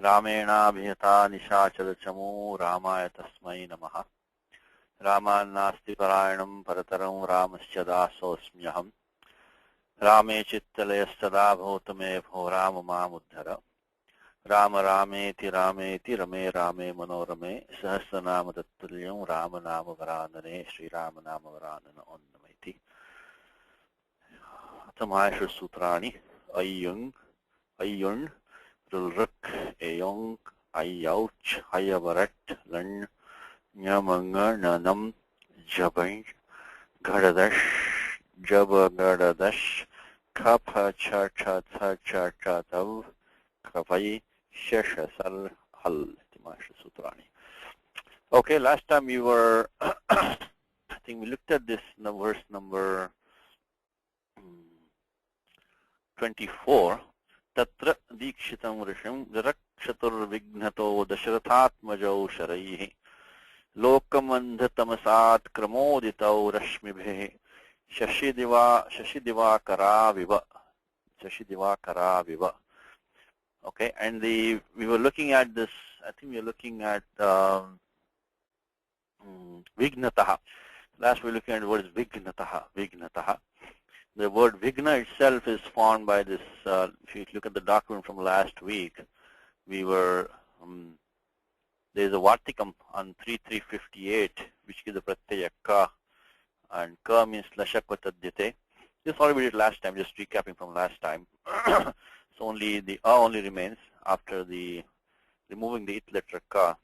रामेणाभिहता निशाचरचमो रामाय तस्मै नमः। रामान्नास्ति परायणं परतरं रामस्य दासोऽस्म्यहम्। रामे चित्तलयस्तदा भवतु मे भो राम मामुद्धर। राम रामेति रामेति रमे रामे मनोरमे सहस्रनाम तत्तुल्यं राम नाम वरानने श्रीराम नाम वरानन ओन्नमैति। अथमायषु सूत्राणि अय्युङ् अय्युण् रुल्रुक् एयोङ् अय्यौच् हयवरट् लण् ञमङ ननं जबञ् घडदश् जब गडदश् खफ छ छ थ च च तव खफै शश सल हल अथमायषु सूत्राणि. Okay, last time we were I think we looked at this verse number 24. तत्र दीक्षितं ऋषिं विरक्षतुर्विघ्नतो दशरथात्मजौ शरैः लोकमन्धतमसात् क्रमोदितौ रश्मिभिः शशिदिवाकराविव. Okay, and we were looking at this. I think we were looking at Vignataha. Last we were looking at the word Vignataha. The word Vigna itself is formed by this. If you look at the document from last week, we were there is a Vartikam on 3.358, which gives the pratyaya ka, and ka means lashakvatadyate. This already we did last time. Just recapping from last time. So only the only remains after the removing the it letter ka,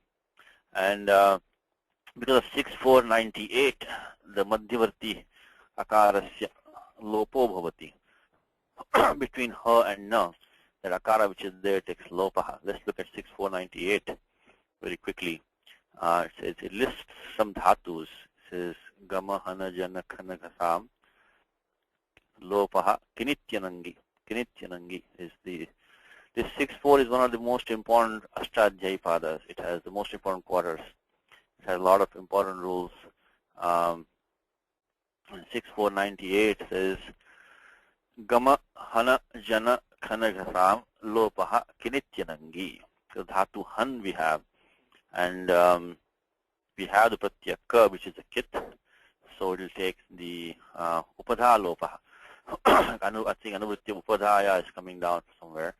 and because of 6.498, the madhyavarti akarasya lopo bhavati between her and na, that akara which is there takes lopaha. Let's look at 6.498 very quickly. It lists some dhatus. It says gama hana jana khana ghasam lopaha kinityanangi. Kinityanangi is this 6.4 is one of the most important Ashtadhyayi padas. It has the most important quarters. It has a lot of important rules. 6.498 says Gama Hana Jana Khana Ghasam Lopaha Kinityanangi. So dhatu han we have, and we have the pratyaka, which is a kit, so it will take the upadha lopaha. I think anuvritya upadhaya is coming down somewhere.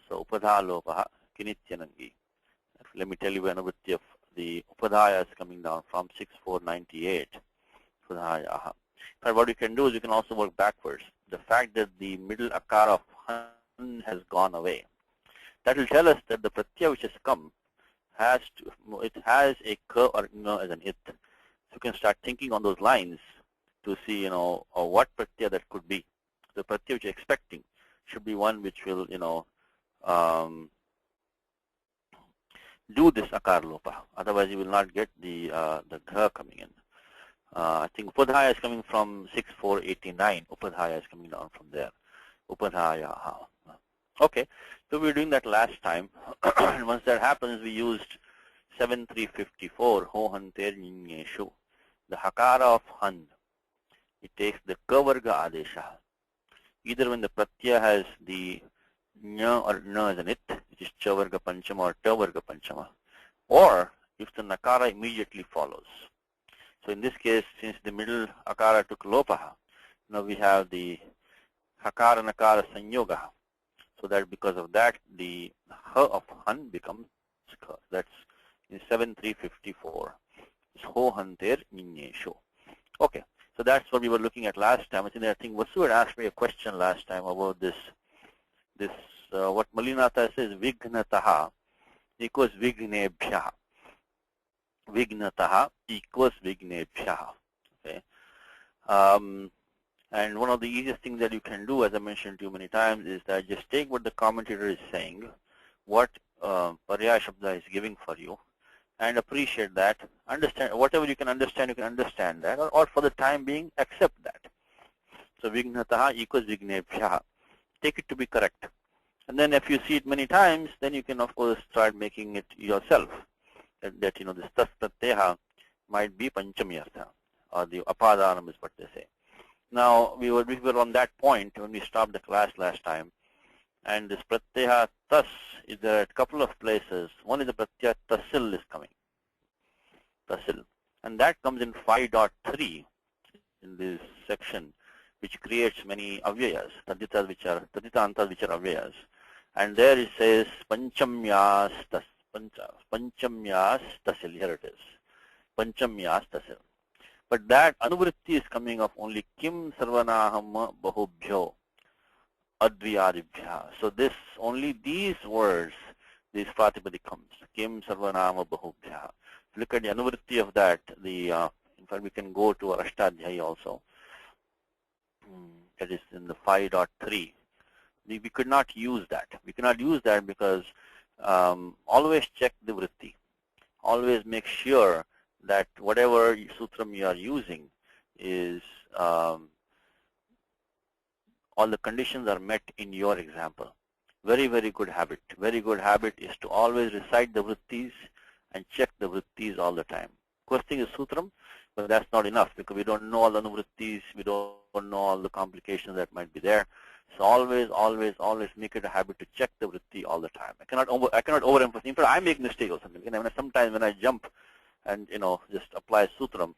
So upadha lopaha kinityanangi. Let me tell you where anuvritya of the upadhaya is coming down from 6.498. Upadhaya. But what you can do is you can also work backwards. The fact that the middle akara of han has gone away, that will tell us that the pratyaya which has come has a ka or na as an it. So you can start thinking on those lines to see, what pratyaya that could be. The pratyaya which you're expecting should be one which will, do this akar lopa. Otherwise, you will not get the gha coming in. I think upadhaya is coming from 6.489. Upadhaya is coming down from there. Upadhaya. Okay, so we were doing that last time. And once that happens, we used 7.354. Ho hanter ninyeshu. The hakara of han. It takes the kavarga adesha. Either when the pratyaya has the nya or na as an it, which is chavarga panchama or tavarga panchama, or if the nakara immediately follows. So in this case, since the middle akara took lopaha, now we have the hakara nakara sanyoga. So that because of that, the ha of han becomes ka. That's in 7.354. It's ho hanter ninyeshu. Okay. So that's what we were looking at last time. I think Vasu had asked me a question last time about this what Malinatha says, Vignataha equals Vignebhyaha. Vignataha equals Vignebhyaha. Okay. And one of the easiest things that you can do, as I mentioned to you many times, is that just take what the commentator is saying, what Parya Shabda is giving for you, and appreciate that. Understand whatever you can understand that, or for the time being, accept that. So Vignataha equals Vignebhyaha. Take it to be correct. And then if you see it many times, then you can, of course, start making it yourself. That this tas pratyaha might be panchami artha, or the apadanam is what they say. Now, we were on that point when we stopped the class last time. And this pratyaya tas is there at a couple of places. One is the pratyaya tasil is coming. Tasil. And that comes in 5.3 in this section, which creates many avyayas, taditas which are taditantas which are avyayas. And there it says panchamyas tasil. Here it is. Panchamyas tasil. But that anuvritti is coming of only kim sarvanaham bahubhyo adviyadibhya. So this only these words, these pratipadikams, kim sarvanama bahubhya. Look at the anuvritti of that. In fact, we can go to our Ashtadhyayi also. That is in the 5.3. We could not use that. We cannot use that because always check the vritti. Always make sure that whatever sutram you are using is all the conditions are met in your example. Very, very good habit. Very good habit is to always recite the vrittis and check the vrittis all the time. First thing is sutram, but that's not enough because we don't know all the anuvrittis, we don't know all the complications that might be there. So always, always, always make it a habit to check the vritti all the time. I cannot overemphasize. In fact, I make mistakes or something. Sometimes when I jump and just apply sutram,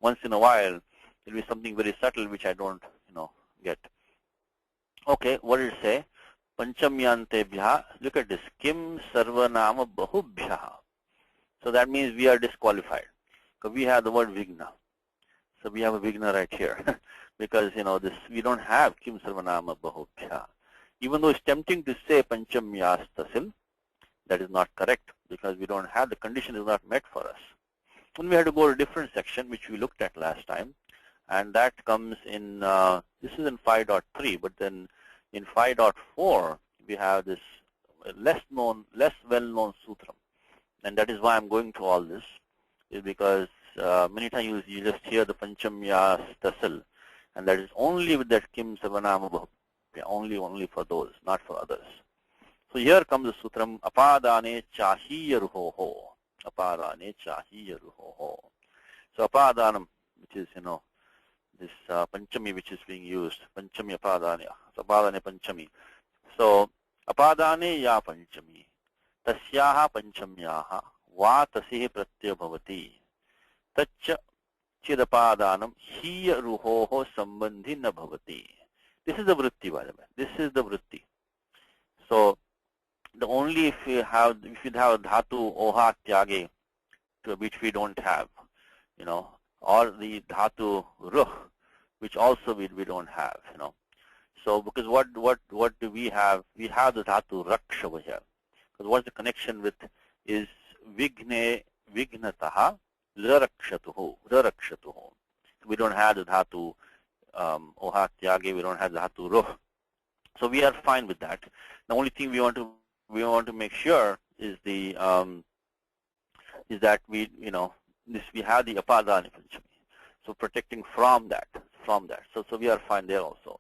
once in a while it will be something very subtle which I don't get. Okay, what did it say? Panchamyantebhya. Look at this. Kim sarvanama bahubhya. So that means we are disqualified because we have the word vigna. So we have a vigna right here because this we don't have kim sarvanama bahubhya. Even though it's tempting to say panchamyas tasil, that is not correct because we don't have, the condition is not met for us. Then we have to go to a different section which we looked at last time, and that comes in this is in 5.3, but then in 5.4 we have this less well-known sutram, and that is why I'm going through all this, is because many times you just hear the panchamyas tasil, and that is only with that kim savanama bahubhya, only for those, not for others. So here comes the sutram apadane chahiya ruhoho. Apadane chahiya ruhoho. So apadanam, which is this panchami which is being used, panchami apadane, so apadane panchami. So apadane ya panchami, tasyaha panchamyaha va tasihi pratyaya bhavati, taccha chidapadanam hiya ruhoho sambandhi na bhavati. This is the vritti, by the way. This is the vritti. So the only if you have dhatu oha tyage, which we don't have, or the dhatu ruh, which also we don't have, So because what do we have? We have the dhatu raksh over here. Because what's the connection with is vignataha larakshatuhu. So we don't have the dhatu oha tyage, we don't have the dhatu ruh. So we are fine with that. The only thing we want to make sure is is that we have the apadani panchami. So protecting from that. So we are fine there also.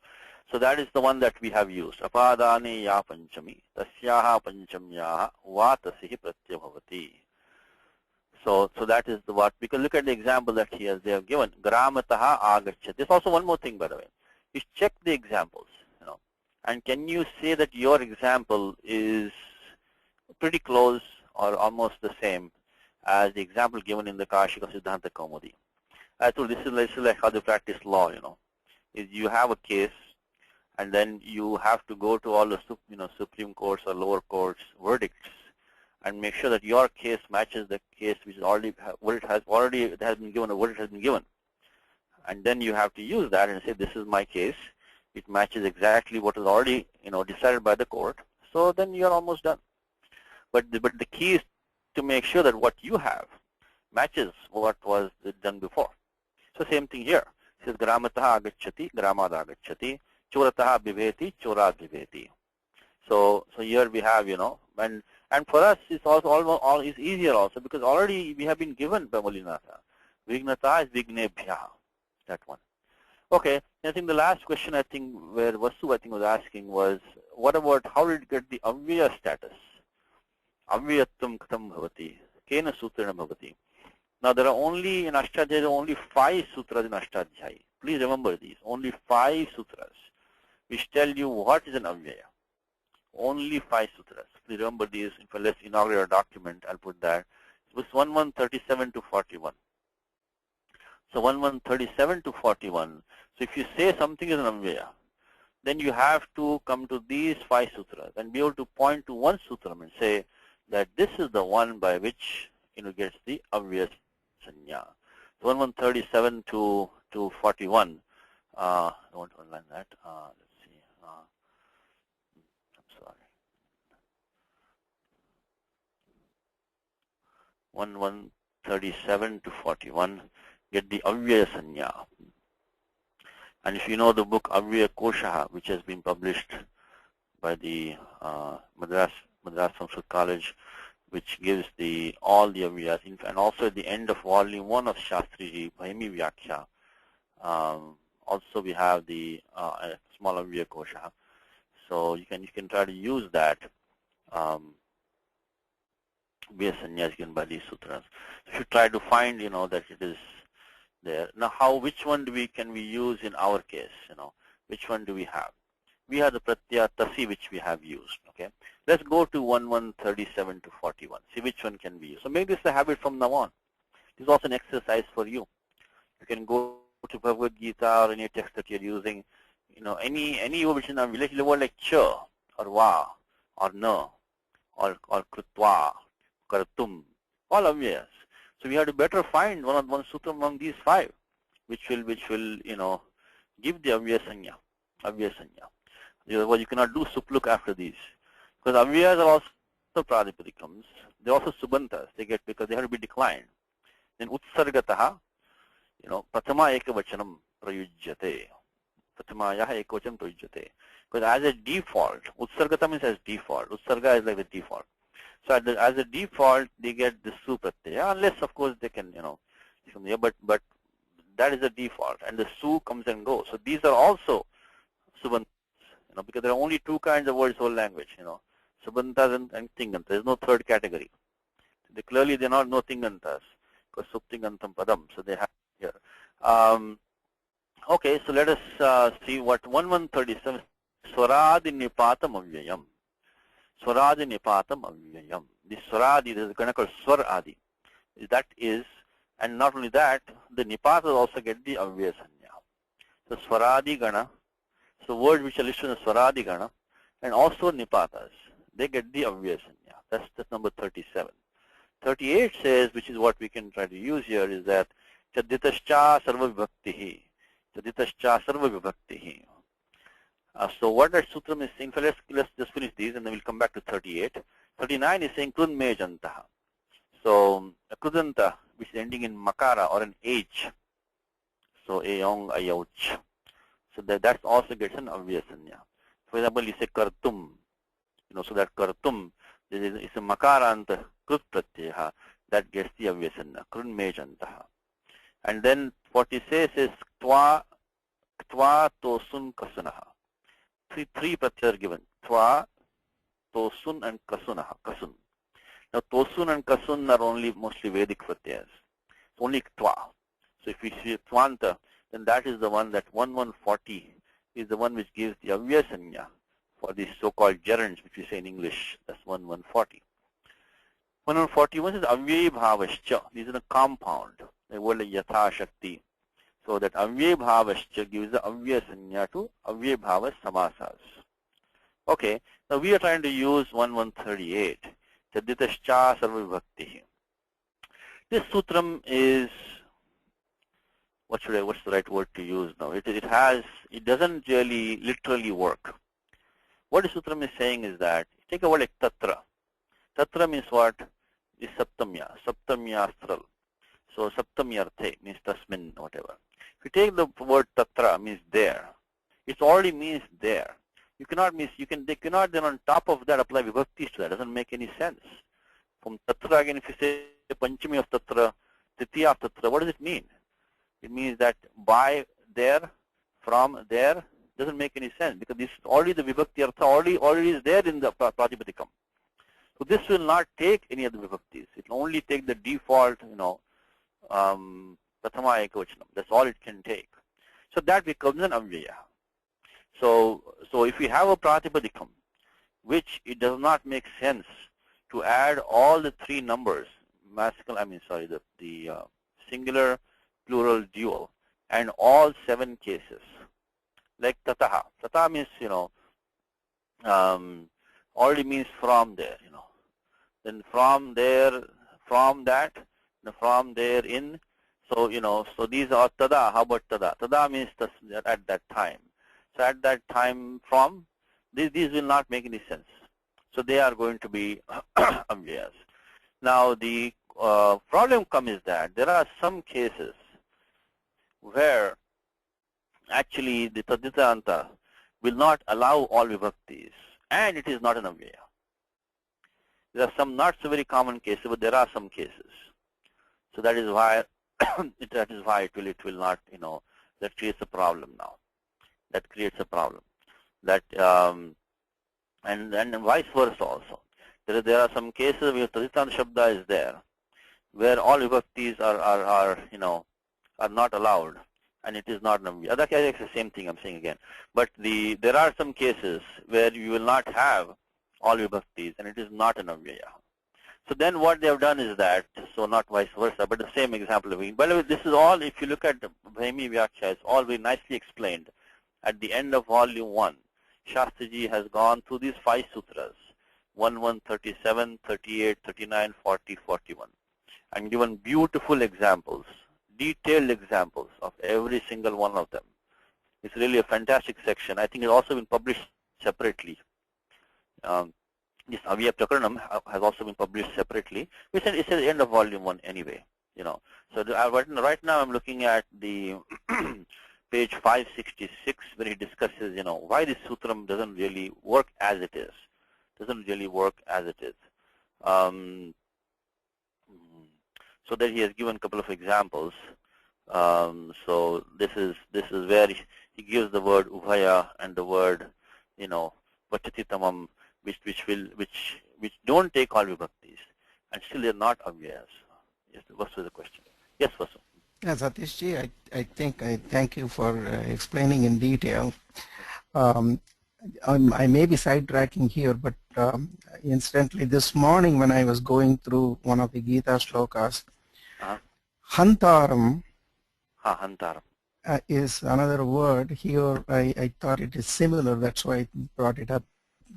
So that is the one that we have used. Apadani ya panchami, tasyaha panchamyaha va tasihi pratyaya bhavati. So that is the what. Because look at the example that they have given. Gramataha agachyati. There's also one more thing, by the way. You check the examples, and can you say that your example is pretty close or almost the same as the example given in the Kashika Siddhanta Kaumudi? I told this is like how they practice law, is you have a case and then you have to go to all the Supreme Courts or lower courts verdicts and make sure that your case matches the case which is already it has been given, or what it has been given. And then you have to use that and say, this is my case. It matches exactly what is already decided by the court. So then you're almost done. But the key is to make sure that what you have matches what was done before. So same thing here. It says gramataha agacchati, gramad agacchati, chorataha biveti, chorad biveti. So here we have, and for us it's also it's easier also because already we have been given Pamalinatha. Vignata is Vignebhya, that one. Okay, I think the last question where Vasu was asking was, what about how did it get the Avyaya status? Avyayatvam katham bhavati, kena sutrana bhavati. Now there are only in Ashtadhyayi, there are only 5 sutras in Ashtadhyayi. Please remember these, only 5 sutras which tell you what is an Avyaya. Only 5 sutras. Please remember these. Let's inaugurate a document. I'll put that. It was 1137 to 41. So 1137 to 41. So if you say something is an Avyaya, then you have to come to these 5 sutras and be able to point to one sutram and say that this is the one by which gets the Avyaya Sanya. So 1137 to 41. I want to underline that. Let's see. I'm sorry. 1137 to 41. Get the Avyaya Sanya. And if you know the book Avyaya Koshaha, which has been published by the Madras Sanskrit College, which gives all the Avyayas, and also at the end of volume 1 of Shastriji, Bhayami Vyakhya, also we have the small Avyaya Koshaha. So you can try to use that. Avyaya Sanya is given by these sutras. So if you try to find, that it is there. Now, which one can we use in our case? Which one do we have? We have the Pratyaya Tasi, which we have used. Okay, let's go to 1137 to 41. See which one can we use. So make this a habit from now on. This is also an exercise for you. You can go to Bhagavad Gita or any text that you're using. Any which is related word like cha or va or na or krutva, kartum, all Avyayas. So we have to better find one sutra among these 5, which will give the Avyaya Sanya. Otherwise you cannot do supluk after these, because Avyayas are also pradipadikams. They're also subantas. They get, because they have to be declined. Then utsargataha, pratama ekavachanam prayujyate. Pratamayaha ekavachanam prayujyate. Because as a default, utsargata means as default. Utsarga is like the default. So as a default, they get the su pratyaya, unless of course they can, but that is the default, and the su comes and goes. So these are also subantas, because there are only 2 kinds of words whole language, subantas and tingantas. There is no third category. They're not no tingantas, because subtingantam padam. So they have here. Okay, so let us see what 1137 Swaradi Nipatam Avyayam. Swaradi Nipatam Avyayam. The Swaradi, there is a gana called Swar Adi. That is, and not only that, the Nipatas also get the Avyaya Sanya. So Swaradi Gana, so words which are listed in the Swaradi Gana, and also Nipatas, they get the Avyaya Sanya. That's number 37. 38 says, which is what we can try to use here, is that Chaditascha Sarva Vibhaktihi. Chaditascha Sarva Vibhaktihi. So what that sutram is saying, let's just finish these and then we'll come back to 38. 39 is saying Krunme Jantaha. So Krudanta, which is ending in Makara or an H. So Ayong Ayauch. So that also gets an Avyaya Sanya. For example, you say Kartum. So that Kartum is a Makaranta Krut Pratyaha. That gets the Avyaya Sanya. Krunme Jantaha. And then what he says is Twa Tosun Kasunaha. Three pratyas are given. Twa, Tosun, and Kasunaha. Kasun. Now Tosun and Kasun are only mostly Vedic pratyas. It's only Twa. So if we see Twanta, then that is the one, that 1140 is the one which gives the Avyaya Sanya for these so-called gerunds, which we say in English. That's 1140. 1141 is Avyaya Bhavascha. These are a compound. The word like Yatha Shakti. So that Avyaya Bhavascha gives the Avyaya Sanya to Avyaya Bhava Samasas. Okay, now we are trying to use 1138. Chaditascha Sarva Vibhaktihi. This sutram is, what's the right word to use now? It doesn't really literally work. What the sutram is saying is that, take a word like Tatra. Tatra means what? Is Saptamya. Saptamya Astral. So Saptamyarthe means Tasmin, whatever. If you take the word Tatra, means there. It already means there. You cannot they cannot then on top of that apply vibhaktis to that. Doesn't make any sense. From Tatra again, if you say Panchami of Tatra, Titiya of Tatra, what does it mean? It means that by there, from there, doesn't make any sense, because this already the vibhakti artha already is there in the pratipadikam. So this will not take any of the vibhaktis. It will only take the default, prathama ekavachanam. That's all it can take. So that becomes an avyaya. So if we have a pratipadikam, which it does not make sense to add all the three numbers, the singular, plural, dual, and all 7 cases. Like tataha. Tataha means, already means from there, Then from there, from that, from there in. So, so these are tada. How about tada? Tada means at that time. So at that time from, these will not make any sense. So they are going to be avyayas. Now the problem comes that there are some cases where actually the taditanta will not allow all vibhaktis, and it is not an avyaya. There are some not so very common cases, but there are some cases. So that is why it will not, that creates a problem now. That creates a problem. That and vice versa also. There are some cases where taditanta shabda is there, where all vibhaktis are not allowed, and it is not an avyaya. That's the same thing I'm saying again. But there are some cases where you will not have all vibhaktis, and it is not an avyaya. So then what they have done is that, so not vice versa, but the same example. By the way, this is all, if you look at the Bhaimi Vyakhya, it's all very nicely explained. At the end of volume 1, Shastriji has gone through these 5 sutras, 11, 37, 38, 39, 40, 41, and given beautiful examples, detailed examples of every single one of them. It's really a fantastic section. I think it's also been published separately. This Avyaya Prakaranam has also been published separately. It's at the end of volume 1 anyway. So right now I'm looking at the page 566, where he discusses, why this sutram doesn't really work as it is. So that he has given a couple of examples. So this is where he gives the word ubhaya and the word, vachatitamam, which don't take all vibhaktis, and still they're not avyayas. Yes, Vasu is the question. Yes, Vasu. Yeah, Satishji, I thank you for explaining in detail. I may be sidetracking here, but incidentally, this morning when I was going through one of the Gita shlokas, hantaram, is another word. Here I thought it is similar, that's why I brought it up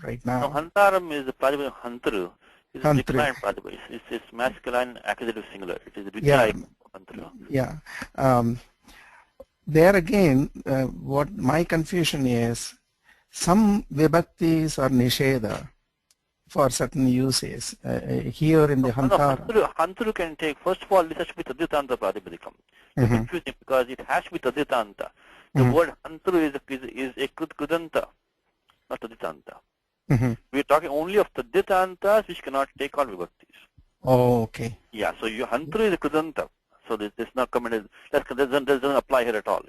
right now. No, hantaram is the pradipadi hantru. It's a declined pradipadi. It's masculine accusative singular. It is the hantru. Yeah. There again, what my confusion is, some vibhaktis are nisheda for certain uses. Here in the hantara. Hantru can take, first of all, this has to be taditanta pradipadikam. You're confusing because it has to be taditanta. The word hantru is a krudanta, not taditanta. We are talking only of taditantas which cannot take all vibhaktis. Oh, okay. Yeah, so your hantru is a krudanta. So this not commented, that doesn't apply here at all,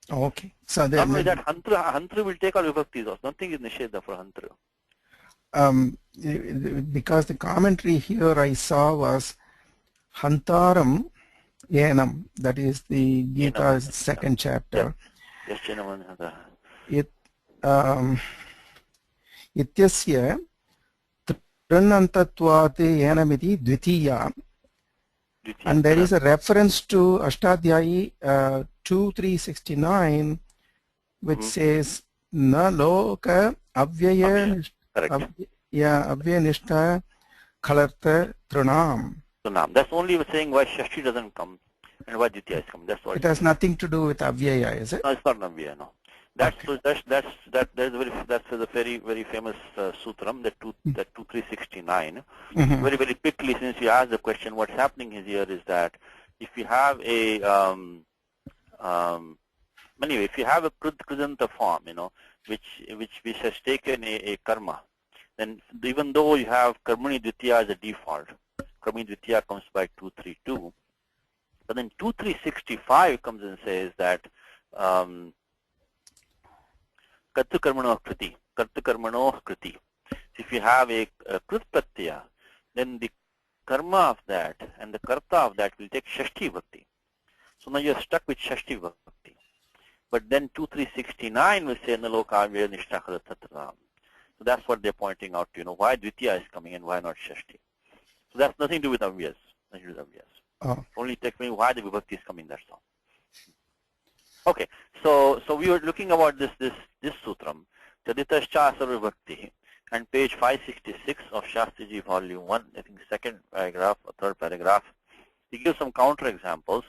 Oh, okay. So not only that, hantru will take all vibhaktis also. Nothing is nisheda for hantru. Because the commentary here I saw was hantaram yenam, that is the Gita's second chapter. Yes, ityasya trinantatvat yenamiti dvitiya. And there is a reference to Ashtadhyayi 2.369, which says na loka avyaya nishta khalartha trunam. That's only saying why Shashti doesn't come and why Dvitiya is coming. That's what it has nothing to do with avyaya, is it? No, it's not an avyaya, no. That's a very famous sutram, that 2369. Very quickly, since you asked the question, what's happening here is that if you have a if you have a krudanta form, which has taken a karma, then even though you have karmani dvitiya as a default, karmani dvitiya comes by 232, but then 2365 comes and says that kartukarmano kriti. If you have a krit pratyaya, then the karma of that and the karta of that will take shashti bhakti. So now you're stuck with shashti bhakti. But then 2369 will say naloka avyaya nishta khalatatra. So that's what they're pointing out, why Dvitiya is coming and why not Shashti. So that's nothing to do with Avyas. Nothing to do with Avyas. Oh. Only takes me why the Vibhakti is coming, that's all. Okay, so we were looking about this sutram, Chaditascha Sarvibhakti, and page 566 of Shastriji volume 1, I think second paragraph or third paragraph. He gives some counter examples,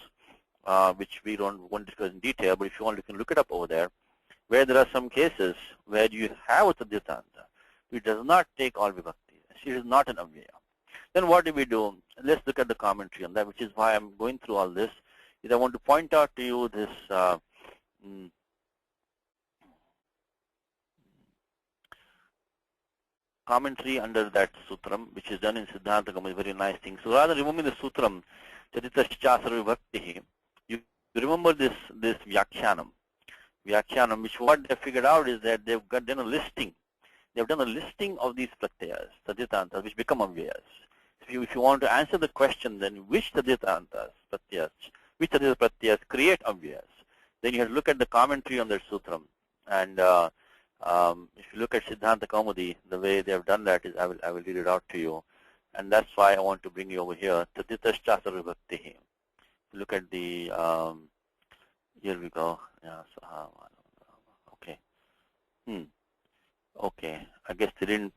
which we won't discuss in detail, but if you want, you can look it up over there, where there are some cases where you have a Taditanta, which does not take all Vibhakti. She is not an Avyaya. Then what do we do? Let's look at the commentary on that, which is why I'm going through all this. Is I want to point out to you this commentary under that sutram, which is done in Siddhanta Kaumudi, very nice thing. So rather than removing the sutram, Chaditascha Sarvibhakti, you remember this Vyakhyanam, which what they figured out is that they've done a listing. They've done a listing of these pratyayas, Taditantas, which become Avyayas. If you want to answer the question, then which Taditantas, pratyayas, which Tadita pratyayas create Avyayas, then you have to look at the commentary on that sutram. And if you look at Siddhanta Kaumudi, the way they have done that is, I will read it out to you. And that's why I want to bring you over here. Taditascha Sarvibhakti. Look at the, here we go. Yeah, so, okay. Okay, I guess they didn't.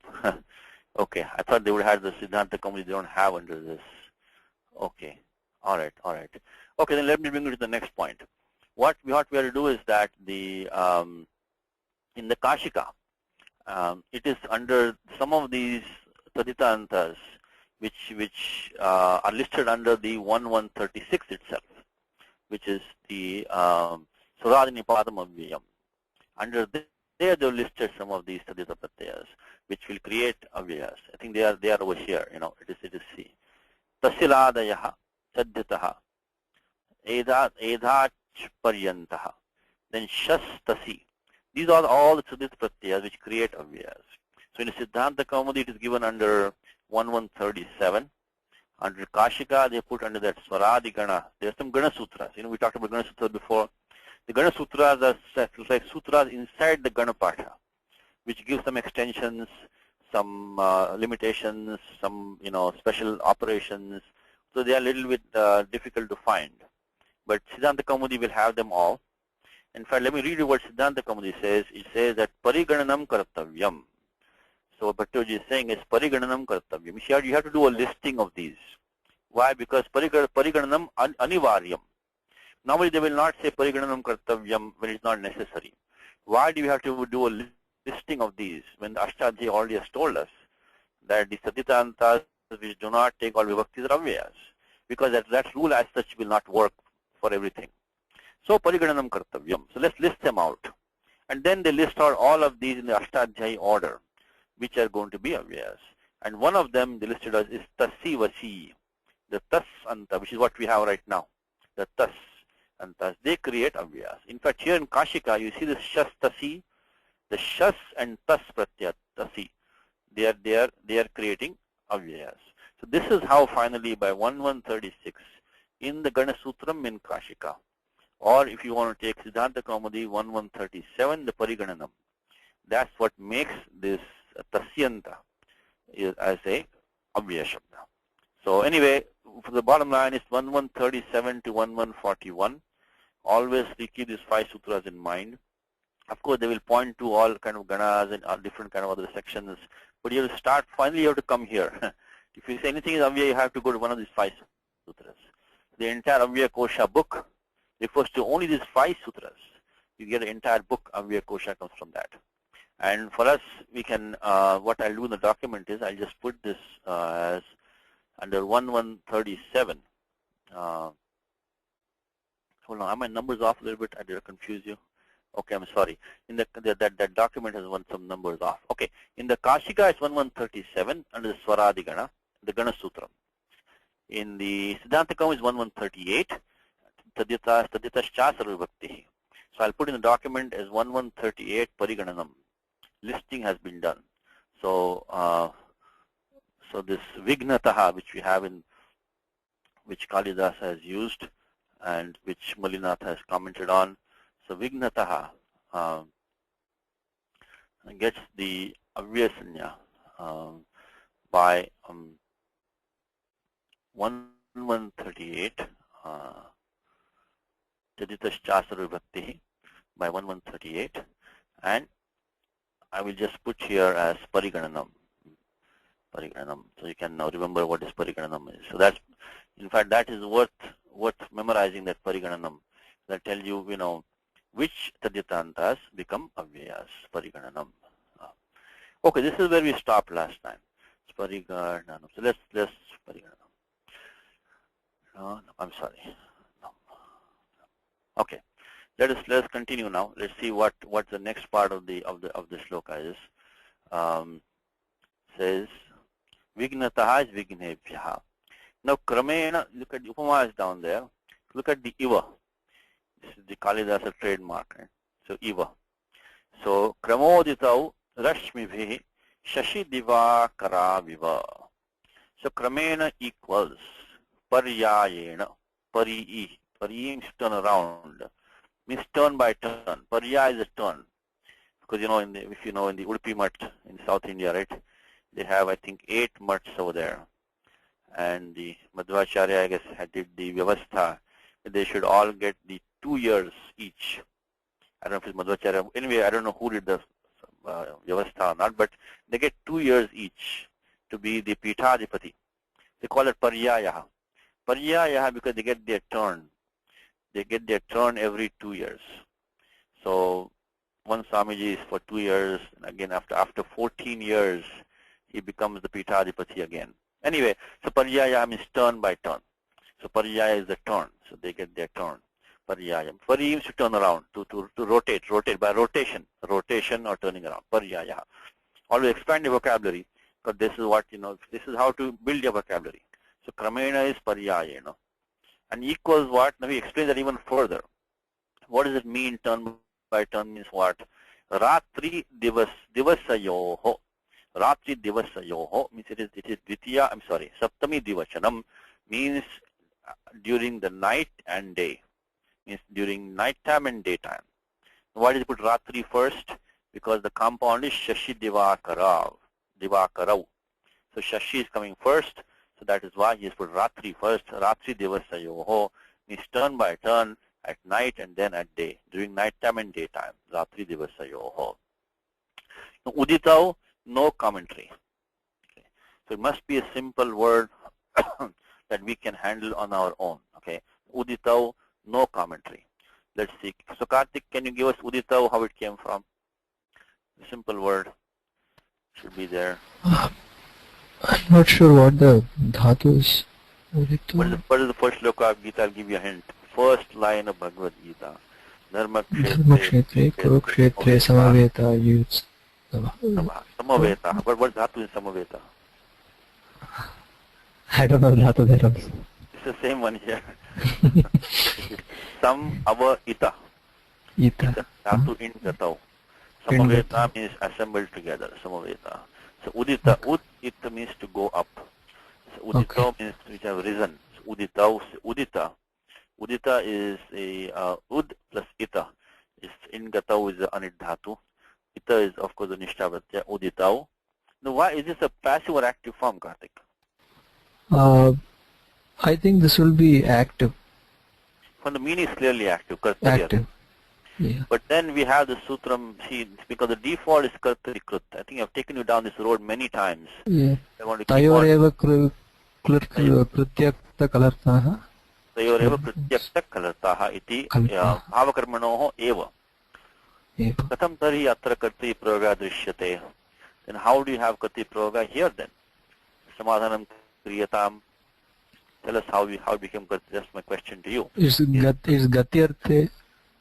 Okay, I thought they would have the Siddhanta Kaumudi. They don't have under this. Okay, all right. Okay, then let me bring you to the next point. What we have to do is that the in the Kashika, it is under some of these Taditantas, which are listed under the 1136 itself, which is the Suradini Padam Avyayam. Under there, they've listed some of these Tadita Pratyayas, which will create Avyayas. I think they are over here. It is C. Tasiladaya Saddhitaha Edhach Paryantaha. Then Shastasi. These are all the Tadita Pratyayas which create Avyayas. So in the Siddhanta Kaumudi, it is given under 1137. Under Kashika, they put under that Swaradi Gana. There are some Gana Sutras. We talked about Gana Sutras before. The Gana Sutras are like sutras inside the Gana Patha, which give some extensions, some limitations, some special operations. So they are a little bit difficult to find. But Siddhanta Kaumudi will have them all. In fact, let me read you what Siddhanta Kaumudi says. It says that Parigananam Kartavyam. So what Bhattoji is saying is Parigananam Kartavyam. You have to do a listing of these. Why? Because Parigananam Anivaryam. Normally they will not say Parigananam Kartavyam when it's not necessary. Why do we have to do a listing of these when the Ashtadhyayi already has told us that the Satitantas which do not take all Vibhaktis are Avyayas? Because that rule as such will not work for everything. So Parigananam Kartavyam. So let's list them out. And then they list out all of these in the Ashtadhyayi order, which are going to be Avyayas. And one of them they listed as is Tasi Vasi, the Tas Anta, which is what we have right now. The Tas Antas, they create Avyayas. In fact, here in Kashika, you see the Shas Tasi, the Shas and Tas Pratyat Tasi. They are creating Avyayas. So this is how finally by 1136 in the Gana Sutram in Kashika, or if you want to take Siddhanta Kaumudi 1137, the Parigananam, that's what makes this Tasyanta as a Avyaya Shabda. So anyway, for the bottom line is 1137 to 1141. Always we keep these 5 sutras in mind. Of course, they will point to all kind of ganas and all different kind of other sections. But you have to start, finally you have to come here. If you say anything is Avyaya, you have to go to one of these 5 sutras. The entire Avyaya Kosha book refers to only these 5 sutras. You get an entire book, Avyaya Kosha comes from that. And for us, we can, what I'll do in the document is I'll just put this as under 1137. Hold on, are my numbers off a little bit? Did I confuse you? Okay, I'm sorry. In that document has some numbers off. Okay, in the Kashika it's 1137 under the Swaradigana, the Gana Sutram. In the Siddhanta Kaumudi is 1138, Taditascha Sarvibhakti. So I'll put in the document as 1138 Parigananam. Listing has been done. So so this Vignataha, which we have in, which Kalidasa has used and which Malinatha has commented on. So Vignataha gets the avyasanya by 1138 Chaditasthasara Vibhakti by 1138, and I will just put here as Parigananam. So you can now remember what is Parigananam is. So that's, in fact, that is worth memorizing, that Parigananam. That tells you, which Tadyatantas become Avyayas, Parigananam. Okay, this is where we stopped last time. Parigananam. So let's Parigananam. No, I'm sorry. No. Okay. Let's continue now. Let's see what the next part of the shloka is. Says Vignataha is Vignebhyaha. Now Kramena, look at the Upama is down there. Look at the Iva. This is the Kalidasa trademark, right? So Iva. So Kramoditau Rashmibhi Shashi Divakara Viva. So Kramena equals Paryayena. Pari means turn around. Means turn by turn. Parya is a turn. Because if you know in the Udupi Mutt in South India, right? They have, I think, 8 mutts over there. And the Madhvacharya, I guess, did the Vyavastha. They should all get the 2 years each. I don't know if it's Madhvacharya. Anyway, I don't know who did the Vyavastha or not, but they get 2 years each to be the Pitadipati. They call it Paryayaha. Paryayaha because they get their turn. They get their turn every 2 years. So one Swamiji is for 2 years, and again after 14 years, he becomes the Pitadipati again. Anyway, so Paryaya means turn by turn. So Paryaya is the turn, so they get their turn. Paryaya. Pari means to turn around, to rotate by rotation or turning around. Paryaya. Always expand your vocabulary, because this is what, this is how to build your vocabulary. So Kramena is Paryaya, and equals what? Now we explain that even further. What does it mean, turn by turn means what? Ratri divasayoho. Ratri divasayoho means it is Dvitiya, Saptami Divachanam means during the night and day. Means during night time and daytime. Why did you put Ratri first? Because the compound is Shashi Divakarav. So Shashi is coming first, so that is why he has put Ratri first. Ratri Divasayoho means turn by turn at night and then at day. During night time and daytime. Ratri Divasayoho. Now, Uditau, no commentary. Okay. So it must be a simple word that we can handle on our own. Okay. Uditau, no commentary. Let's see. So Karthik, can you give us Uditau, how it came from? A simple word should be there. I'm not sure what the dhatu is. What is the first shloka of Gita? I'll give you a hint. First line of Bhagavad Gita. Dharma Kshetre, Kurukshetre, Samaveta, Yuts. Samaveta. What dhatu is Samaveta? I don't know dhatu there also. It's the same one here. Sam, ava, ita. Ita. Dhatu in gatau. Samaveta means assembled together. Samaveta. So Udita, Udita means to go up. So Udita means which have risen. So Udita. Udita is a Ud plus Ita. In Gatau is the Anit Dhatu. Ita is of course the Nishthavatya. Uditau. Now why is this a passive or active form, Karthik? I think this will be active. From the meaning is clearly active. Active. Yeah. But then we have the sutram, see, because the default is kartari krut. I think I've taken you down this road many times. Yeah. I want to keep Tayoreva Krutyakta Kalartaha. Tayoreva Krutyakta Kalartaha iti bhavakarmanoho eva. Katham tari atra karti prayoga drishyate. Then how do you have karti prayoga here then? Samadhanam kriyatam. Tell us how we became karti. That's my question to you. Is gatyarthe.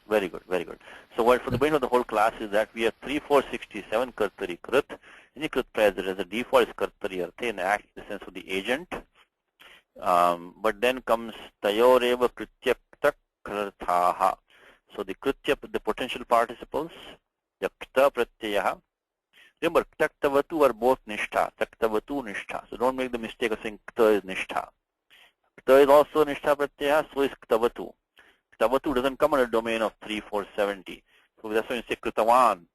Very good, very good. So what for the benefit of the whole class is that we have 3467 kartari krut. Any krut present, the default is kartari arthe in the sense of the agent. But then comes tayoreva krityakta karthaha. So the kritya, the potential participles, yakta pratyaha. Remember, ktaktavatu are both nishtha. Taktavatu nishtha. So don't make the mistake of saying kta is nishtha. Kta is also nishtha pratyaha, so is ktavatu. Ktavatu doesn't come under the domain of 3470. So that's why you say kritavan.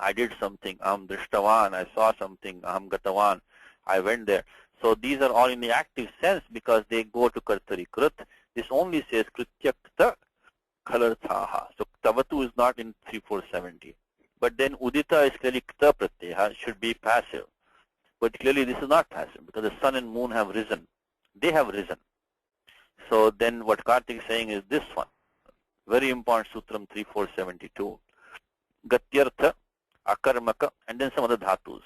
I did something, aham drishtavan, I saw something, aham gatavan, I went there. So these are all in the active sense because they go to kartari krut. This only says kritya kta khalarthaha. So ktavatu is not in 3470. But then udita is clearly kta pratyaya, should be passive. But clearly this is not passive because the sun and moon have risen. They have risen. So then what Karthik is saying is this one. Very important sutram 3472. Gatyartha, akarmaka, and then some other dhatus.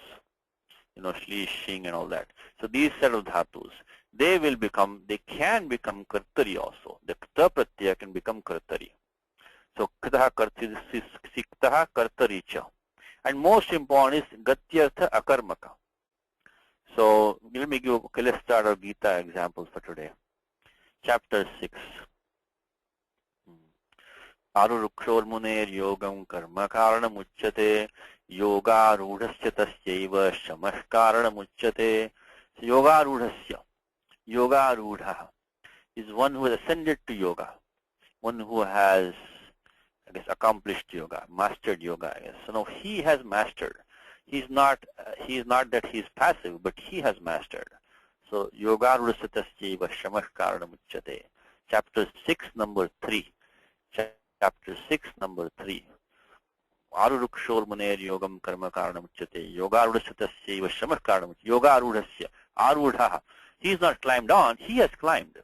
Shli, shing and all that. So these set of dhatus, they can become kartari also. The kta pratyaya can become kartari. So ktaha kartari, siktaha kartari cha. And most important is gatyartha akarmaka. So let me give, let's start our Gita examples for today. Chapter 6. Arurukshormuner yogam karma karanam uchyate yoga rudhasya tasyaiva shamah karanam uchyate. So yoga rudha is one who has ascended to yoga, one who has, I guess, accomplished yoga, mastered yoga, I guess. So now he has mastered. He's not that he's passive, but he has mastered. So yoga rudhasya tasyaiva shamah karanam uchyate. Chapter 6, number 3. Chapter 6, number 3. Arurukshormuner yogam karma karanam uchyate. Yoga rudhasya tasyaiva shamah karanam uchyate. Yoga rudhasya. Arudha. He is not climbed on, he has climbed.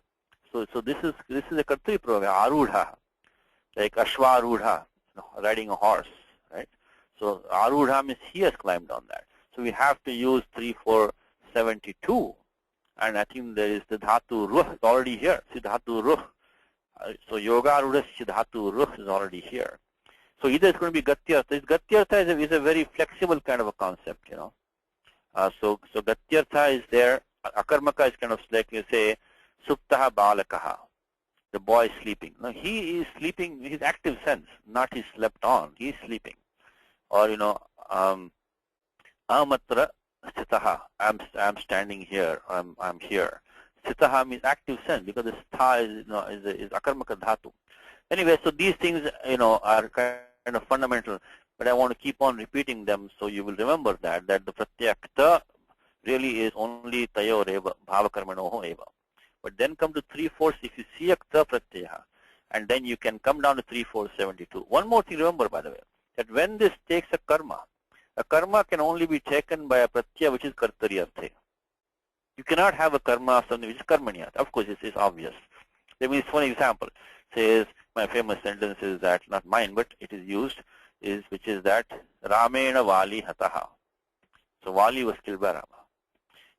So this is a kartari program. Arudha. Like ashwarudha, riding a horse, right? So arudha means he has climbed on that. So we have to use 3472. And I think there is the dhatu ruh is already here. See dhatu ruh. So yoga rudhasya dhatu ruh is already here. So either it's going to be gatyartha. This gatyartha is a very flexible kind of a concept, So gatyartha is there. Akarmaka is kind of like you say, suptaha balakaha. The boy is sleeping. Now he is sleeping his active sense, not he slept on. He is sleeping. Or amatra sthitaha. I'm standing here. I'm here. Sthitaha means active sense because the stha is akarmaka dhatu. Anyway, so these things are kind of fundamental, but I want to keep on repeating them so you will remember that the pratyakta really is only tayo reva bhava karmanoho eva. But then come to 3-4, if you see a kta pratyaya, and then you can come down to 3-4-72. One more thing, remember by the way, that when this takes a karma can only be taken by a pratyaya which is kartari arthe. You cannot have a karma of something which is karmani. Of course, this is obvious. Let me give one example. Says my famous sentence is that, not mine, but it is used, which is that Ramena Vali Hataha. So Vali was killed by Rama.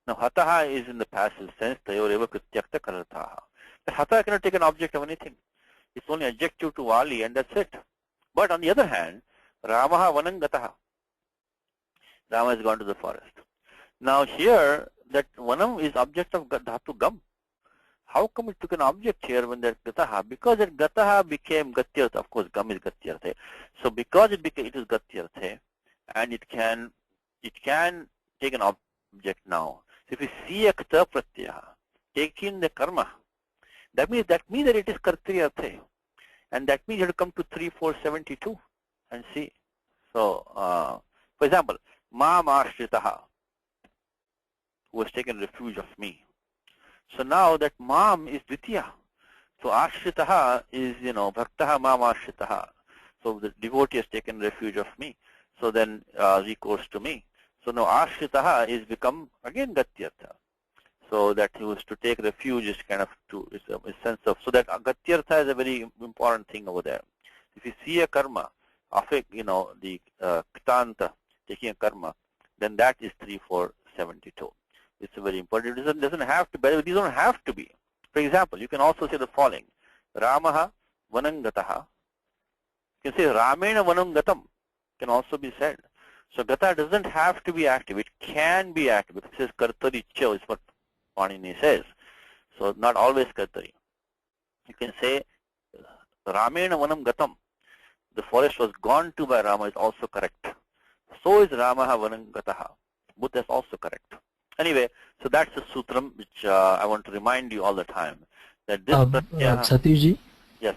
Now Hataha is in the passive sense, Tayoreva Krityakta Karathaha. But Hataha cannot take an object of anything. It's only adjective to Vali and that's it. But on the other hand, Ramaha Vanangataha. Rama has gone to the forest. Now here, that Vanam is object of Dhatu Gam. How come it took an object here when there's Gataha? Because that Gataha became Gatyartha. Of course, Gam is Gatyartha. So because it is Gatyartha, and it can take an object now. So if you see a Kta Pratyaya, take in the karma, that means that it is Kartri Artha. And that means you have to come to 3-4-72 and see. So, for example, Mam Ashritaha, who has taken refuge of me. So now that Mam is Dvitiya. So Ashritaha is, Bhaktaha Mam Ashritaha. So the devotee has taken refuge of me. So then recourse to me. So now Ashritaha is become again Gatyartha. So that he was to take refuge is kind of a sense of, so that Gatyartha is a very important thing over there. If you see a karma of the Ktanta taking a karma, then that is 3-4-72. It's very important. It doesn't have to be, these don't have to be. For example, you can also say the following. Ramaha Vanangataha. You can say Ramena Vanangatam can also be said. So Gata doesn't have to be active. It can be active. It says Kartari Cha is what Panini says. So not always Kartari. You can say Ramena Vanam Gatam. The forest was gone to by Rama is also correct. So is Ramaha Vanam Gataha. Both is also correct. Anyway, so that's the sutram which I want to remind you all the time. That this Satyji? Yes.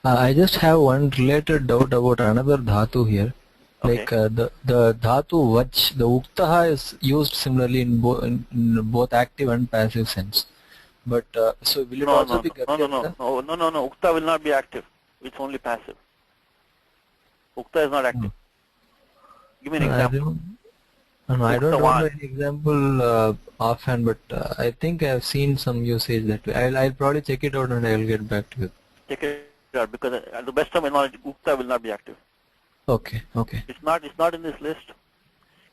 I just have one related doubt about another dhatu here. Okay. Like the dhatu vach, the uktaha is used similarly in both active and passive sense. But so will it No, also no, be no, no, no, gatyartha? no. Ukta will not be active. It's only passive. Ukta is not active. Give me an example. I don't remember Uktavan. any example offhand, but I think I've seen some usage that way. I'll probably check it out and I'll get back to you. Check it out, because at the best of my knowledge, Ukta will not be active. Okay. It's not in this list.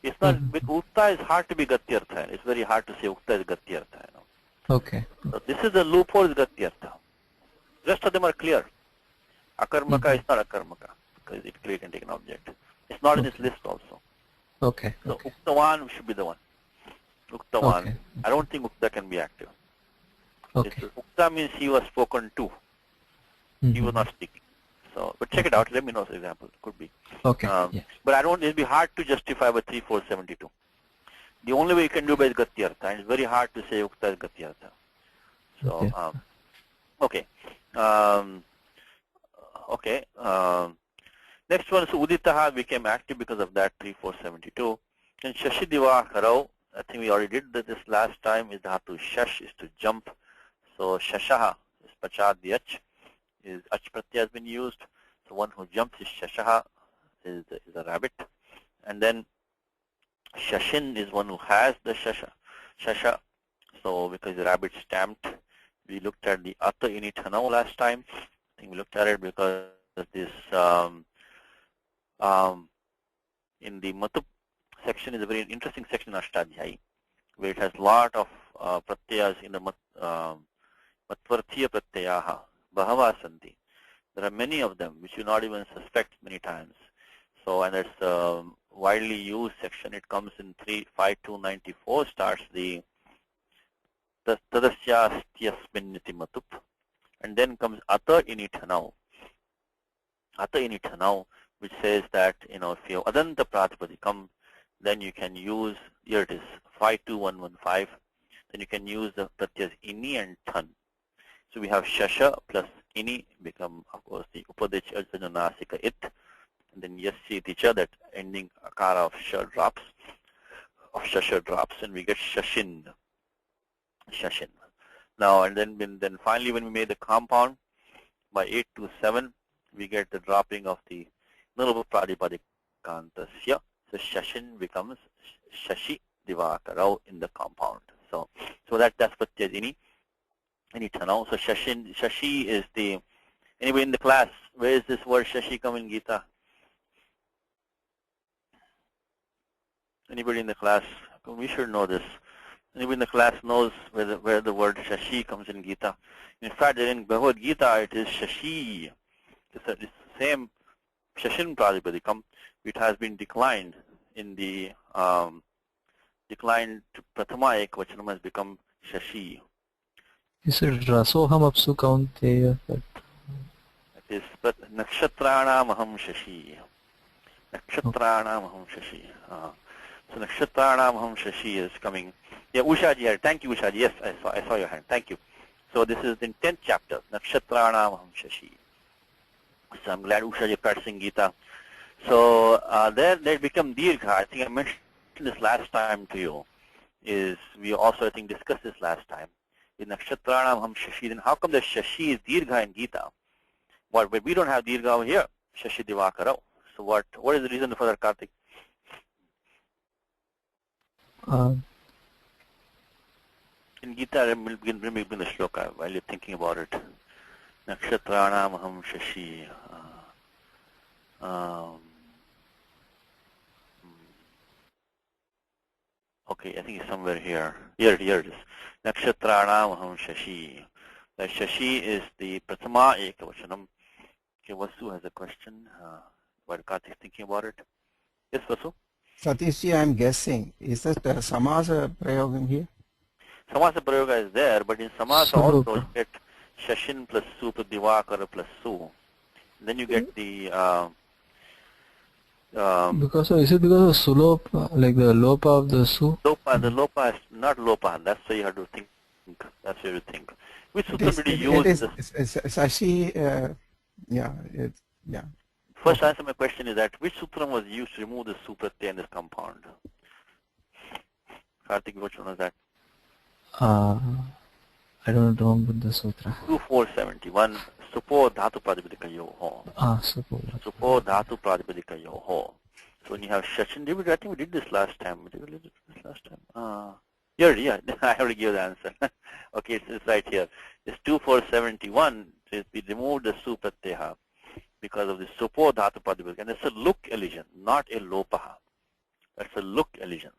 It's not. Ukta is hard to be gatyartha. It's very hard to say Ukta is gatyartha. Okay. So this is the loophole is gatyartha. Rest of them are clear. Akarmaka is not akarmaka because it can take an object. It's not in this list also. Okay. So Uktavan should be the one. Uktavan. Okay. I don't think Ukta can be active. Okay. Ukta means he was spoken to. He was not speaking. So, but check it out. Let me know the example. It could be. Okay. Yeah. But it'll be hard to justify by 3472. The only way you can do it is gatyartha, and it's very hard to say Ukta is gatyartha. So, okay. Next one is Uditaha became active because of that 3472. And Shashi Divakarau, I think we already did this last time, is dhatu shash, is to jump. So shashaha is pachad the ach, is ach pratyaya has been used. So one who jumps is shashaha, is a rabbit. And then shashin is one who has the shasha. So because the rabbit stamped, we looked at the ata inithanau last time. I think we looked at it because this in the Matup section is a very interesting section in Ashtadhyayi, where it has a lot of pratyayas in the Matvarthiya pratyayaha, Bahava Santi. There are many of them which you not even suspect many times. So, and it's a widely used section. It comes in 35294, starts the Tadasyastyasminniti Matup, and then comes Ata Inithanau. Ata Inithanau, which says that, if you have Adanta Pratipadikam, then you can use, here it is, 52115, then you can use the pratyas ini and than. So we have shasha plus ini become, of course, the upadich ajnanasika it, and then yasya ticha, that ending akara of shasha drops, and we get shashin. Now, and then finally when we made the compound, by 827, we get the dropping of the Nulabha Pradipadikantasya. So Shashin becomes Shashi Divakarau in the compound. So that's Pratyajini. Inithanau. So Shashi is the, anybody in the class, where is this word Shashi come in Gita? Anybody in the class? We should know this. Anybody in the class knows where the word Shashi comes in Gita. In fact, in Bhagavad Gita, it is Shashi. It's the same Shashin Pradipadikam, which has been declined in the declined to Prathama Ekvachanam has become Shashi. Is it Rasoham Apsu Kaunteya? It is Nakshatranam Aham Shashi. Nakshatranam Aham Shashi. So Nakshatranam Aham Shashi is coming. Yeah, Ushaji here. Thank you, Ushaji. Yes, I saw your hand. Thank you. So this is in 10th chapter, Nakshatranam Aham Shashi. So I'm glad Ushaji practicing Gita. So there they become Dirgha. I think I mentioned this last time to you. Is we also, I think, discussed this last time. In Nakshatranam Aham Shashi, then how come the Shashi is Dirgha in Gita? But we don't have Dirgha over here, Shashi Divakarau. So what is the reason for that, Karthik? In Gita, let me begin the shloka while you're thinking about it. Nakshatranam Aham Shashi. Okay, I think it's somewhere here. Here it is. Nakshatranam Aham Shashi. The Shashi is the Prathama Ekavachanam. Okay, Vasu has a question. While Karthik is thinking about it. Yes, Vasu? Satishji, I'm guessing, is that Samasa Prayogam here? Samasa Prayoga is there, but in Samasa also you get Shashin plus Su plus Divakara plus Su. Then you get the... is it because of Sulopa, like the Lopa of the Su? Lopa, the Lopa is not Lopa. That's why you have to think. That's why you think. Which Sutra did you use? Sashi, yeah. First answer my question is that which sutram was used to remove the supratyaya in this compound? Karthik, which one was that? I don't remember the sutra. 2471. Supo dhatu pratipadikayoho. Supo dhatu pratipadikayoho. So when you have Shashin, I think we did this last time. Did we do this last time? Yeah, I have to give the answer. Okay, it's right here. It's 2471. We removed the supratyaya because of the supo dhatu pratipadika. And it's a look elision, not a lopaha. That's a look elision.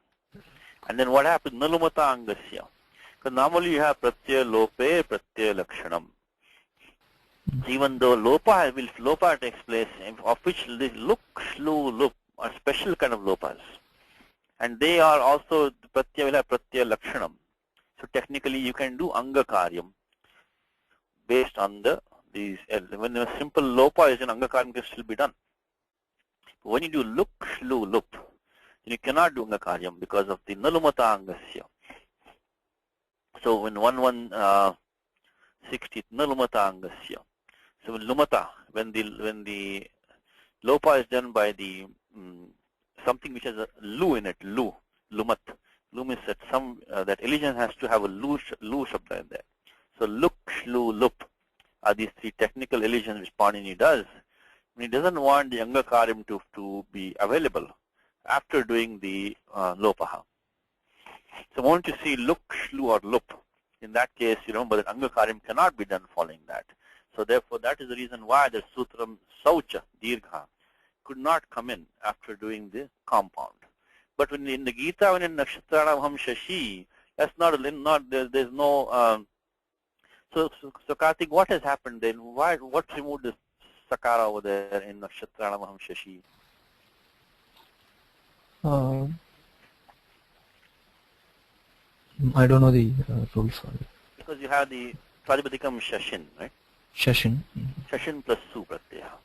And then what happens? Nalumata angasya. Because normally you have pratyaya lope, pratyaya lakshanam. Even though lopa takes place, of which the look, shlu, loop are special kind of lopas. And they are also, pratyaya will have pratyaya lakshanam. So technically you can do anga karyam based on these. When a simple lopa is an anga karyam can still be done. When you do look, shlu, loop, you cannot do anga karyam because of the nalumata angasya. So when 1160 nalumata angasya. So when lumata, when the lopa is done by the something which has a lu in it, lumat. Lu means that that elision has to have a lu shabda in there. So luk, shlu, lup are these three technical elisions which Panini does. When he doesn't want the anga karyam to be available after doing the lopaha. So I want to see luk, shlu or lup. In that case, you remember that anga karyam cannot be done following that. So therefore, that is the reason why the sutram saucha, dirgha, could not come in after doing the compound. But when in the Gita, when in Nakshatranam Shashi, that's there's no. So Karthik, what has happened then? What removed the sakara over there in Nakshatranam Shashi? I don't know the rules for it. Because you have the Pratipadikam Shashin, right? Shashin. Shashin plus su pratyaya.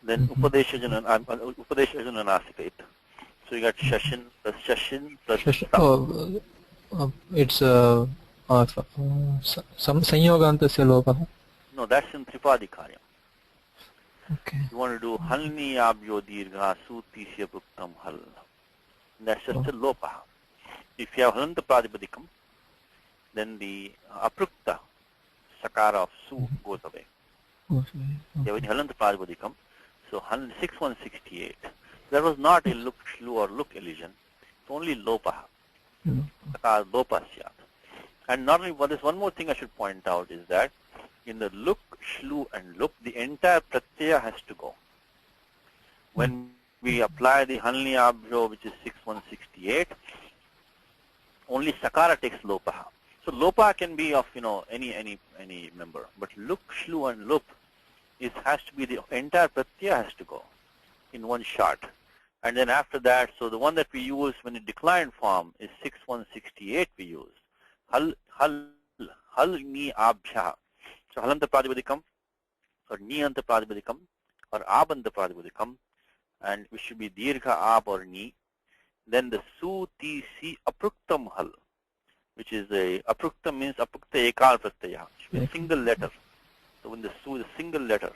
Then Upadeshajana Nasikait. So you got Shashin plus Shashin. It's some sanyogantasya lopaha. No, that's in Tripadi Karyam. Okay. You want to do halni abyo dirgha sutisya pruktam hal. That's just a lopaha. If you have halanta pratipadikam, then the aprukta sakara of su goes away. Yeah, when halanta pratipadikam, so 6168. There was not a look, shlu or look elision. It's only lopaha. Sakara lopasyat. And not only, but there's one more thing I should point out is that in the look, shlu and look, the entire pratyaya has to go. When we apply the halni abjo, which is 6168, only sakara takes lopaha. So lopa can be of any member, but look, shlu, and lup has to be the entire pratyaya has to go in one shot. And then after that, so the one that we use when in declined form is 6168 we use. Hal ni abhya. So halanta pratipadikam or niyanta pratipadikam or abanta pratipadikam, and which should be dirgha ab or ni. Then the su ti si apruktam hal, which is a apruktam means aprukta ekal pratyaya, a single letter. So when the su is a single letter,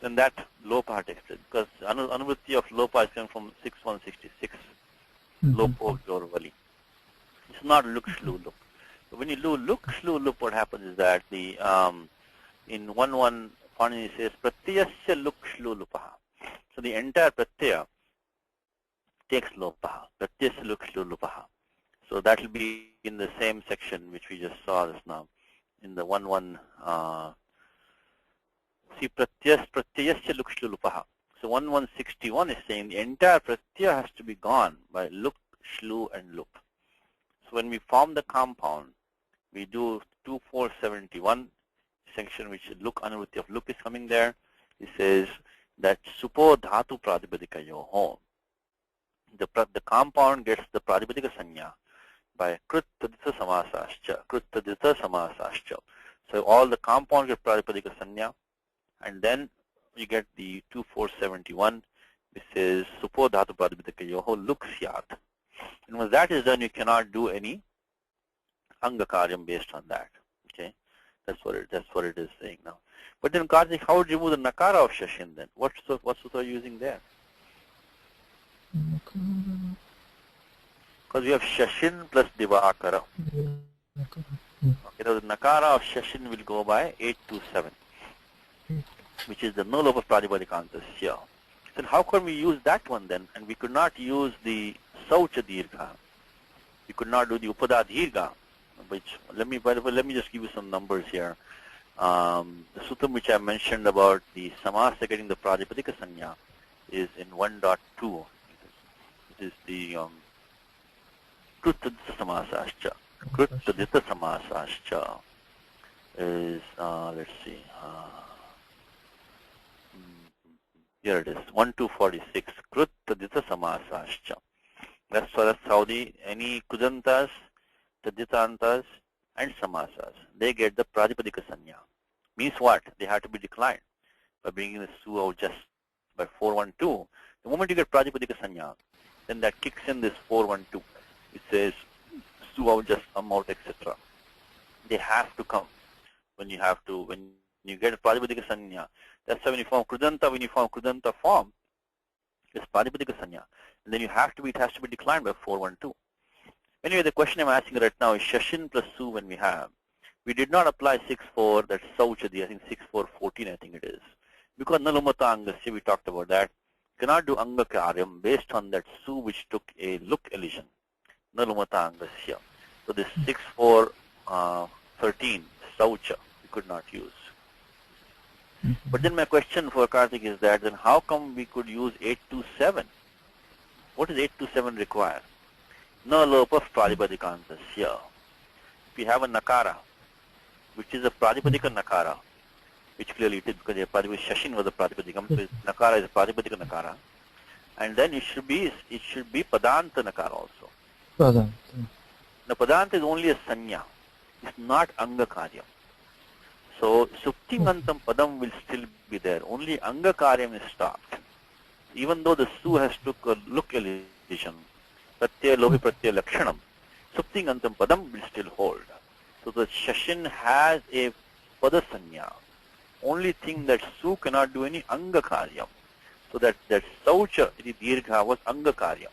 then that lopa takes place because anuvritti of lopa is coming from 6166. Lopo vali. It's not look shlu look. So when you do look shlu look, what happens is that the in 1.1 Panini says pratyasya look shlu lupaha. So the entire pratyaya takes lopaha. Pratyasya look shlu lupaha. So that will be in the same section which we just saw just now in the 1.1. See pratyasya look shlu lupaha. So 1.161 is saying the entire pratyaya has to be gone by look, shlu, and lup. So when we form the compound, we do 2471 section, which look anuvritti of look is coming there. It says that supo dhatu pratipadikayoho. The compound gets the pratipadika sanya by kruttadita samasascha. So all the compounds get pratipadika sanya, and then you get the 2471, which says supo dhatu pratipadikayoho look syat. And when that is done, you cannot do any anga karyam based on that. Okay. That's what it is saying now. But then Karthik, how would you remove the nakara of Shashin then? What sutta are you using there? Because we have Shashin plus Divakara. Okay, the nakara of Shashin will go by 827, which is the no lopa pratipadikanta. Then how can we use that one then? And we could not use the Saucha Dirgha. We could not do the Upada Dirgha. Which let me just give you some numbers here. The suttam which I mentioned about the samasa getting the pradipadika sanya is in 1.2. It is the krutadita samasascha. Krutadita samasascha is let's see. Here it is, 1246. Krutadita samasascha. That's how any kudantas, tadyitantas, and samasas, they get the pradipadika sanya. Means what? They have to be declined by bringing the su out just by 412. The moment you get pradipadika sanya, then that kicks in this 412. It says su out just come out, etc. They have to come when you get a pradipadika sanya. That's why when you form krudanta form, it's pradipadika sanya. And then it has to be declined by 412. Anyway, the question I'm asking right now is Shashin plus Su when we have. We did not apply 6.4, that's Sauchadi, I think 6.4.14 I think it is. Because Nalumata Angasya, we talked about that. Cannot do Anga Karyam based on that Su which took a look elision. Nalumata Angasya. So this 6.4.13, Saucha, we could not use. But then my question for Karthik is that then how come we could use 827? What does 827 require? No lopa pradipadikanta. If you have a nakara, which is a pradipadika nakara, which clearly it is because Shashin was a pradipadikam, so nakara is a pradipadika nakara, and then it should be padanta nakara also. Padanta. Now padanta is only a sanya, it's not anga karyam. So suptingantam padam will still be there. Only anga karyam is stopped. Even though the su has took a look elision, pratyaya lohi pratyaya lakshanam, suptingantam padam will still hold. So the Shashin has a padasanya. Only thing that su cannot do any anga karyam. So that saucha, the dirgha, was anga karyam.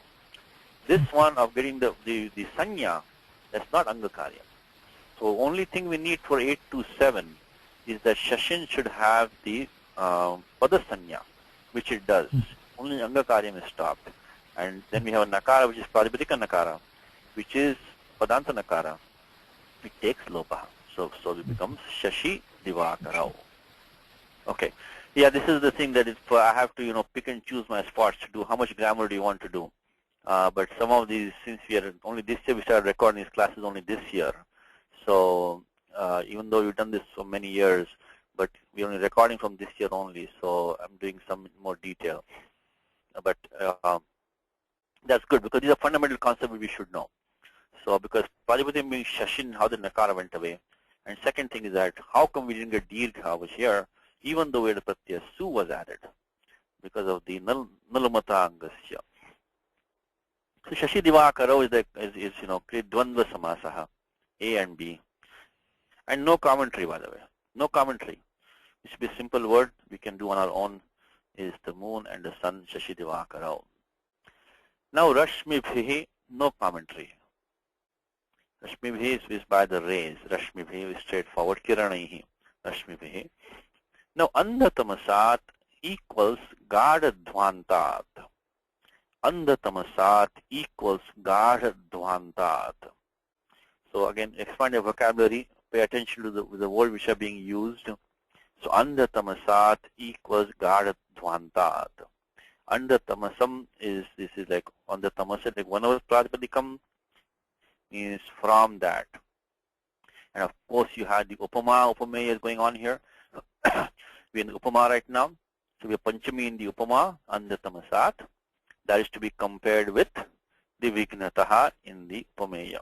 This one of getting the sanya, that's not anga karyam. So only thing we need for 827 is that Shashin should have the padasanya, which it does. Only anga karyam is stopped. And then we have a nakara, which is pradipadika nakara, which is padanta nakara. It takes lopa. So it becomes Shashi Divakarao. Okay. Yeah, this is the thing that I have to, pick and choose my spots to do. How much grammar do you want to do? But some of these, since we are only this year, we started recording these classes only this year. So even though we've done this for many years, but we're only recording from this year only. So I'm doing some more detail. But that's good because these are fundamental concepts we should know. So because Pradipadam means Shashin, how the Nakara went away. And second thing is that how come we didn't get Dirgha was here, even though where the Pratyaya Su was added, because of the Nalumata Angasya. So Shashi Divakarao is Dvandva Samasaha, A and B. And no commentary, by the way. No commentary. It should be a simple word we can do on our own, is the moon and the sun, Shashi Divakarao. Now Rashmibhihi, no commentary. Rashmibhihi is by the rays. Rashmibhihi is straightforward. Kiranaihi. Rashmibhihi. Now Andhatamasat equals Gadadhvantat. Andhatamasat equals Gadadhvantat. So again, expand your vocabulary. Pay attention to the word which are being used. So Andhatamasat equals Gadadhvantat. Andhatamasam this is like on the tamasat, like one of pradipadikam means from that. And of course you had the upama is going on here. We're in the upama right now. So we have panchami in the upama, andhatamasat. That is to be compared with the vignataha in the upameya.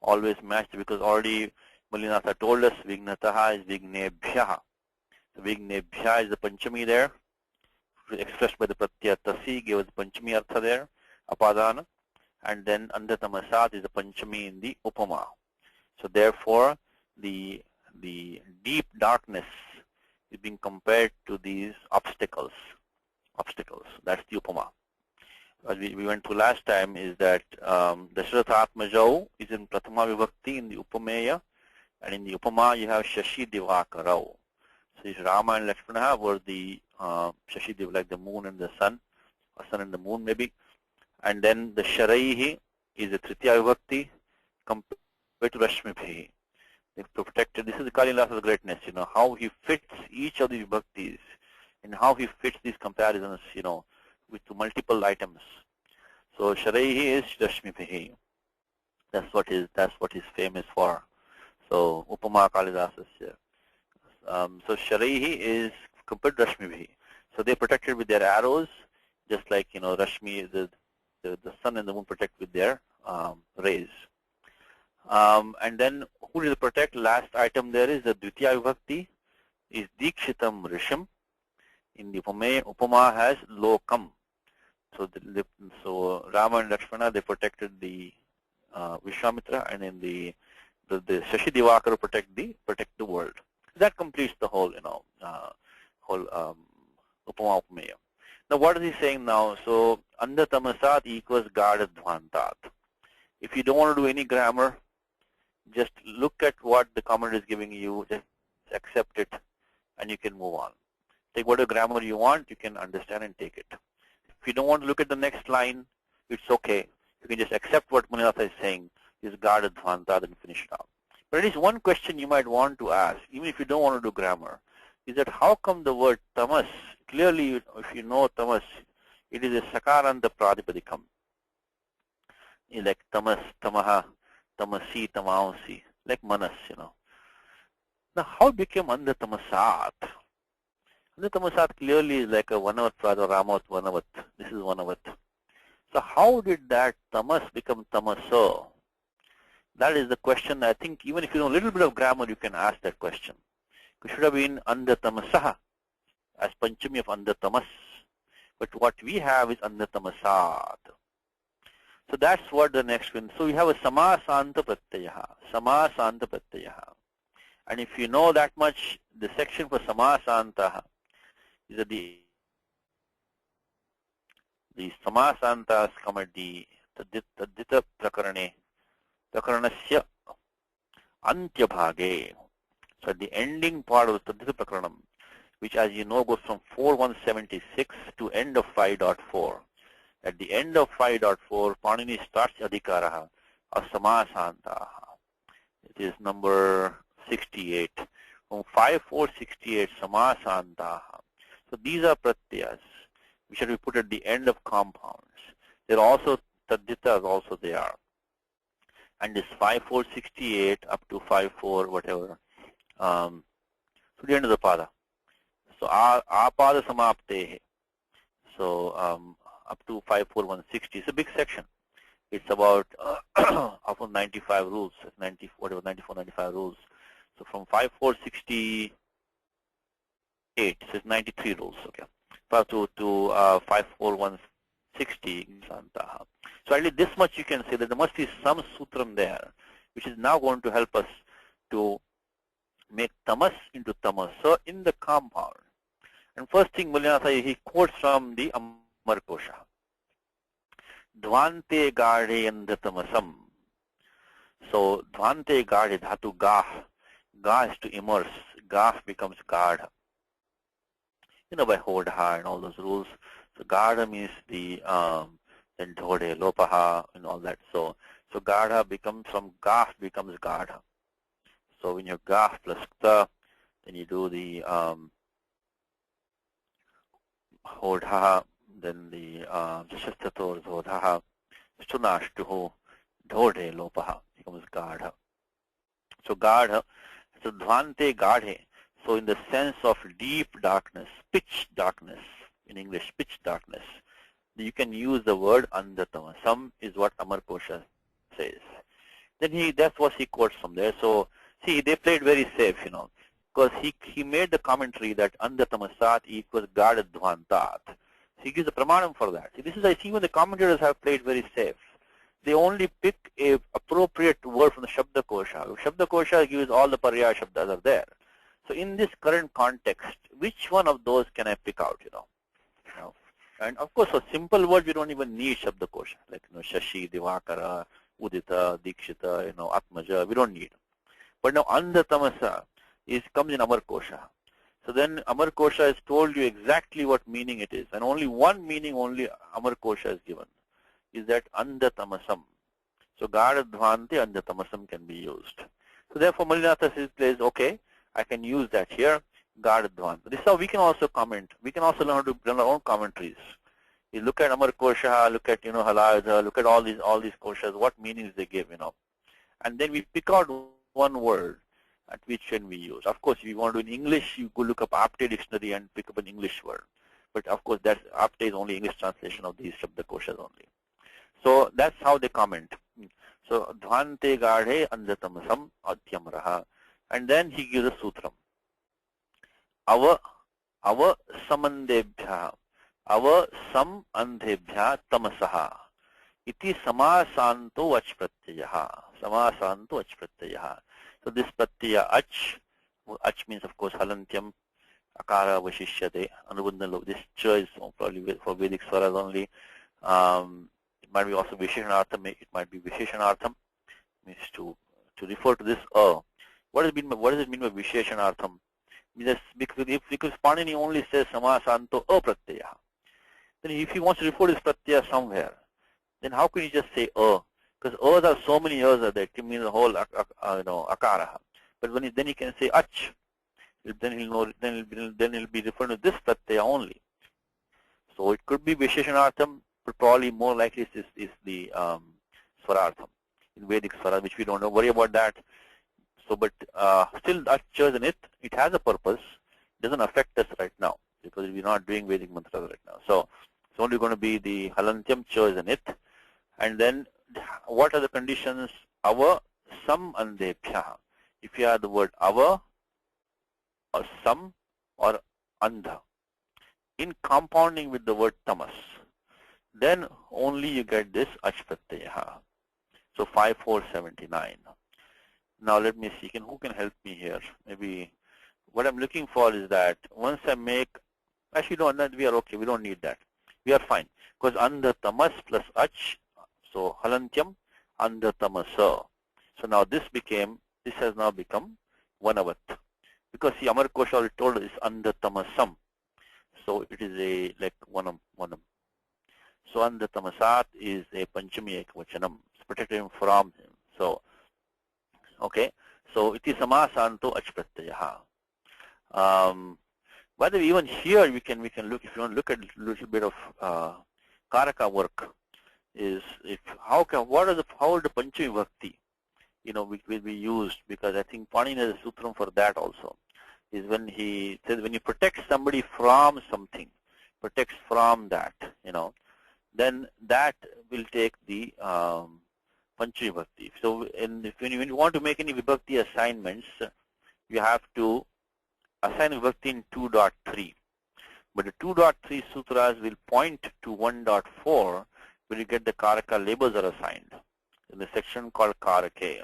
Always matched because already Malinatha told us vignataha is vignebhyaha. So vignebhya is the panchami there, expressed by the pratyaya tasi, gave us the panchami artha there, apadana, and then andhatamasat is the panchami in the upama. So therefore the the deep darkness is being compared to these obstacles. That's the upama. As we went through last time is that Dashrathatmajau is in Prathama Vibhakti in the Upameya, and in the Upama you have Shashi Divakarau. So these Rama and Lakshmana were the Shashi Diva, like the moon and the sun, or sun and the moon maybe. And then the Sharaihi is the Tritiya Vibhakti compared to Rashmibhi. They protected. This is the Kalidasa's greatness, how he fits each of the Vibhaktis and how he fits these comparisons, with multiple items. So Sharaihi is Rashmibhi. That's what he's famous for. So Upama Kalidasas here. So Sharaihi is compared to Rashmibhi. So they protected with their arrows, just like Rashmi, the sun and the moon protect with their rays. And then who will protect? Last item there is the Dvitiya Vibhakti is Dikshitam Risham. In the Upama has Lokam. So Rama and Lakshmana, they protected the Vishwamitra, and in the Shashi Divakara protect the world. That completes the whole Upama Upameya. Now what is he saying now? So Andha Tamasat equals Gada Dhvantat. If you don't want to do any grammar, just look at what the comment is giving you, just accept it, and you can move on. Take whatever grammar you want, you can understand and take it. If you don't want to look at the next line, it's okay. You can just accept what Munilasa is saying, is Gada Dhvanta, and finish it out. But at least one question you might want to ask, even if you don't want to do grammar, is that how come the word tamas, clearly if you know tamas, it is a sakaranta pradipadikam. Like tamas, tamaha, tamasi, tamaunsi, like manas, Now how it became Andha Tamasat? Andha Tamasat clearly is like a Vanavat Prad or Ramavat Vanavat. This is Vanavat. So how did that tamas become tamaso? That is the question. I think even if you know a little bit of grammar, you can ask that question. It should have been Andha Tamasaha as Panchami of Andha Tamas. But what we have is Andha Tamasat. So that's what the next one. So we have a Samasanta Pratyaha. Samasanta Pratyaha. And if you know that much, the section for Samasanta is that the Samasantas come at the Tadita Prakaranasya Antyabhage. So at the ending part of the Tadita Prakaranam, which as you know goes from 4.176 to end of 5.4. At the end of 5.4, Panini starts Adhikaraha of Samasanta. It is number 68. From 5.468, Samasanta. So these are pratyas, which should be put at the end of compounds. There are also Tadditas also they are. And this 5.468 up to 5.4 whatever, to the end of the pada. So apada samapte. So up to 5.4.160. It's a big section. It's about often 95 rules, 94, whatever, 94, 95 rules. So from 5.468, so it's 93 rules, okay. To 5.4.160. So at least this much you can say that there must be some sutram there, which is now going to help us to make tamas into tamas. So in the compound. And first thing Mulinatha, he quotes from the Amar Kosha. Dhvante gadhe andha tamasam. So dhvante gadhe dhatu gah. Gah is to immerse. Gah becomes gadha. By hodha and all those rules. So gadha means the then dhode, lopaha and all that. So gadha becomes from gah becomes gadha. So when you gah plus kta, then you do the hodha, then the jashastator dhodha, stunashtuhu, dhode, lopaha becomes gadha. So gadha, so dhvante gadhe. So in the sense of deep darkness, pitch darkness, in English, pitch darkness, you can use the word andhatama. Some is what Amar Kosha says. Then that's what he quotes from there. So see, they played very safe, because he made the commentary that andhatamasat equals gadadhvantat. So he gives a pramanam for that. See, this is, I see, when the commentators have played very safe. they only pick a appropriate word from the Shabda Kosha. Shabda Kosha gives all the Paryaya Shabdas are there. So in this current context, which one of those can I pick out, And of course, for simple words, we don't even need Shabda Kosha, like, Shashi, Divakara, Udita, Dikshita, Atmaja, we don't need. But now, Andha Tamasa comes in Amar Kosha. So then Amar Kosha has told you exactly what meaning it is. And only one meaning only Amar Kosha is given, is that Andha Tamasam. So Gadadhvante Andha Tamasam can be used. So therefore Malinatha says, okay, I can use that here, Gadadhvante. This is how we can also comment. We can also learn how to run our own commentaries. You look at Amar Kosha, look at, Halayadha, look at all these koshas, what meanings they give, And then we pick out one word at which can we use. Of course, if you want to do in English, you could look up Apte dictionary and pick up an English word. But of course, Apte is only English translation of these Shabda Koshas only. So that's how they comment. So Dhvante Gadhe Andhatamasam Adhyamraha. And then he gives a sutram. Ava Samandebhya. Ava Sam Andhebhya Tamasaha. Iti Samasanto Ach Pratyayaha. Samasanto Ach Pratyayaha. So this pratyaya ach means of course halantyam, akara vashishyate, anubandha. This ch is probably for Vedic swaras only. It might be also visheshanartham. It might be visheshanartham, means to refer to this What does it mean by visheshanartham? Because Panini only says samasanto pratyaya. Then if he wants to refer to this pratyaya somewhere, then how can he just say Because O's are so many O's that it can mean the whole akara. But then he can say ach. Then he'll know. Then he'll be referring to this pratyaya only. So it could be visheshanartham, but probably more likely is the swarartham in Vedic swara, which we don't know. Worry about that. So, but still, ach in it. It has a purpose. It doesn't affect us right now because we're not doing Vedic mantras right now. So it's only going to be the halantyam in it, and then. What are the conditions? Ava, sam, andebhya. If you have the word ava, or sam, or andha, in compounding with the word tamas, then only you get this achpratyaha. So 5479. Now let me see. Who can help me here? Maybe what I'm looking for is that once I make, actually no, we are okay. We don't need that. We are fine because andha tamas plus ach. So halantyam andha tamasa. So now this has now become vanavat. Because see, Amar Kosha already told us it's andha tamasam. So it is a like vanam. So andha tamasat is a panchami ekvachanam. It's protected him from him. So okay. So it is samasanto achpratyaha. By the way, even here we can look, if you want to look at a little bit of karaka work. Is how are the Panchami Bhakti, will be used, because I think Panini has a sutram for that also, is when he says when you protect somebody from something, protects from that, then that will take the Panchami Bhakti. So when you want to make any Vibhakti assignments, you have to assign Vibhakti in 2.3. But the 2.3 sutras will point to 1.4, where you get the Karaka labels are assigned in the section called Karake.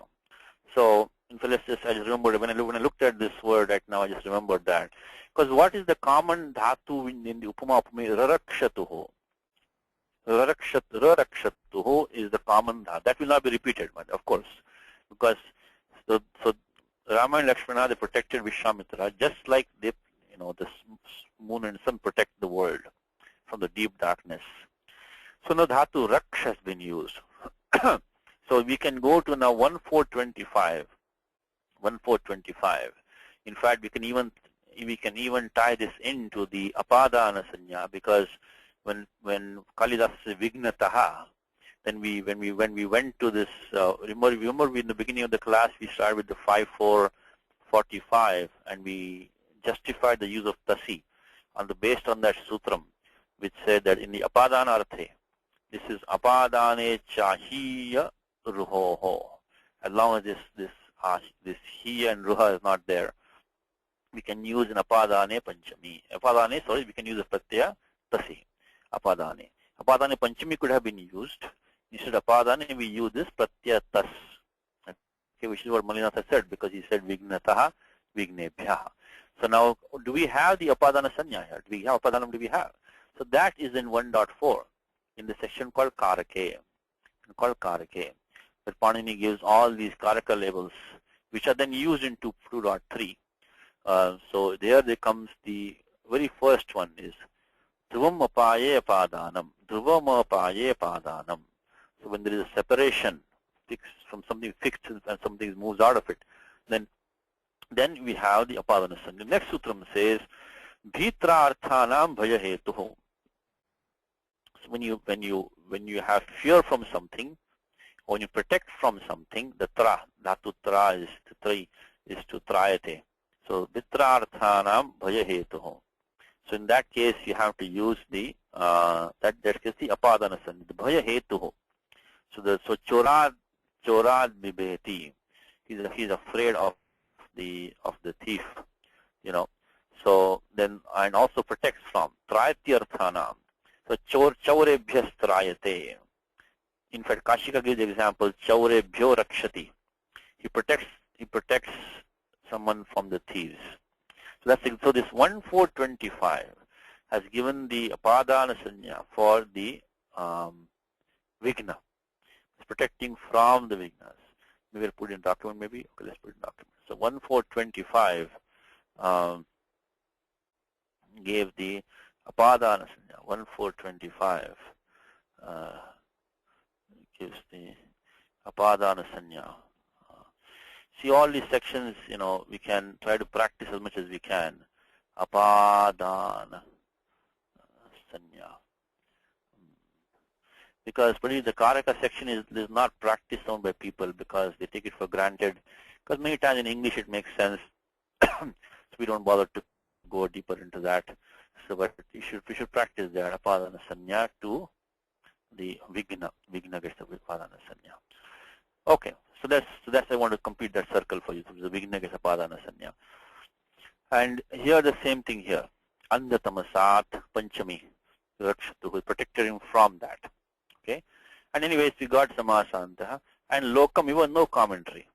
So, I just remembered when I looked at this word right now, I just remembered that. Because what is the common dhatu in the Upama Upame? Rarakshatuho. Rarakshatuho is the common dhatu. That will not be repeated, of course. Because so Rama and Lakshmana, they protected Vishwamitra, just like they, the moon and sun protect the world from the deep darkness. So now dhatu raksh has been used. So we can go to now 1425. 1425. In fact, we can even tie this into the apadana sanya, because when Kalidas says vignataha, then when we went to this, remember in the beginning of the class we started with the 5445 and we justified the use of tasi based on that sutram, which said that in the apadana arthe, this is apadane chahiya ruhoho. As long as this hiya and ruha is not there, we can use an apadane panchami. We can use a pratyaya tasi. Apadane panchami could have been used Instead of apadana, we use this pratyatas. Okay, which is what Malinatha said, because he said vignataha, vignebhyaha. So now, do we have the apadana sanya here? Do we have apadanam? Do we have? So that is in 1.4 in the section called karake. But Panini gives all these karaka labels, which are then used in 2.3. So there comes the very first one is dhruvam apaye apadanam. Dhruvam apaye apadanam. So when there is a separation from something fixed and something moves out of it, then we have the apadana sanya. The next sutram says bhitra arthanam bhaya hetuho. So when you have fear from something, when you protect from something, the tra, dhatu tra is to trayate. So bhitra arthanam bhaya hetuho. So in that case, you have to use the that is the apadana sanya, the bhaya hetuho. So chorad bibeti. He's afraid of the thief, you know. So then, and also protects from trayatyarthanam. So chaurebhyas trayate. In fact, Kashika gives the example chaurebhyo rakshati. He protects someone from the thieves. So this 1425 has given the apadana sanya for the vigna. It's protecting from the vignas. Maybe we'll put it in document, maybe? Okay, let's put it in document. So 1425 gave the apadana sanya. 1425 gives the apadana sanya. See all these sections, you know, we can try to practice as much as we can. Apadana sanya. Because particularly the karaka section is not practiced on by people because they take it for granted. Because many times in English it makes sense, so we don't bother to go deeper into that. So, but we should practice that apadana sanya to the vigna gets the apadana sanya. Okay, so that's I want to complete that circle for you. So the vigna gets apadana sanya. And here the same thing here. Andatamasat panchami. Rakshatu, protected him from that. Okay, and anyways we got samasanta and lokam, even no commentary.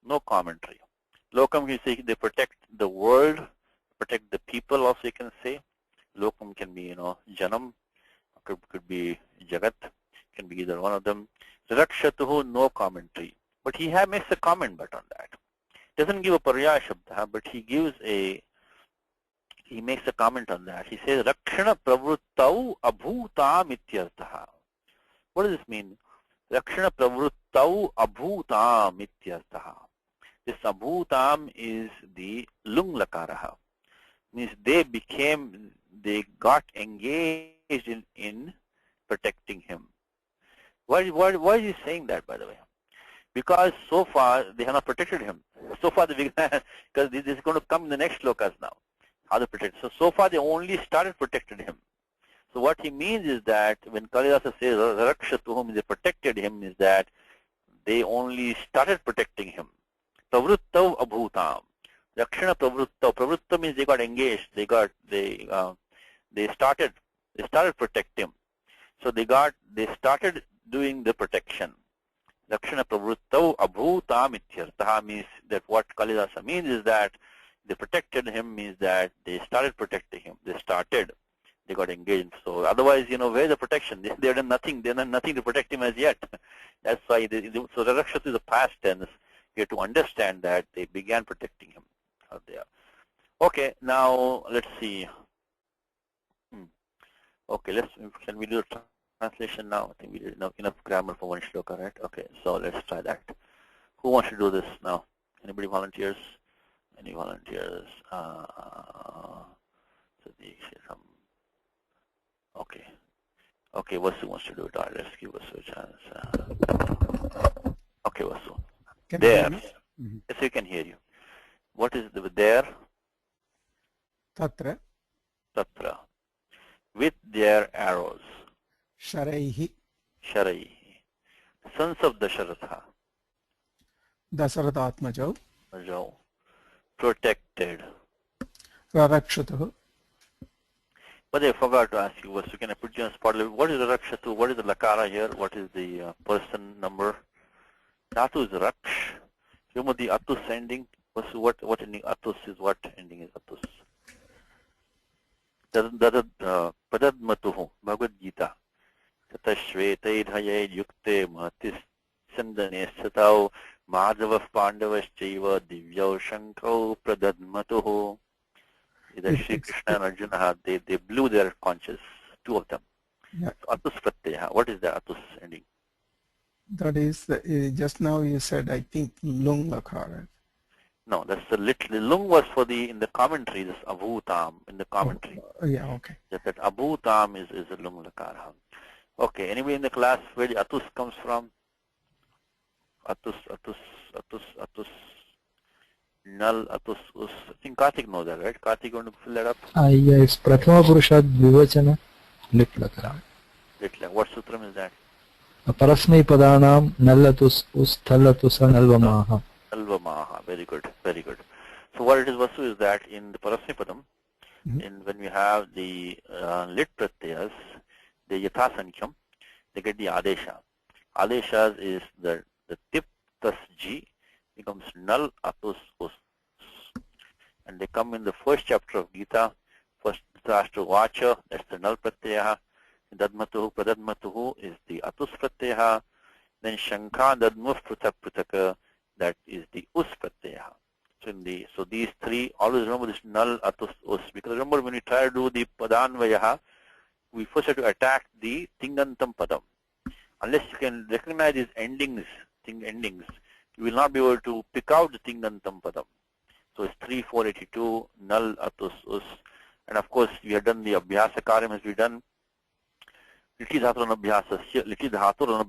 Lokam, you say they protect the world, protect the people also, you can say. Lokam can be, you know, janam, could be jagat, can be either one of them. Rakshatuhu, no commentary, but he makes a comment but on that. Doesn't give a paryaya shabda, but he makes a comment on that. He says rakshana pravruttau abhutam ityartha. What does this mean? Rakshana pravruttau abhutam ityartha. This abhutam is the lung lakaraha. Means they got engaged in protecting him. Why is he saying that, by the way? Because so far they have not protected him. So far because this is going to come in the next slokas now. How they protect. So far they only started protecting him. So what he means is that when Kalidasa says Rakshatuhum, they protected him, is that they only started protecting him. Pravruttav abhutam. Rakshana pravruttav. Pravruttav means they got engaged. They started protecting him. So they started doing the protection. Rakshana pravruttav abhutam ityartha means that what Kalidasa means is that they protected him, means that they started protecting him. They got engaged. So otherwise, you know, where's the protection? They've done nothing. They've done nothing to protect him as yet. That's why. So the Rakshatu is a past tense. You have to understand that they began protecting him out there. Okay, now let's see. Okay, can we do a translation now? I think we did enough grammar for one shloka, right? Okay, so let's try that. Who wants to do this now? Anybody volunteers? Any volunteers? Okay, Vasu wants to do it. All right, let's give Vasu a chance. Okay, Vasu. There. Yes, we can hear you. What is the there? Tatra. Tatra. With their arrows. Sharaihi. Sharaihi. Sons of Dasharatha. Dasaratatmajau. Protected. Rarakshatuhu. But I forgot to ask you, Vasu, can I put you on spot? What is the Rakshatu? What is the Lakara here? What is the person number? Dhatu is Raksh. Remember the Atus ending? Vasu, what ending? Atus is what ending is Atus? Padadmatuhu, Bhagavad Gita. Tatashvetayidhaye yukte mahatis sandane satau madhavav pandavaschaiva divyau shankau pradadmatuhu. Either Sri Krishna and Arjuna, they blew their conches, two of them. Yeah. So, Atus Pratyaya, what is the Atus ending? That is, just now you said, I think, lung lakara. No, that's the lung was for in the commentary, this abhutam in the commentary. Oh, yeah, okay. That abhutam is a lung lakara. Okay, anybody in the class where the Atus comes from? Atus. Null, Atus, Us. I think Karthik knows that, right? Karthik, going to fill that up? Yes, Prathama Purusha Dvivachana Lit Lakara. What sutram is that? Parasmai Padanam Nallatus Us Thallatusa Nalvamaha. Nalvamaha. Very good, very good. So what it is, Vasu, is that in the Parasmai Padam, when we have the lit pratyas, the Yatha Sankham, they get the Adesha. Adeshas is the tip plus G becomes null atus us, and they come in the first chapter of Gita. First Dhritarashtra Vacha, that's the null pratyaya. Dadmatuhu pradadmatuhu is the atus pratyaya. Then Shankha dadmuf prutak prutaka, that is the us pratyaya. So these three, always remember this null atus us, because remember when we try to do the padanvayaha, we first have to attack the tingantam padam. Unless you can recognize these endings, you will not be able to pick out the tingantam padam. So it's 3, 4, 82, null, atus, us. And of course, we have done the abhyasa karyam as we done. Liti dhaturan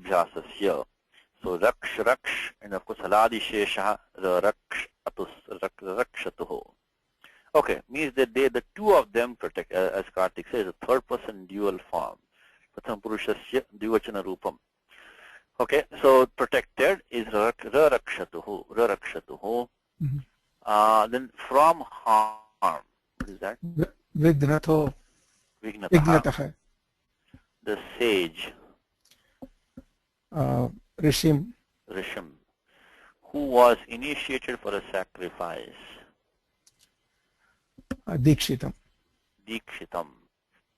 abhyasasya. So raksh, and of course, haladi shesha, raksh, atus, rakshatuho. Okay, means that the two of them protect, as Karthik says, a third person dual form. Pratham purushasya dvivachana rupam. Okay, so protected is rakshatuhu. Then from harm, what is that? Vignataha. The sage. Rishim. Who was initiated for a sacrifice. Dikshitam.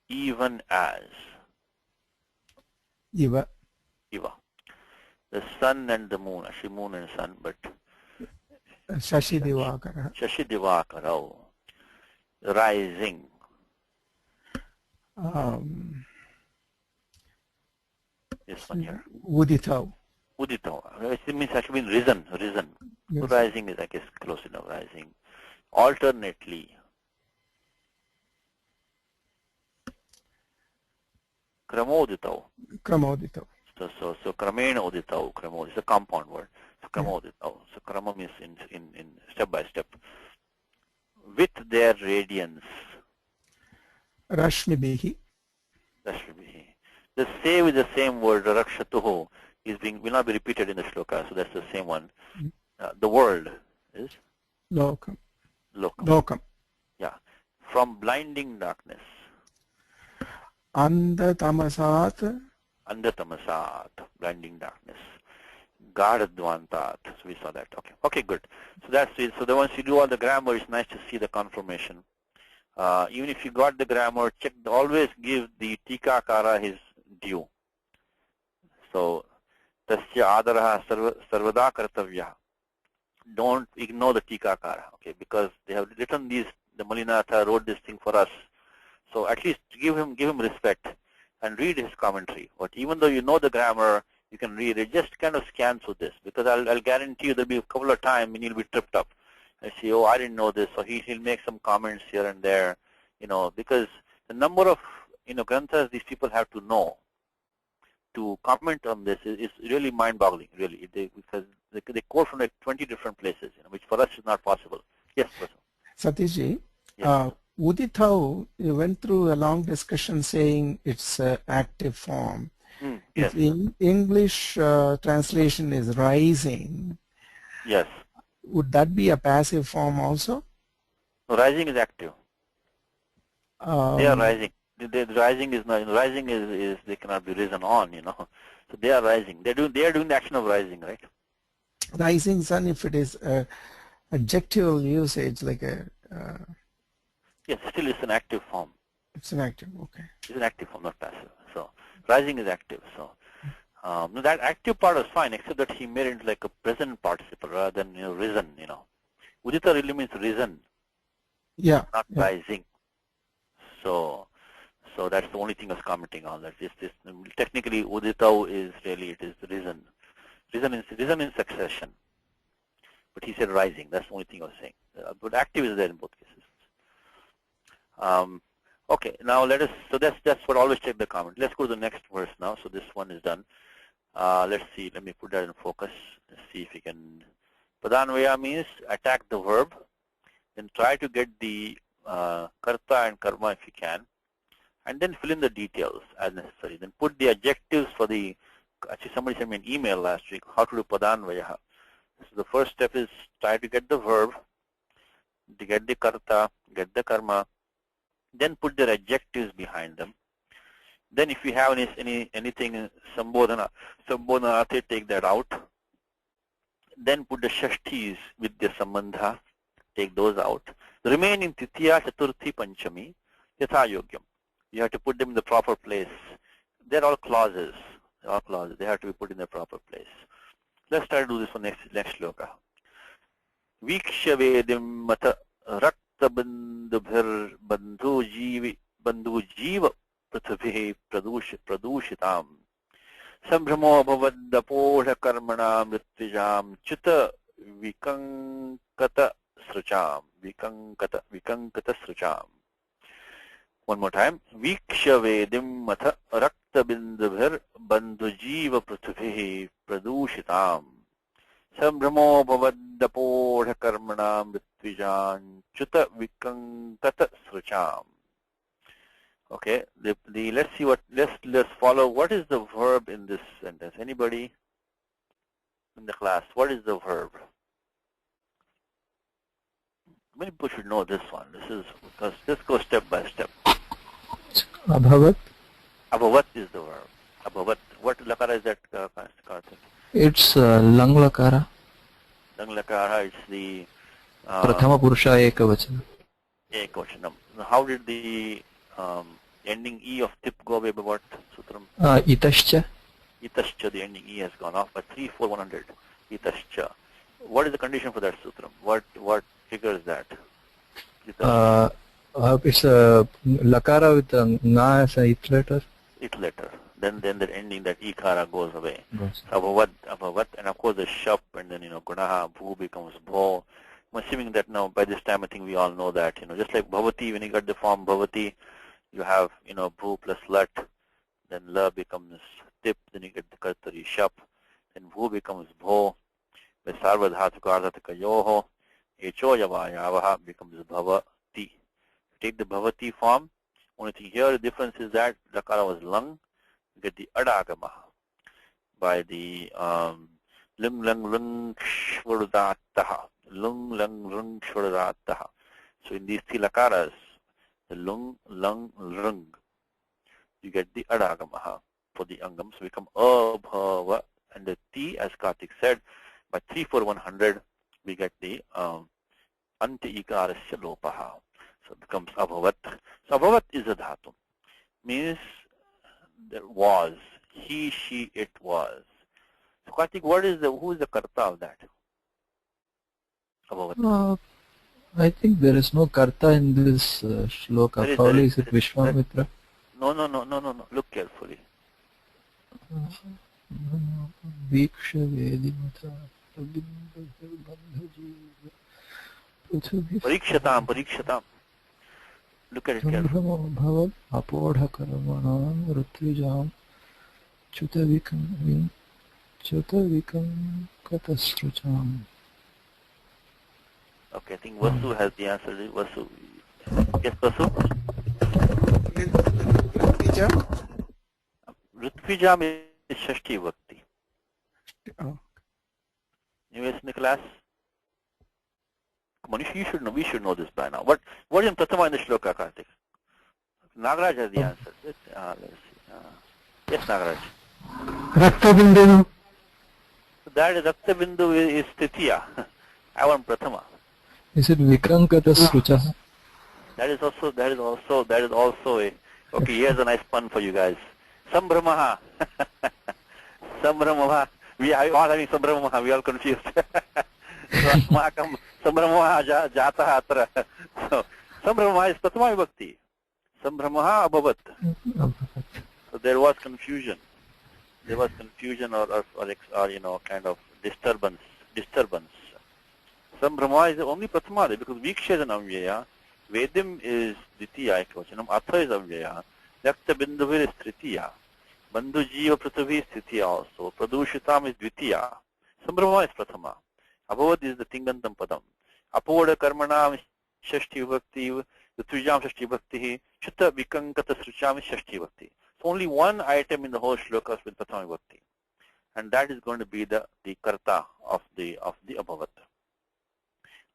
Even as. Iva. The sun and the moon, actually moon and sun, but Shashi Divakara, rising. This one here. Uditau. It means actually risen. Yes. Rising is, I guess, close enough. Rising. Alternately. Kramoditau. So kramena uditau, kramo is a compound word. So kramoditau. So krama means in step by step. With their radiance. Rashmibihi. The same is the same word, rakshatuhu, will not be repeated in the shloka, so that's the same one. The world is? Lokam. Yeah. From blinding darkness. Andatamasat, blinding darkness. Gardadvantat, so we saw that. Okay, good. So that's it. So once you do all the grammar, it's nice to see the confirmation. Even if you got the grammar, always give the tikakara his due. So, tasya adaraha sarvada kartavya. Don't ignore the tikakara, okay, because they have written these, the Malinatha wrote this thing for us. So at least give him respect and read his commentary. But even though you know the grammar, you can read it. Just kind of scan through this, because I'll guarantee you there'll be a couple of times when you'll be tripped up. I say, oh, I didn't know this. So he'll make some comments here and there, because the number of granthas these people have to know to comment on this is really mind-boggling, really, because they quote from like 20 different places, which for us is not possible. Yes, Prasad. Satishji, yes. Uditau, you went through a long discussion saying it's active form. Yes. If in English translation is rising, yes, would that be a passive form also? No, rising is active. They are rising. The rising is not, rising is they cannot be risen on, So they are rising. They are doing the action of rising, right? Rising sun, if it is adjectival usage, like a Yes, still it's an active form. it's an active. Okay. It's an active form, not passive. So rising is active. So that active part is fine, except that he made it like a present participle rather than risen. Udita really means risen, Yeah. not rising. So that's the only thing I was commenting on. That this technically udita is really it is risen. Risen in succession. But he said rising. That's the only thing I was saying. But active is there in both cases. Okay, now let us. So that's what always check the comment. Let's go to the next verse now. So this one is done. Let's see. Let me put that in focus. Let's see if we can. Pradanvaya means attack the verb. Then try to get the karta and karma if you can, and then fill in the details as necessary. Then put the adjectives for the. Actually, somebody sent me an email last week. How to do Pradanvaya. So the first step is try to get the verb, to get the karta, get the karma, then put their adjectives behind them. Then if you have anything sambodhana take that out. Then put the shashtis with their sambandha, take those out. The remaining titiya, chaturthi, panchami, yatha yogyam. You have to put them in the proper place. They're all clauses. They have to be put in the proper place. Let's try to do this for next shloka. Vikshya vedim mata rakta bandhubhir bandhu jiva prithubhi pradushitam sambramo bhavadapodha karmana mritvijam chuta vikankata srucham. One more time. Vikshya vedim mata rakta bindubhir bandhu jiva prithubhi pradushitam sambramo bhavadapodha karmana mritvijam chuta vikankata srucham. Okay, let's see let's follow. What is the verb in this sentence? Anybody in the class? What is the verb? Many people should know this one. This is because let's go step by step. Abhavat. Abhavat is the verb. Abhavat. What lakara is that? Karthik? It's lang lakara. Lang lakara. It's the Prathama purusha ekavachana. Ekavachanam. How did the ending E of tip go away by what sutram? Itascha. Itascha, the ending E has gone off by 3, 4, 100. Itascha. What is the condition for that sutram? What triggers that? It's a lakara with a nga as a it letter. It letter. Then the ending, that ikara goes away. Yes. Abhavat, and of course the shap, and then gunaha, bhu becomes bho. I'm assuming that now by this time I think we all know that, just like bhavati, when you got the form bhavati, you have, bhu plus lat, then la becomes tip, then you get the kartari shap, then bhu becomes bho, the sarva dhatuka ardhataka yoho, echo yavayavaha becomes bhavati. Take the bhavati form. Only thing here, the difference is that lakara was lung, you get the adagama by the lung lung lung shvurdataha. Lung lung lung shvurdataha. So in these three lakaras, the lung lung lung, you get the adagama for the angam. So we become abhava, and the T, as Karthik said, by 3, 4, 100, we get the anti ikarasya lopaha. So it becomes abhavat. So abhavat is a dhatu. Means there was. He, she, it was. So Karthik, who is the karta of that? Abhavat. I think there is no karta in this shloka. Probably is it Vishwamitra? No. Look carefully. Viksha vedimata Parikshatam. Look at it carefully. Bhavat apodha karmanam rutvijam chutavikam katasrucham. Okay, I think Vasu has the answer. Vasu. Yes, Vasu? Rutvijam is Shashti Vakti. Oh. You guys in the class? Come on, you should know. We should know this by now. What is in Prathama in the shloka, Karthik? Nagaraj has the answer. Let's see. Yes, Nagaraj. Raktabindu. That is Rakta Bindu is Titiya. Avam Prathama. Is it Vikrankata Srucha? That is also a, okay, here's a nice pun for you guys. Sambhramaha. Sambhramaha. We are all having Sambhramaha, we are all confused. So Asmakam Sambhramaha Jataha Atra. So Sambhramaha is Prathama Vibhakti. Sambhramaha Abhavat. So there was confusion. There was confusion or kind of disturbance. Sambhrama is only Prathama because Viksha is an Avyaya, Vedim is Ditiya Ekvachanam, Atha is Avyaya, Rakta Binduvir is Tritiya, Bandhu Jiva Prathavi is Tritiya also, Pradushitam is Dvitiya, Sambhrama is Prathama, Abhavad is the Tingantam Padam, Apoda Karmanam is Shashti Vibhakti, Ritujam Shashti Vibhakti, Chitta Vikankata Srucham is Shashti Vibhakti. So only one item in the whole shloka is with Prathama Vibhakti, and that is going to be the karta of the Abhavat.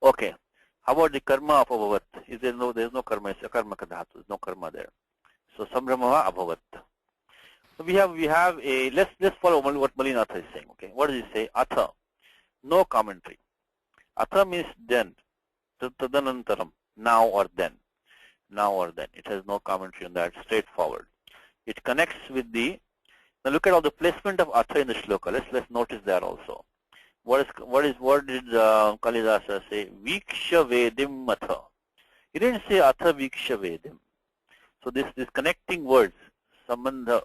Okay, how about the karma of Abhavat? There is no karma, it's a karma kadhatu, there's no karma there. So Sambhramaha Abhavat. So we have a, let's follow what Malinatha is saying, okay? What does he say? Atha, no commentary. Atha means then, tadanantaram, now or then. It has no commentary on that, straightforward. It connects with the, now look at all the placement of Atha in the shloka. Let's notice that also. What did Kalidasa say? Viksha Vedim Atha. He didn't say Atha Viksha Vedim. So this connecting words, Sambandha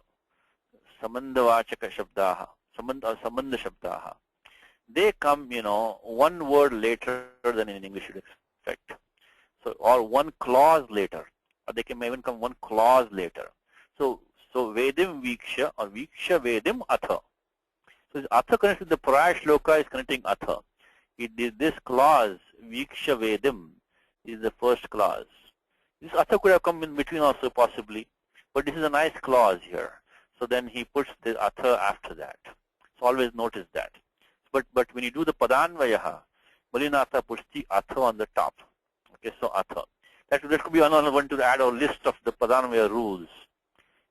Vachaka Shabdaha, Sambandha Shabdaha, they come, one word later than in English you'd expect. So, or one clause later, or they can even come one clause later. So Vedim Viksha or Viksha Vedim Atha. So this Atha connects with the prior shloka is connecting Atha. This clause, Viksha Vedim, is the first clause. This Atha could have come in between also possibly, but this is a nice clause here. So then he puts the Atha after that. So always notice that. But when you do the Padanvayaha, Malinatha puts the Atha on the top. Okay, so Atha. That could be another one to add a list of the Padanvaya rules.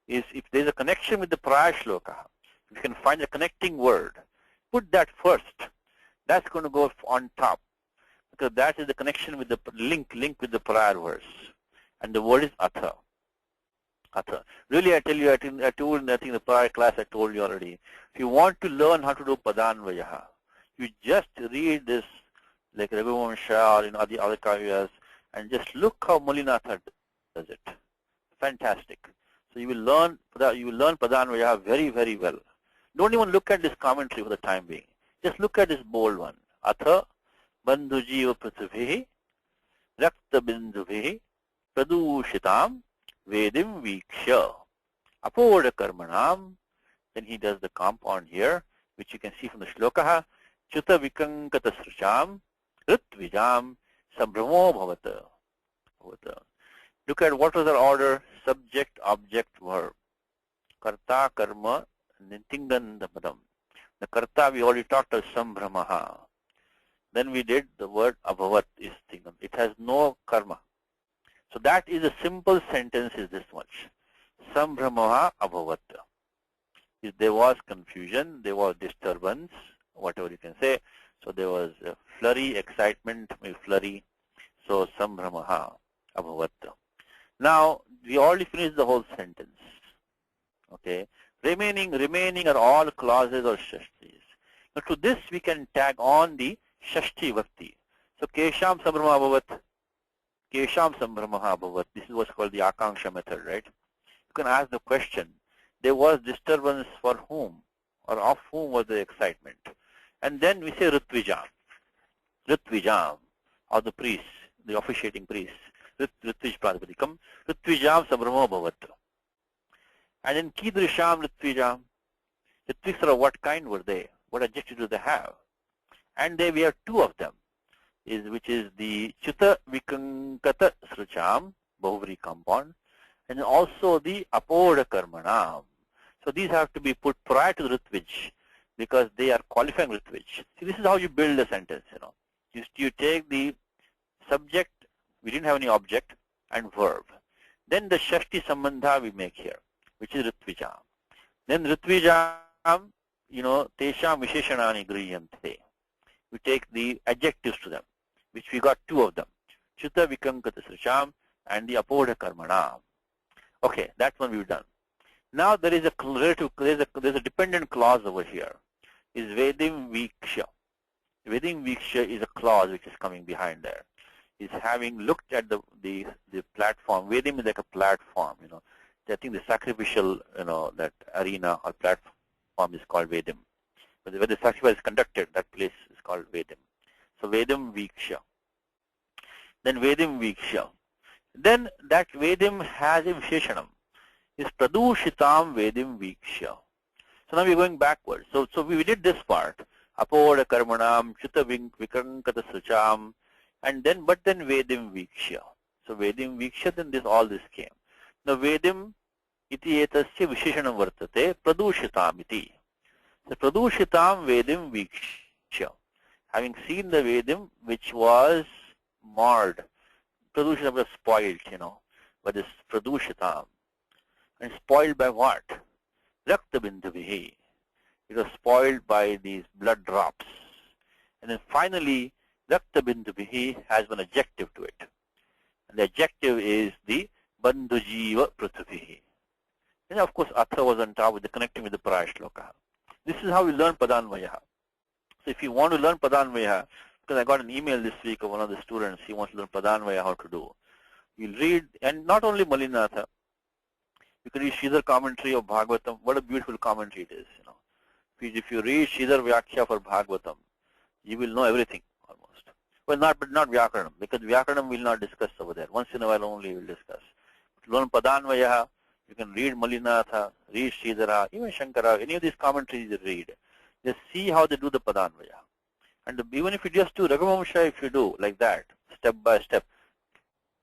Is if there is a connection with the prior shloka, if you can find a connecting word, put that first. That's going to go on top because that is the connection with the link with the prior verse, and the word is Atha. Atha. Really, I tell you, I think the prior class I told you already. If you want to learn how to do Padanvayaha, you just read this like Raghuvamsham or the other kavyas, and just look how Malinatha does it. Fantastic. So you will learn Padanvayaha very, very well. Don't even look at this commentary for the time being. Just look at this bold one. Atha bandhu jiva prathavihi rakta binduvihi pradushitam vedim viksha apoda karmanam. Then he does the compound here, which you can see from the shlokaha. Chuta vikankata srucham ritvijam sambhramo bhavata. Look at what was our order: subject, object, verb. Karta, karma, nitinganda padam. The karta we already talked as sambhramaha. Then we did the word abhavat is tingam. It has no karma. So that is a simple sentence is this much. Sambhramaha abhavat. If there was confusion, there was disturbance, whatever you can say. So there was a flurry, excitement, maybe flurry. So sambhramaha abhavat. Now, we already finished the whole sentence. Okay. Remaining are all clauses or shashtis. Now, to this we can tag on the shashti vakti. So, kesham sambhrama abhavat. Kesham sambhramaha abhavat. This is what's called the akanksha method, right? You can ask the question, there was disturbance for whom? Or of whom was the excitement? And then we say ritvijam. Ritvijam, or the priest, the officiating priest. Ritvij Pratipadikam, Ritvijam Sambhramo Bhavat. And in Kidrisham Ritvijam, Ritviks are what kind were they? What adjective do they have? And there we have two of them, which is the Chuta Vikankata Srucham, Bahuvri compound, and also the Apoda Karmanam. So these have to be put prior to the Ritvij because they are qualifying Ritvij. See, this is how you build a sentence, You take the subject, we didn't have any object, and verb. Then the Shashti Sambandha we make here, which is Ritvijam. Then Ritvijam, Tesham Visheshanani Griyante. We take the adjectives to them, which we got 2 of them. Chuta Vikankata Srisham and the Apoda Karmana. Okay, that one we've done. Now there is there's a dependent clause over here. Is Vedim Viksha. Vedim Viksha is a clause which is coming behind there. Is having looked at the platform. Vedim is like a platform, I think the sacrificial, that arena or platform is called Vedim. But where the sacrifice is conducted, that place is called Vedim. So Vedim Viksha. Then Vedim Viksha. Then that Vedim has a Visheshanam. Is Pradushitam Vedim Viksha. So now we're going backwards. So we did this part. Apoda Karmanam, Chuta Vikankata Sracham, and then Vedim Viksha. So Vedim Viksha, then all this came. Now Vedim iti etasya Visheshanam vartate Pradushitam iti. So Pradushitam Vedim Viksha. Having seen the Vedim which was marred, Pradushitam was spoiled, by this Pradushitam. And spoiled by what? Rakta Binduvihi. It was spoiled by these blood drops. And then finally, Rakta Binduvihi has one adjective to it. And the adjective is the Bandhujiva Prithvihi. And of course, Atha was on top with the connecting with the Paraya Shloka. This is how we learn Padanvaya. So if you want to learn Padanvaya, because I got an email this week of one of the students, he wants to learn Padanvaya, how to do. You'll read, and not only Malinatha, you can read Sridhar commentary of Bhagavatam. What a beautiful commentary it is, If you read Sridhar Vyakhya for Bhagavatam, you will know everything almost. Well, not Vyakaranam, because Vyakaranam will not discuss over there. Once in a while only we will discuss. To learn Padanvaya, you can read Malinatha, read Sridhara, even Shankara, any of these commentaries you read. Just see how they do the Padanvaya. And even if you just do Raghuvamsha, if you do like that, step by step,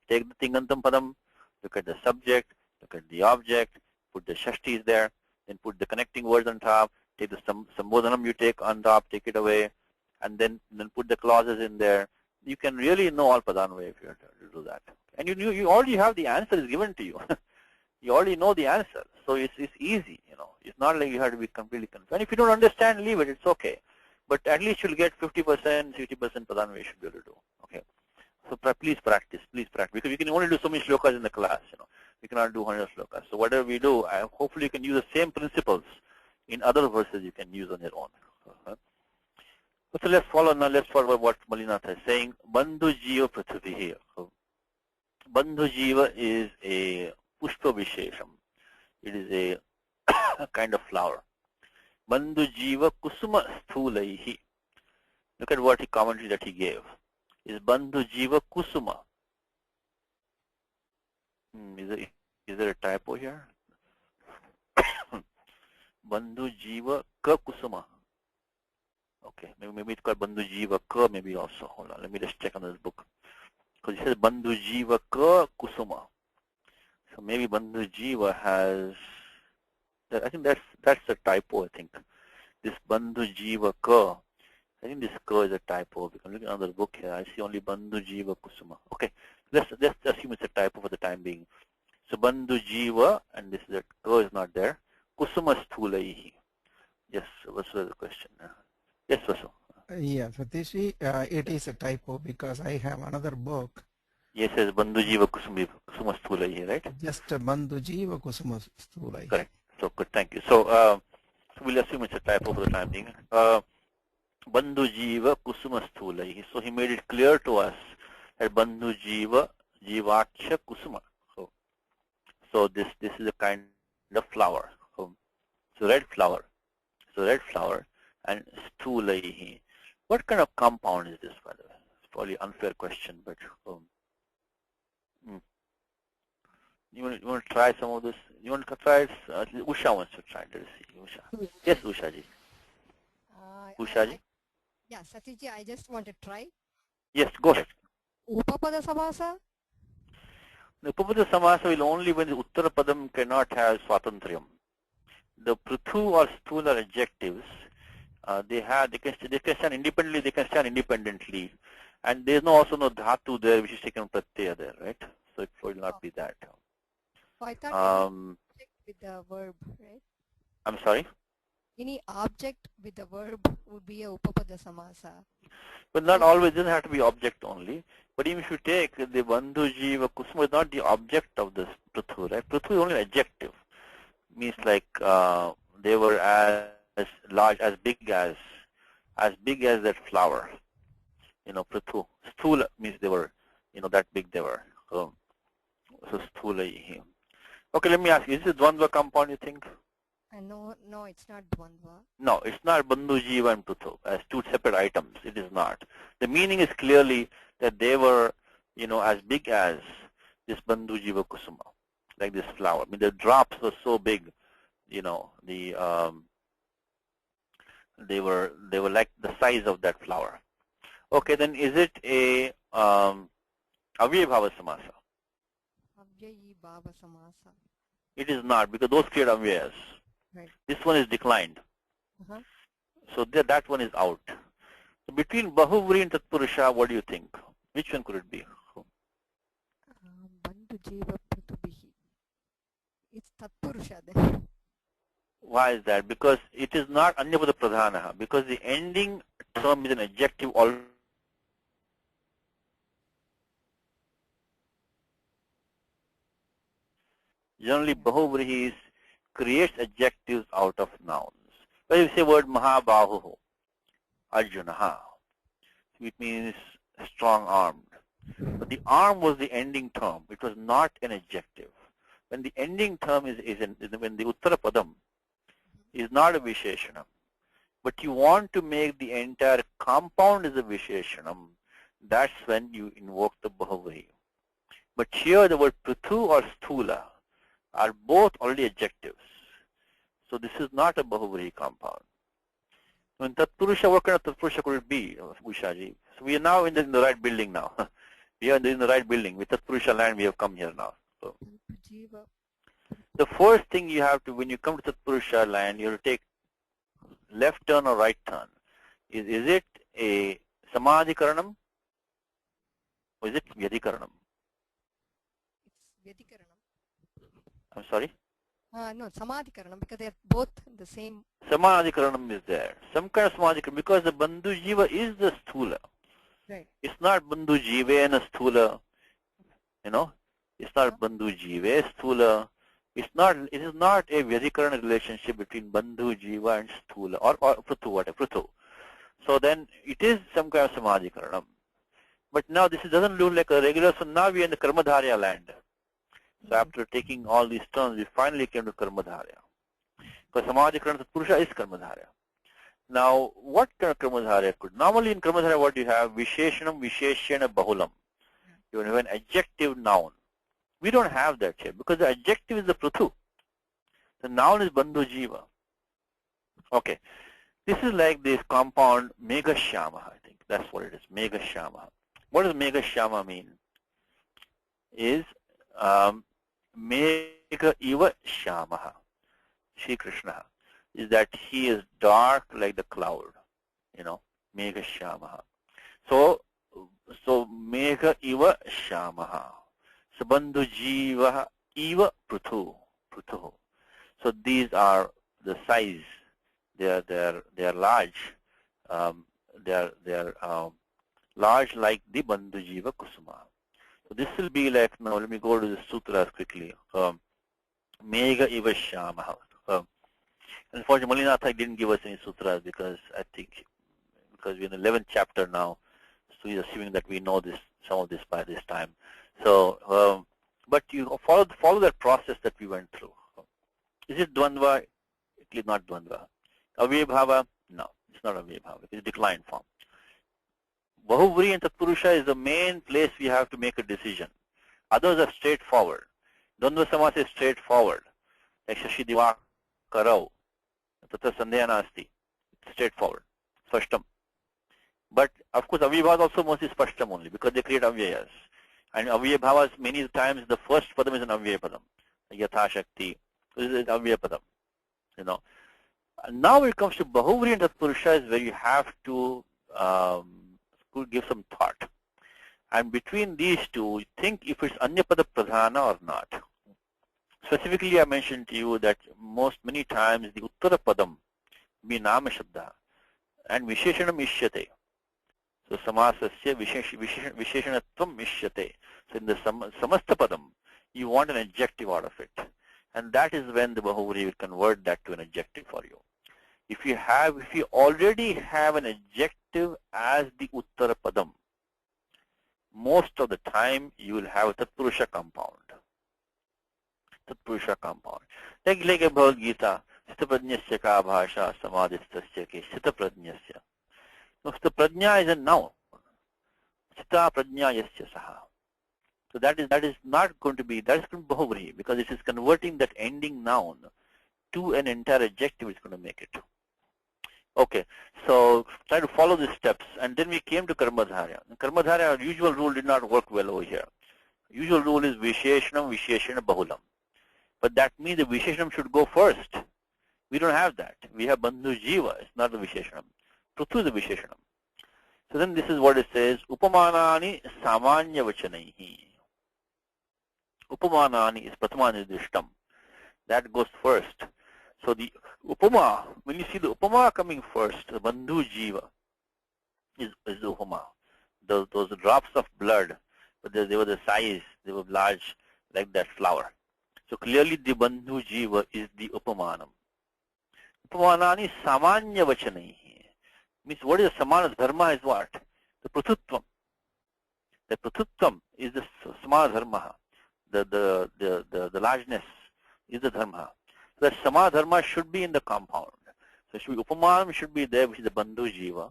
take the Tingantam Padam, look at the subject, look at the object, put the Shashtis there, then put the connecting words on top, take the Sambodhanam you take on top, take it away, and then put the clauses in there. You can really know all Padanvaya if you have to do that. And you already have the answer is given to you. You already know the answer. So it's easy, It's not like you have to be completely confused. And if you don't understand, leave it, it's okay. But at least you'll get 50%, 60% Padanvaya you should be able to do. Okay. So please practice, because we can only do so many shlokas in the class, We cannot do 100 shlokas. So whatever we do, hopefully you can use the same principles in other verses you can use on your own. So let's follow what Malinatha is saying. Bandhu Jiva Prithvihi. Bandhu Jiva is a Pushpa Vishesham. It is a kind of flower. Bandhu Jiva Kusuma Sthulaihi. Look at what the commentary that he gave. Is Bandhu Jiva Kusuma. Is there a typo here? Bandhu Jiva Ka Kusuma. Okay, maybe it's called Bandhu Jiva Ka maybe also. Hold on, let me just check on this book. Because it says Bandhu Jiva Ka Kusuma. So maybe Bandhu Jiva has, I think that's a typo, I think. This Bandhu Jiva Ka, I think this Ka is a typo. Because I'm looking at another book here, I see only Bandhu Jiva Kusuma. Okay, let's assume it's a typo for the time being. So Bandhu Jiva, and this is that Ka is not there. Kusuma Sthulaihi. Yes, what's the question? Yes, Vasu. Yeah, Satishi, it is a typo because I have another book. Yes, it says Bandhu Jiva Kusuma Sthulaihi, right? Just Bandhu Jiva Kusuma Sthulaihi. Correct. So good, thank you. So we'll assume it's a typo for the time being. Bandhu Jiva Kusuma Sthulaihi. So he made it clear to us that Bandhu Jiva Jivaksha Kusuma. So this is a kind of flower. So red flower. So red flower and Sthulaihi. What kind of compound is this, by the way? It's probably an unfair question, but you want to try some of this? You want to try it? Usha wants to try it. Let's see. Usha. Yes, Usha ji. Usha ji? Yeah, Satish ji, I just want to try. Yes, go ahead. Upapada Samasa? The Upapada Samasa will only when the Uttara Padam cannot have Swatantriyam. The Prithu or Sthula adjectives, they can stand independently, and there is also no Dhatu there which is taken Pratyaya there, right? So it will not be that. Oh, I thought Um, object with the verb, right? I'm sorry? Any object with the verb would be a upapada samasa. But not So, always, it doesn't have to be object only. But even if you take the Bandhu Jiva Kusuma is not the object of this Prithu, right? Prithu is only an adjective. Means like they were as large, as big as that flower. Prithu. Sthula means they were, that big they were. So Sthula. Okay, let me ask you, is this Dvandva compound, you think? no, it's not dvandva. No, it's not Bandhu Jiva and Prithu as two separate items. It is not. The meaning is clearly that they were, as big as this Bandhu Jiva Kusuma, like this flower. I mean, the drops were so big, they were like the size of that flower. Okay, then is it a Avyabhava Samasa? Avyayi bhava samasa. It is not, because those create Avyayas. Right. This one is declined. Uh-huh. So that one is out. So between Bahuvri and Tatpurusha, what do you think? Which one could it be? Bandhu jiva pritubihi. It's tatpurusha then. Why is that? Because it is not Anyapada Pradhanaha. Because the ending term is an adjective already. Generally, Bahuvri creates adjectives out of nouns. When you say word Mahabahu, Arjunaha, it means strong-armed. But the arm was the ending term. It was not an adjective. When the ending term when the Uttara Padam is not a Visheshanam, but you want to make the entire compound as a Visheshanam, that's when you invoke the Bahuvri. But here the word Prithu or Sthula are both already adjectives. So this is not a Bahuvri compound. When Tatpurusha, what kind of Tatpurusha could it be, Ushaji? So we are now in the right building now. We are in the right building. With Tatpurusha land, we have come here now. So Jiva. the first thing you have to, when you come to Tatpurusha land, you have to take left turn or right turn. Is it a Samadhikaranam or is it Vyadhikaranam? It's Vyadhikaranam. I'm sorry? No, Samadhikaranam, because they are both the same. Samadhikaranam is there. Some kind of Samadhikaranam, because the Bandhu Jiva is the Sthula. Right. It's not Bandhu Jiva and a Sthula. It's not Bandhu Jiva, Sthula. It is not a Vyadhikarana relationship between Bandhu Jiva and Sthula or Prithu, whatever, Prithu. So then it is some kind of Samadhikaranam. But now this doesn't look like a regular, so now we are in the Karmadharya land. So after taking all these turns, we finally came to Karmadharya. Because Samadhikarana Purusha is Karmadharya. Now, what kind of Karmadharya could? Normally in Karmadharya, what you have? Visheshanam, Visheshana, Bahulam. You have an adjective noun. We don't have that here because the adjective is the Prithu. The noun is Bandhu Jiva. Okay. This is like this compound Megashama, I think. That's what it is, Megashama. What does Megashama mean? Is Mega Iva Shamaha, Shri Krishna, is that he is dark like the cloud, Mega Shamaha. So Mega Iva Shamaha. So Bandhu Jiva Iva Prithu. So these are the size. They are large. They are large like the Bandhu Jiva Kusuma. So this will be like, now let me go to the sutras quickly. Mega Iva Shamaha. Unfortunately, Malinatha didn't give us any sutras because we're in the 11th chapter now, so he's assuming that we know some of this by this time. So, but you follow that process that we went through. Is it Dvandva? It is not Dvandva. Avyabhava? No, it's not Avyabhava. It's a declined form. Bahuvri and Tatpurusha is the main place we have to make a decision. Others are straightforward. Dvandva Samasa is straightforward. Like Shashi Divakarau, Tatra Sandhyana Asti. It's straightforward. Spashtam. But of course, Avyabhava is also mostly Spashtam only because they create Avyayas. And Avyabhavas, many times the first Padam is an Avyapadam. Yatha Shakti. This is Avyapadam. Now when it comes to Bahuvri and Tatpurusha is where you have to give some thought. And between these two, think if it's Anyapada Pradhana or not. Specifically, I mentioned to you that many times the Uttara Padam be Nama Shabda and Visheshanam Ishyate. So Samasasya Visheshanatvam Ishyate. So in the Samastha Padam, you want an adjective out of it. And that is when the Bahuvri will convert that to an adjective for you. If you already have an adjective as the Uttara Padam, most of the time you will have a Tatpurusha compound. Tatpurusha compound. Like Bhagavad Gita, Sthitaprajnasya ka bhasha samadhistasya ke sthitaprajnasya. So Sthitaprajna is a noun. Sthita prajna yasya saha. So that is not going to be, that is going to be Bahuvri, because it is converting that ending noun to an entire adjective is going to make it. Okay, so try to follow the steps, and then we came to Karmadharya. In Karmadharya, our usual rule did not work well over here. Usual rule is Visheshanam, Visheshana, Bahulam. But that means the Visheshanam should go first. We don't have that. We have Bandhu Jiva, it's not the Visheshanam. Prithu is the Visheshanam. So then this is what it says, Upamanani Samanya Vachanaihi. Upamanani is Pratamani Drishtam. That goes first. So the Upama, when you see the Upama coming first, the Bandhu Jiva is the Upama. Those drops of blood, but they were the size, they were large like that flower. So clearly the Bandhu Jiva is the Upamanam. Upamanani Samanya Vachanaihi. Means what is the Samana Dharma is what? The Prathutvam. The Prathutvam is the Samana Dharma. The largeness is the Dharma. The Samana Dharma should be in the compound. So Upamanam should be there, which is the Bandhu Jiva.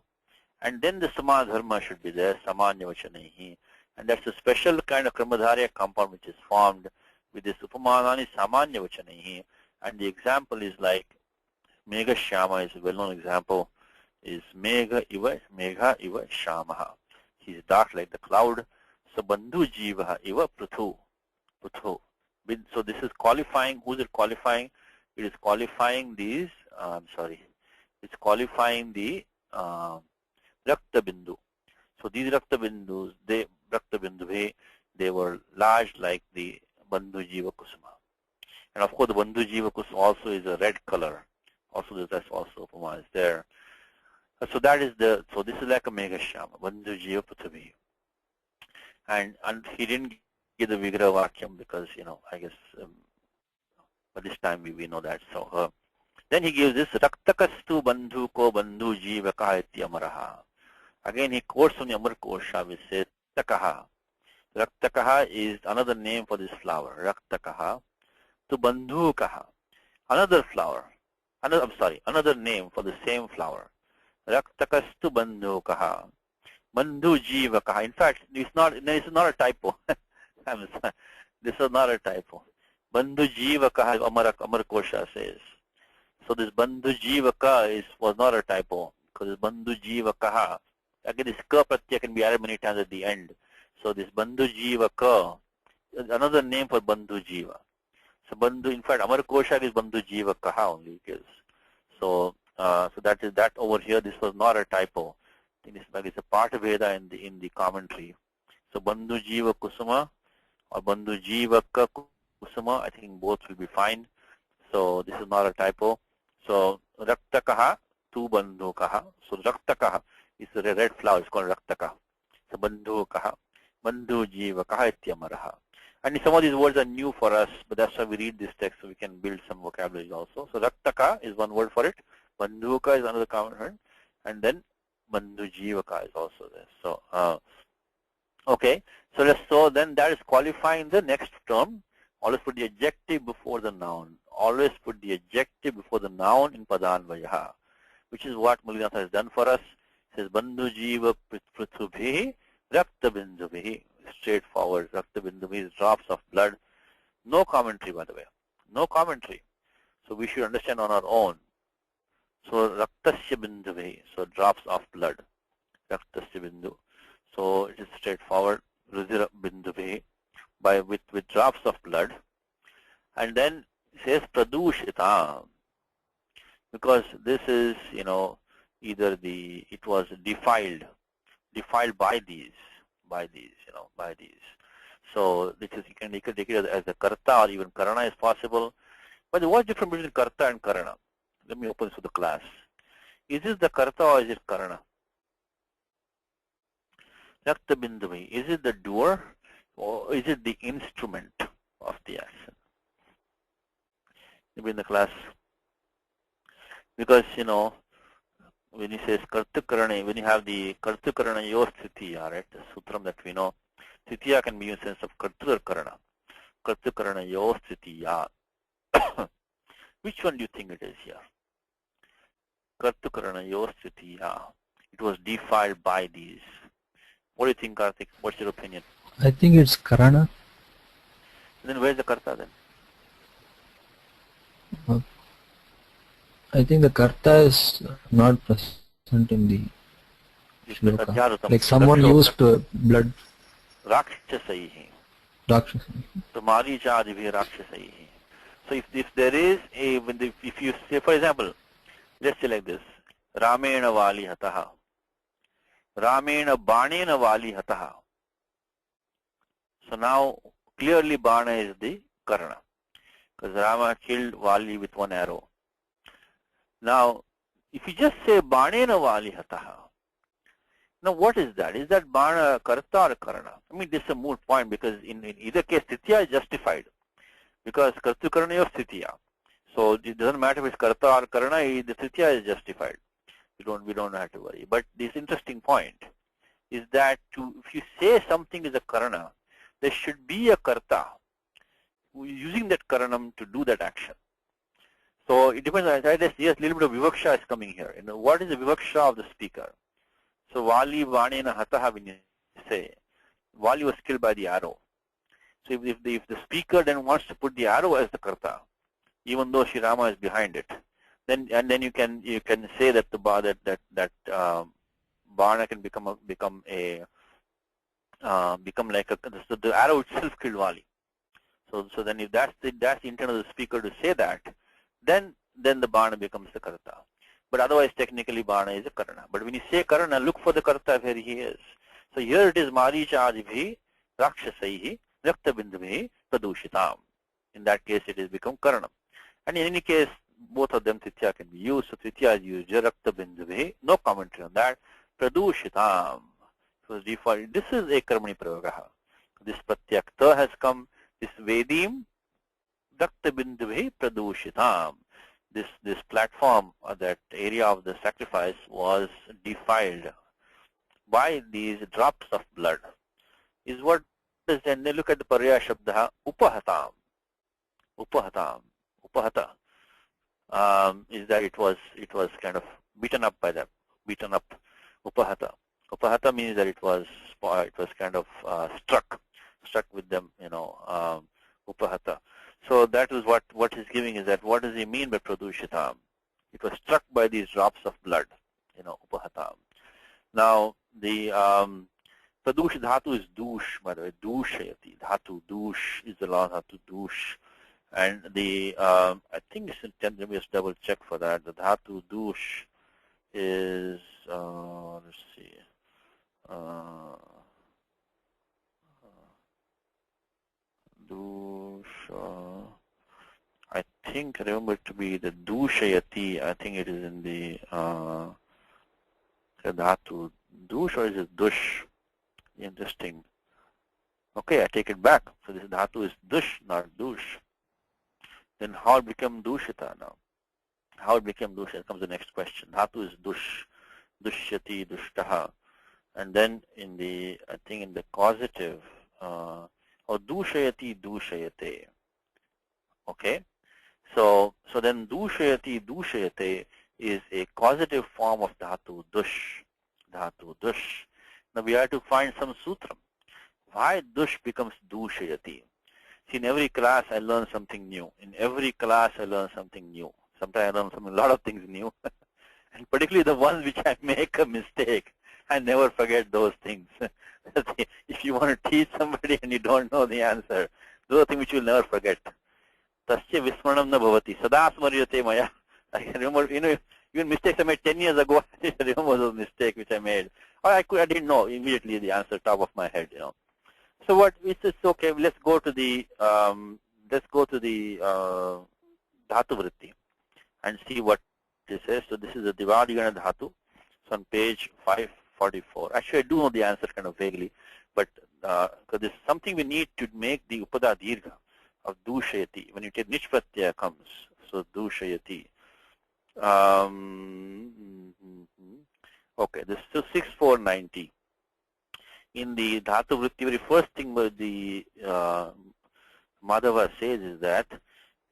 And then the Samana Dharma should be there, Samanya Vachanaihi. And that's a special kind of Karmadharya compound which is formed with this Upamanani Samanya Vachanaihi. And the example is like Megha Shyama is a well-known example, is Megha Iva Shamaha. He is dark like the cloud. So Bandhu Jiva Iva Prithu. So this is qualifying. Who is it qualifying? It is qualifying these, it's qualifying the Rakta Bindu. So these Rakta Bindus, they were large like the Bandhu Jiva Kusuma. And of course the Bandhu Jiva Kusuma also is a red color. Also that's also Upama is there. So that is so this is like a Megha Shyama, Bandhu Jiva Prithavi. And he didn't give the Vigraha Vakyam because, I guess, but this time we know that. So then he gives this Raktakastu Bandhu Ko Bandhu Jiva Kahiti Amaraha. Again he quotes from the Amar Kosha which says Takaha. Raktakaha is another name for this flower. Raktakaha to Bandhu Kaha. Another flower. Another name for the same flower. Raktakastu Bandhu Kaha. Bandhu Jiva Kaha. In fact, this is not a typo. This is not a typo. Bandhu Jiva Kaha, Amar Kosha says. So this Bandhu Jiva Ka was not a typo, because this Bandhu Jiva Kaha, again this Ka Pratyaya can be added many times at the end. So this Bandhu Jiva Ka is another name for Bandhu Jiva. So Bandhu, in fact, Amar Kosha is Bandhu Jiva Kaha only it gives. So that is that over here. This was not a typo. I think it's a part of Veda in the commentary. So Bandhu Jiva Kusuma or Bandhu Jiva Ka Kusuma, I think both will be fine. So this is not a typo. So Raktakaha to Bandhu Kaha. So Raktakaha is a red flower. It's called Raktaka. So Bandhu Kaha, Bandhu Jiva Kaha Ityamaraha. And some of these words are new for us, but that's why we read this text so we can build some vocabulary also. So Raktaka is one word for it. Bandhuka is another common word. And then Bandhu Jivaka is also there. So okay. So then that is qualifying the next term. Always put the adjective before the noun. Always put the adjective before the noun in Padanvayaha, which is what Mulinatha has done for us. It says Bandhu Jiva Prithubhi Rakta Bindubhi. Straightforward. Rakta Bindubhi is drops of blood. No commentary, by the way. No commentary. So we should understand on our own. So Raktasya Bindubhi. So drops of blood. Raktasya Bindu. So it is straightforward. Rudira Bindubhi. With drops of blood. And then it says Pradushita. Because this is, either it was defiled by these. So this is, you can take it as a karta, or even karana is possible. But what's the difference between karta and karana? Let me open this to the class. Is this the karta or is it karana? Rakta bindavi. Is it the doer or is it the instrument of the action? Maybe in the class. Because, you know, when he says karta karana, when you have the karta karana yosthitiya, right, the sutram that we know, thitiya can be in the sense of karta karana. Karta karana yosthitiya. Which one do you think it is here? Karta karana yosthitiya. It was defiled by these. What do you think, Karthik? What's your opinion? I think it's Karana. Then where's the karta then? I think the Karta is not present in the shloka. Like someone used blood. Rakshasaihi. Rakshasa. So Marichadibhi Rakshasaihi. So if there is a, if you say, for example, let's say like this, Ramena Vali Hataha. Ramena Banena Vali Hataha. So now clearly Bana is the Karana. Because Rama killed Vali with one arrow. Now, if you just say Banena Vali Hataha, now what is that? Is that Bana Karta or Karana? I mean, this is a moot point because in either case, Titya is justified. Because Kartu Karana is Titya. So it doesn't matter if it's Karta or Karana, the Titya is justified. We don't have to worry. But this interesting point is that if you say something is a Karana, there should be a Karta using that Karanam to do that action. So it depends on, yes, a little bit of Vivaksha is coming here. You know, what is the Vivaksha of the speaker? So Vali Vanena Hataha, when you say, Vali was killed by the arrow. So if the speaker then wants to put the arrow as the Karta, even though Sri Rama is behind it, then you can say that the Bana can become like so the arrow itself killed Vali. So then if that's the intent of the speaker to say that, then the Bana becomes the Karta. But otherwise technically Bana is a Karana. But when you say Karana, look for the Karta where he is. So here it is Marichadibhi Rakshasaihi Raktabindabhi Pradushitam. In that case it is become Karanam. And in any case, both of them Titya can be used. So Titya is used, Raktabindabhi, no commentary on that. Pradushitam. So default, this is a Karmani Pravaga. This Pratyakta has come, this Vedim Raktabindabhi Pradushitam. This platform or that area of the sacrifice was defiled by these drops of blood. Is what is, and then look at the Parya Shabda Upahatam. Upahatam. Upahata. Is that it was kind of beaten up by them. Beaten up. Upahata. Upahata means that it was kind of struck with them, you know, Upahata. So that is what he's giving is that what does he mean by Pradushitam? It was struck by these drops of blood, you know, Upahatam. Now the Pradush Dhatu is Dush, by the way, Dushayati. Dhatu, Dush is the law Dhatu, Dush. And the, I think it's let me just double check for that. The Dhatu Dush is, let's see, Dush, I think I remember it to be the Dushayati. I think it is in the Dhatu Dush, or is it Dush? Interesting. Okay, I take it back. So this Dhatu is Dush, not Dush. Then how it became Dushita now? How it became Dushita comes the next question. Dhatu is Dush, Dushyati, Dushtaha. And then in the, I think in the causative, or Dushayati, Dushayate. Okay? So then Dushayati, Dushayate is a causative form of Dhatu Dush. Dhatu Dush. Now we have to find some sutram. Why Dush becomes Dushayati? See, in every class I learn something new. In every class I learn something new. Sometimes I learn a lot of things new. And particularly the ones which I make a mistake, I never forget those things. If you want to teach somebody and you don't know the answer, those are things which you'll never forget. Tasya vismaranam na bhavati. Sada smaryate maya. I can remember, you know, even mistakes I made 10 years ago, I remember those mistakes which I made. Or I didn't know immediately the answer top of my head, you know. So what it's okay. Let's go to the dhatu vritti and see what this is. So this is the divadigana dhatu. So on page 544. Actually, I do know the answer kind of vaguely, but because this is something we need to make the upada dirgha of dushayati. When you take nich pratyaya comes, so dushayati. Okay, this is 6490. In the dhatu vritti, very first thing the Madhava says is that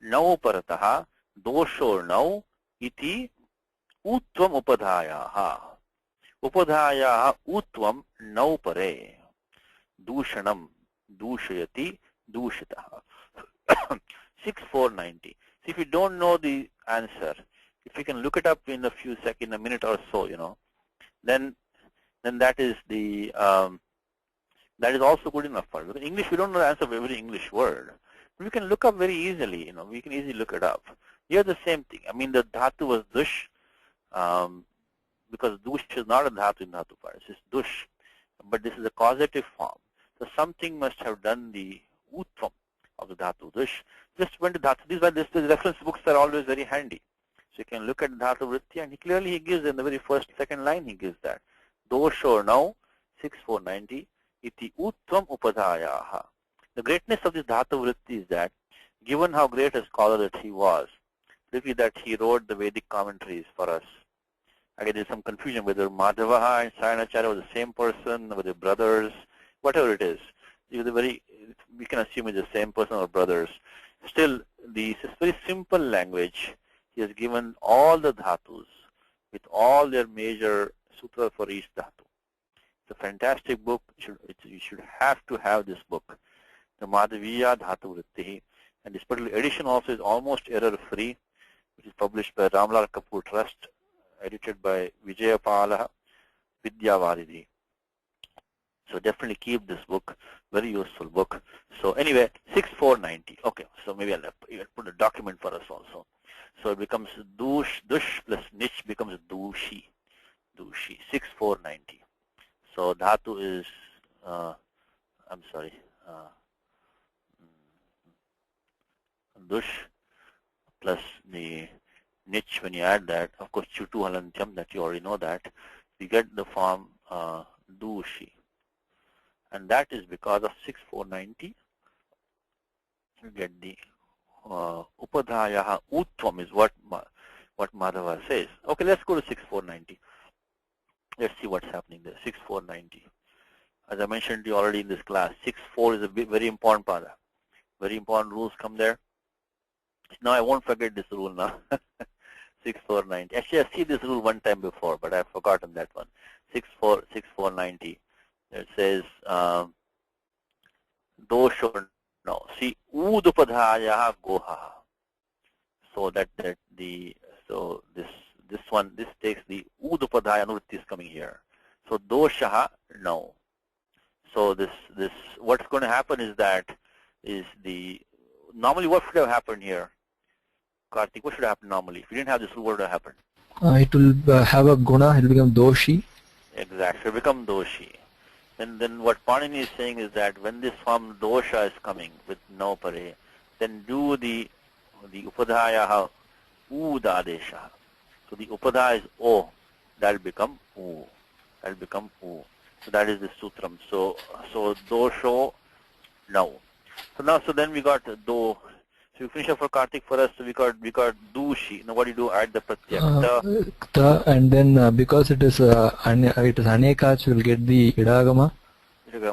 nau parataha dosho nau iti utvam upadhayaha. Upadhayaha utvam nau pare. Dushanam dushayati dushitaha. 6490. So if you don't know the answer, if you can look it up in a few seconds, a minute or so, then that is the that is also good enough for us. Because in English, we don't know the answer of every English word. We can look up very easily, we can easily look it up. Here the same thing. I mean, the dhatu was dush, because dush is not a dhatu in dhatu part. It's dush, but this is a causative form. So something must have done the utvam of the dhatu dush. Just went to dhatu. These reference books are always very handy. So you can look at dhatu vritti, and he gives in the very first, second line, he gives that. Dosho now, 6490. Iti uttam upadhayaha. The greatness of this dhatu vritti is that, given how great a scholar that he was, particularly that he wrote the Vedic commentaries for us. Again, there's some confusion whether Madhava and Sayanacharya were the same person, were they brothers, whatever it is. We can assume it's the same person or brothers. Still, this is very simple language. He has given all the dhatus with all their major sutras for each dhatu. It's a fantastic book. You should have to have this book, the Madhaviya Dhatu Vritti. And this particular edition also is almost error-free, which is published by Ramlal Kapoor Trust, edited by Vijayapala Vidyavaridi. So definitely keep this book, very useful book. So anyway, 6490. Okay, so maybe I'll put a document for us also. So it becomes dush plus nich becomes dushi, 6490. So dhatu is, dush plus the nich. When you add that, of course, chutu halantyam, that you already know that, you get the form dushi. And that is because of 6490. You get the upadhayaha utvam is what Madhava says. Okay, let's go to 6490. Let's see what's happening there. 6490. As I mentioned to you already in this class, 64 is a very important pada. Very important rules come there. Now I won't forget this rule now. 6490. Actually, I see this rule one time before, but I've forgotten that one. 6490. It says dosho no. See udupadhayaha goha. So this takes the udupadhaya anuvritti is coming here. So doshaha no. So this what's going to happen is normally what should have happened here? Karthik, what should happen normally? If you didn't have this rule, what would have happened? It will have a guna, it will become doshi. Exactly, it will become doshi. And then what Panini is saying is that when this form dosha is coming with no pare, then do the upadhayaha udadesha. So the upadha is o, that will become u. That will become u. So that is the sutram. So dosho no. So then we got do. So you finish up for Karthik for us. So we got dushi. Now what do you do? Add the pratyaka. Ta, and then because it is anekach, we'll get the idagama.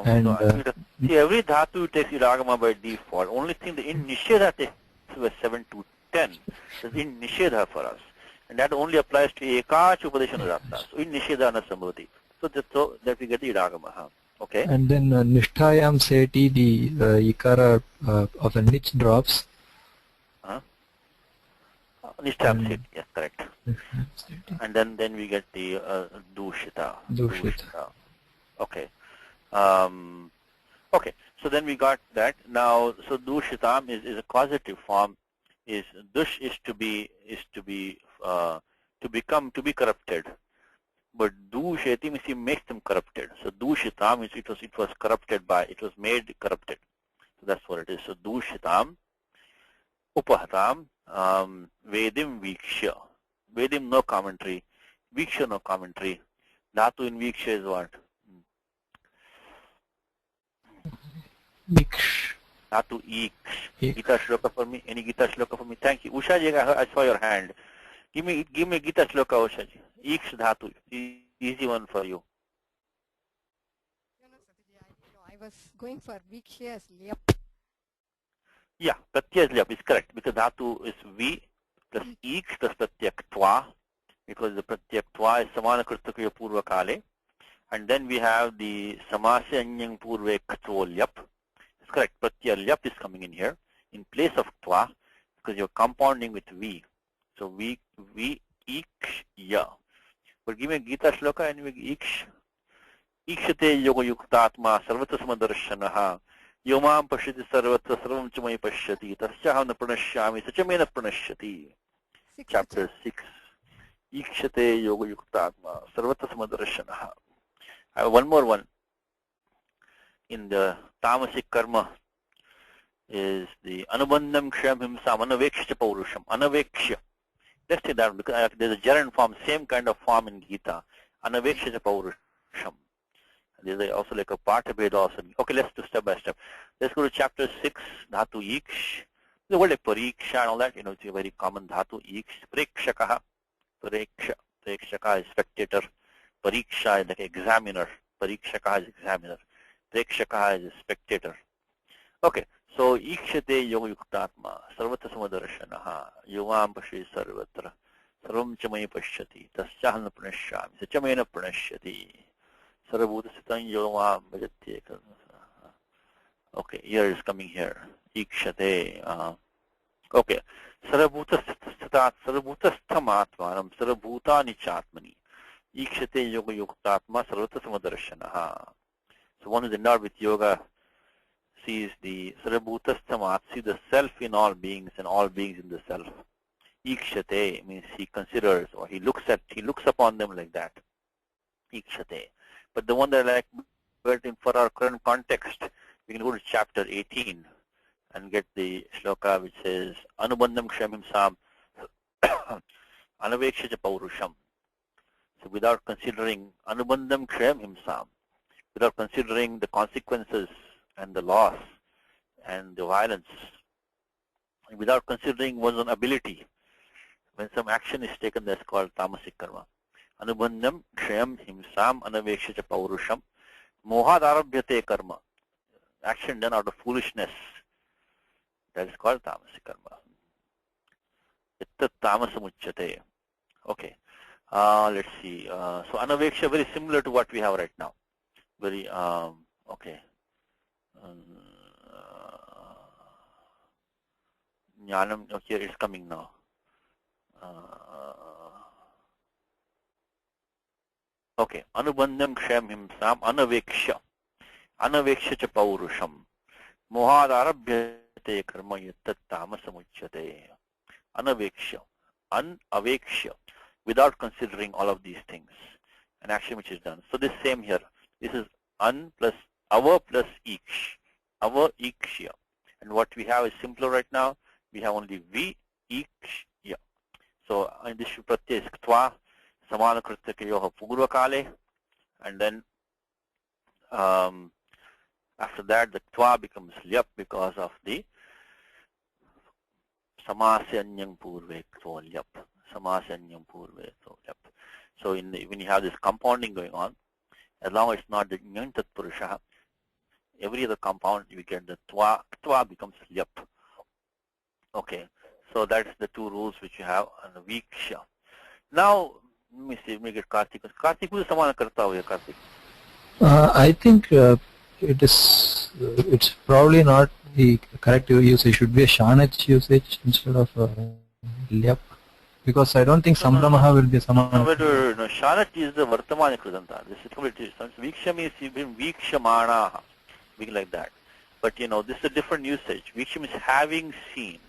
And see, every dhatu takes idagama by default. Only thing in nishedha takes 7 to 10. So in nishedha for us, and that only applies to ekach upadeshana ratna. So in nishedha na sambhavati. So that we get the idagama. Okay. And then nishtayam seti, the ikara of the nich drops. Nishtayam seti, yes, correct. And then we get the dushita. Okay. Okay. So then we got that. Now, so dushitam is a causative form. Dush is to be corrupted. But dusheti means he makes them corrupted. So dushitam means it was corrupted by, it was made corrupted. So that's what it is. So dushitam, upahatam, vedim vikshya. Vedim no commentary, viksha no commentary. Dhatu in viksha is what? Viksh. Dhatu iksh. Ik. Gita shloka for me. Any Gita shloka for me? Thank you. Usha ji, I saw your hand. Give me Gita shloka, Usha ji. Iksh dhatu. Easy one for you. No, Sataji, I was going for Vikshya as Lyap. Yeah, pratyaya is lyap is correct because dhatu is V plus iksh plus pratyak twa, because the pratyak twa is samana kritakaya purva kale, and then we have the samasya anyang purve kto lyap. It's correct. Pratyaya lyap is coming in here in place of twa because you're compounding with V. So V iksh ya. But give me Gita shloka and iksh. Ikshate yoga yuktatma sarvata samadarshanaha. Yomam pashyati sarvatra sarvam chamai pashyati tasyaham na pranashyami sachamena pranashyati. Chapter 6. Ikshate yoga yuktatma sarvatra samadarshanaha. I have one more one. In the tamasic karma is the anubandham ksham himsam anaveksha paurusham. Anaveksha. Let's take that because there's a gerund form, same kind of form in Gita. Anaveksha paurusham. There's also like a part of it also. Okay, let's do step by step. Let's go to chapter 6, dhatu iksh. The word like pariksha and all that, it's a very common dhatu iksh. Prekshakaha. Prekshaka is spectator. Pariksha is like examiner. Parikshaka is examiner. Prekshaka is spectator. Okay, so ikshate yoga yuktatma sarvatra samadarshanaha yogam pashi sarvatra sarvam chamai pashyati tasyahana pranashyami sachamena pranashyati. Okay, here is coming here. Ikshate. Okay. Sarabhutastham atmanam sarabhutani chatmani. Ikshate yoga yuktatma sarvata samadarshanaha. So one is endowed with yoga sees the sarabhutastham, sees the self in all beings and all beings in the self. Ikshate means he considers or he looks upon them like that. Ikshate. But the one that I like for our current context, we can go to chapter 18 and get the shloka which says Anubandham ksham himsam anavekshaja paurusham. So without considering Anubandham ksham himsam, without considering the consequences and the loss and the violence, without considering one's own ability, when some action is taken, that's called tamasic karma. Anubandham kshayam himsam anavekshaja paurusham mohad arabhyate karma. Action done out of foolishness. That is called tamasic karma. Ittat tamasamuchyate. Okay. Let's see. So anaveksha very similar to what we have right now. Very okay. Jnanam. Okay, it's coming now. Okay, anubandham ksham himsam anaveksha. Anaveksha cha paurusham. Mohad arabhyate karma yattat tamasamuchyate. Anaveksha. Unaveksha. Without considering all of these things. An action which is done. So this same here. This is an plus our plus iksh. Our ikshya. And what we have is simpler right now. We have only vi ikshya. So in this pratyaya is tva. Samana kritakayoha purva kale, and then after that the tva becomes lyap because of the samasanyam purve kto lyap. Samasanyam purve kto lyap. So when you have this compounding going on, as long as it's not the nyantat purusha, every other compound you get the tva becomes lyap. Okay, so that's the two rules which you have on the viksha. Now let me see, make it Karthik. Karthik, who is samana karta over here, Karthik? I think it's probably not the correct usage. It should be a shanach usage instead of lyap, because I don't think samramaha will be samana. No, shanach is the vartamana kridanta. This is completely different. Viksha means even vikshamana, being like that. But this is a different usage. Viksha means having seen.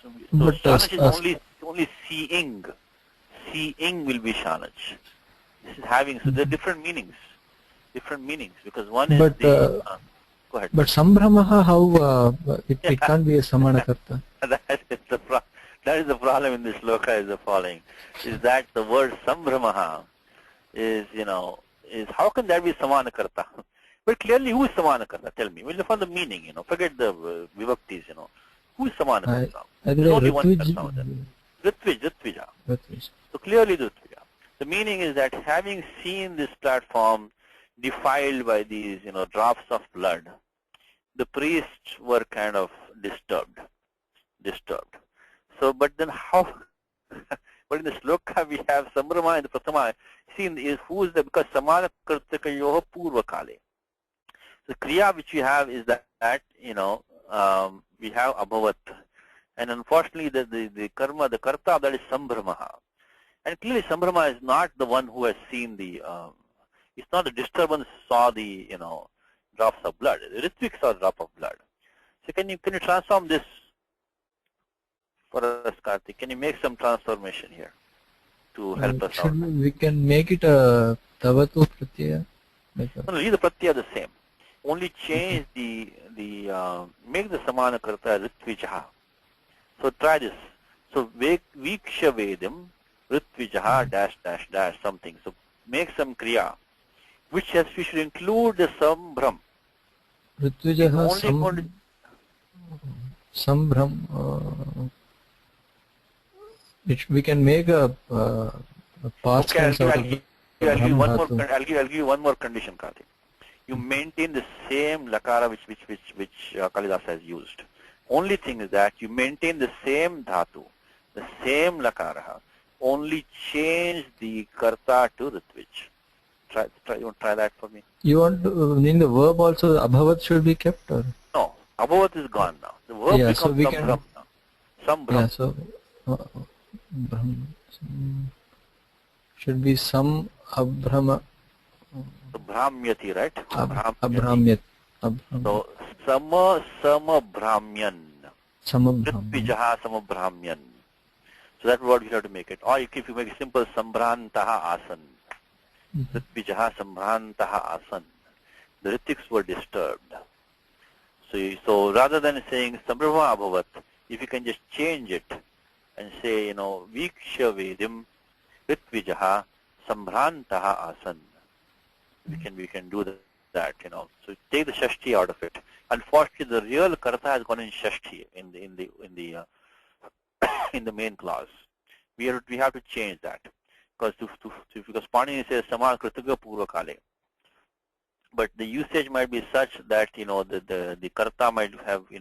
So but shanach is only seeing seeing will be shanaj. This is having, so there are different meanings, because one is But go ahead. but sambramaha, how it can't be a samanakarta. That is the problem in this sloka is the following, is that the word sambramaha is, is how can that be samanakarta? But clearly, who is samanakarta? Tell me. We'll find the meaning, forget the vibhaktis, Who is samanakarta? I There's only one Ritvij. karta. Ritvija. Ritvij. So clearly Ritvija. The meaning is that having seen this platform defiled by these, drops of blood, the priests were kind of disturbed. So, but then how? But in the sloka we have sambrama and the pratama. See, who is the, because samana kartakayoha purva kale. The kriya which we have is that we have abhavat, and unfortunately the karma, the karta, that is sambramaha. And clearly sambrama is not the one who has seen the, it's not the disturbance saw the, drops of blood. The Ritvik saw a drop of blood. So can you transform this for us, Karthik? Can you make some transformation here to help us out? We can make it a tavatu pratyaya. No, leave the pratyaya the same. Only change the make the samana karta ritvijaha. So try this. So viksha vedim ritvijaha dash dash dash something. So make some kriya, which we should include the sambram. Ritvijaha sambram. We can make a past tense out of it. I'll give you one more condition, Karthik. You maintain the same lakara which Kalidasa has used. Only thing is that you maintain the same dhatu, the same lakara, only change the karta to ritvij. You want to try that for me? You want to, in the verb also abhavat should be kept, or? No, abhavat is gone now. The verb becomes so we sambram now. Sambram. Yeah, so should be some abhrama. Brahmyati, right? Abhramyat. So sama brahmyan. Samabhramyan. Ritvijaha samabhrahmyan. So that's what we have to make it. Or if you make it simple, sambhrantaha asan. Ritvijaha sambhrantaha asan. The ritiks were disturbed. So rather than saying sambrahma abhavat, if you can just change it and say, viksha vedim ritvijaha sambhrantaha asan. We can do that, So take the shashti out of it. Unfortunately, the real karta has gone in shashti in the main clause. We have to change that because Pani says sama kritaga purva kale. But the usage might be such that the karta might have there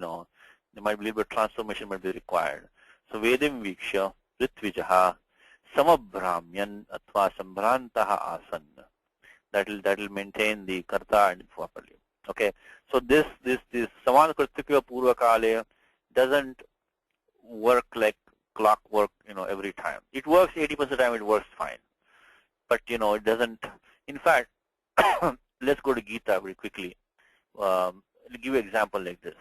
might be a little bit transformation might be required. So vedim viksha ritvijaha samabhramyan atva sambhrantaha asan. That will maintain the karta and properly. Okay. So this samana kritikya purva kale doesn't work like clockwork, every time. It works 80% of the time. It works fine, but it doesn't. In fact, let's go to Gita very quickly. I'll give you an example like this.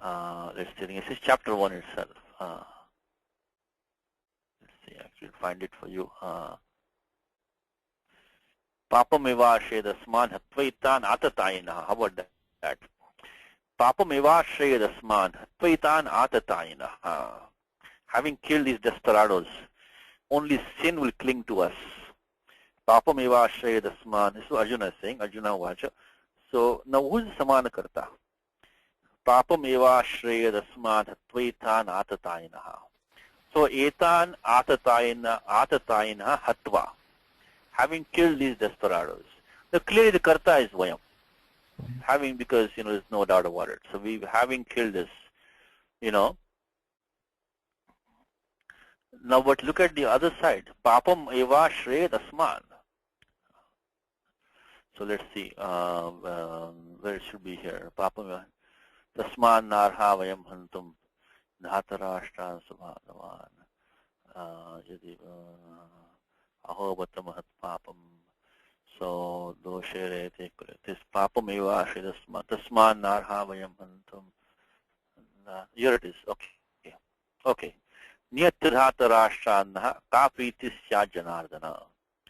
Let's see. This is chapter 1 itself. Let's see. Actually, find it for you. Papamevashedasman hatvaitan atatayinah. How about that? Papamevashedasman hatvaitan atatayinah. Having killed these desperados, only sin will cling to us. Papamevashedasman. This is what Arjuna is saying. Arjuna Vacha. So now who is the Samana Karta? Papamevashedasman hatvaitan atatayinah. So etan atatayinah hatva. Having killed these desperados. So clearly the karta is vayam. Because, there's no doubt about it. So having killed this, Now, but look at the other side. Papam eva shreyat asman. So let's see, where it should be here. Papam tasman narha vayam hantum dhatarashtra subhadavan. Ahovatamahat papam. So doshere this papam eva ashidasma tasman narha vayam hantum. Here it is. Okay. Niyatyadhata Rashtranaha ka pritisya Janardana.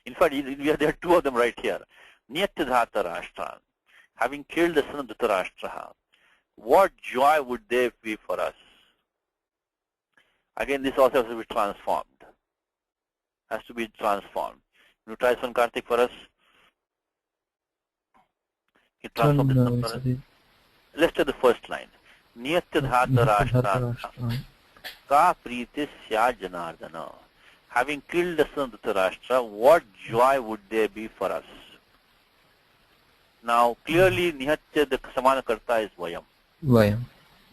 In fact, there are two of them right here. Niyatyadhata Rashtran, having killed the son of Dhritarashtra, what joy would they be for us? Again, this also has to be transformed. Has to be transformed. Can you try this one, Karthik, for us? Can you transform this one for us? Let's take the first line. Niyatyadhata Rashtrana ka pritisya Janardana. Having killed the son of Dhritarashtra, what joy would there be for us? Now, clearly, Nihatya, the Samana Karta is Vayam. Vayam.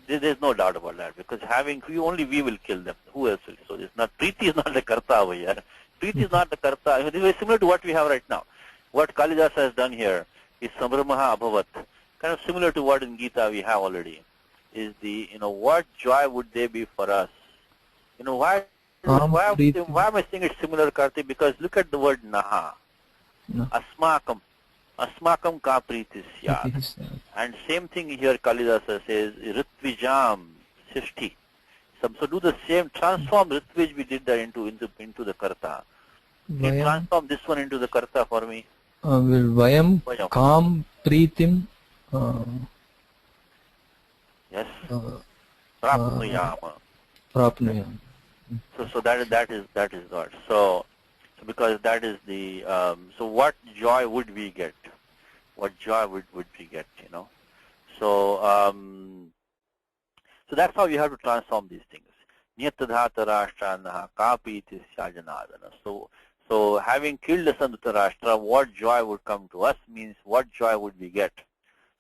There's no doubt about that, because only we will kill them. Who else will? So it's not, Preeti is not the Karta over here. Preeti is not the Karta. It is very similar to what we have right now. What Kalidasa has done here is Sambramaha Abhavat, kind of similar to what in Gita we have already. Is the, what joy would they be for us? Why am I saying it's similar, Karthik? Because look at the word Naha. No. Asmakam ka pritisya. And same thing here Kalidasa says, Ritvijam Sishti. So do the same, transform Ritvij, we did that into the Karta. Can you transform this one into the Karta for me? Will Vayam Kam Pritim yes. Prapnuyama. Prapnuyama. So that is God. So because that is the so what joy would we get? What joy would we get? So so that's how you have to transform these things. Niyatyadhata Rashtranaha kapiti syajanadana. So having killed the son of Dhritarashtra, what joy would come to us means what joy would we get?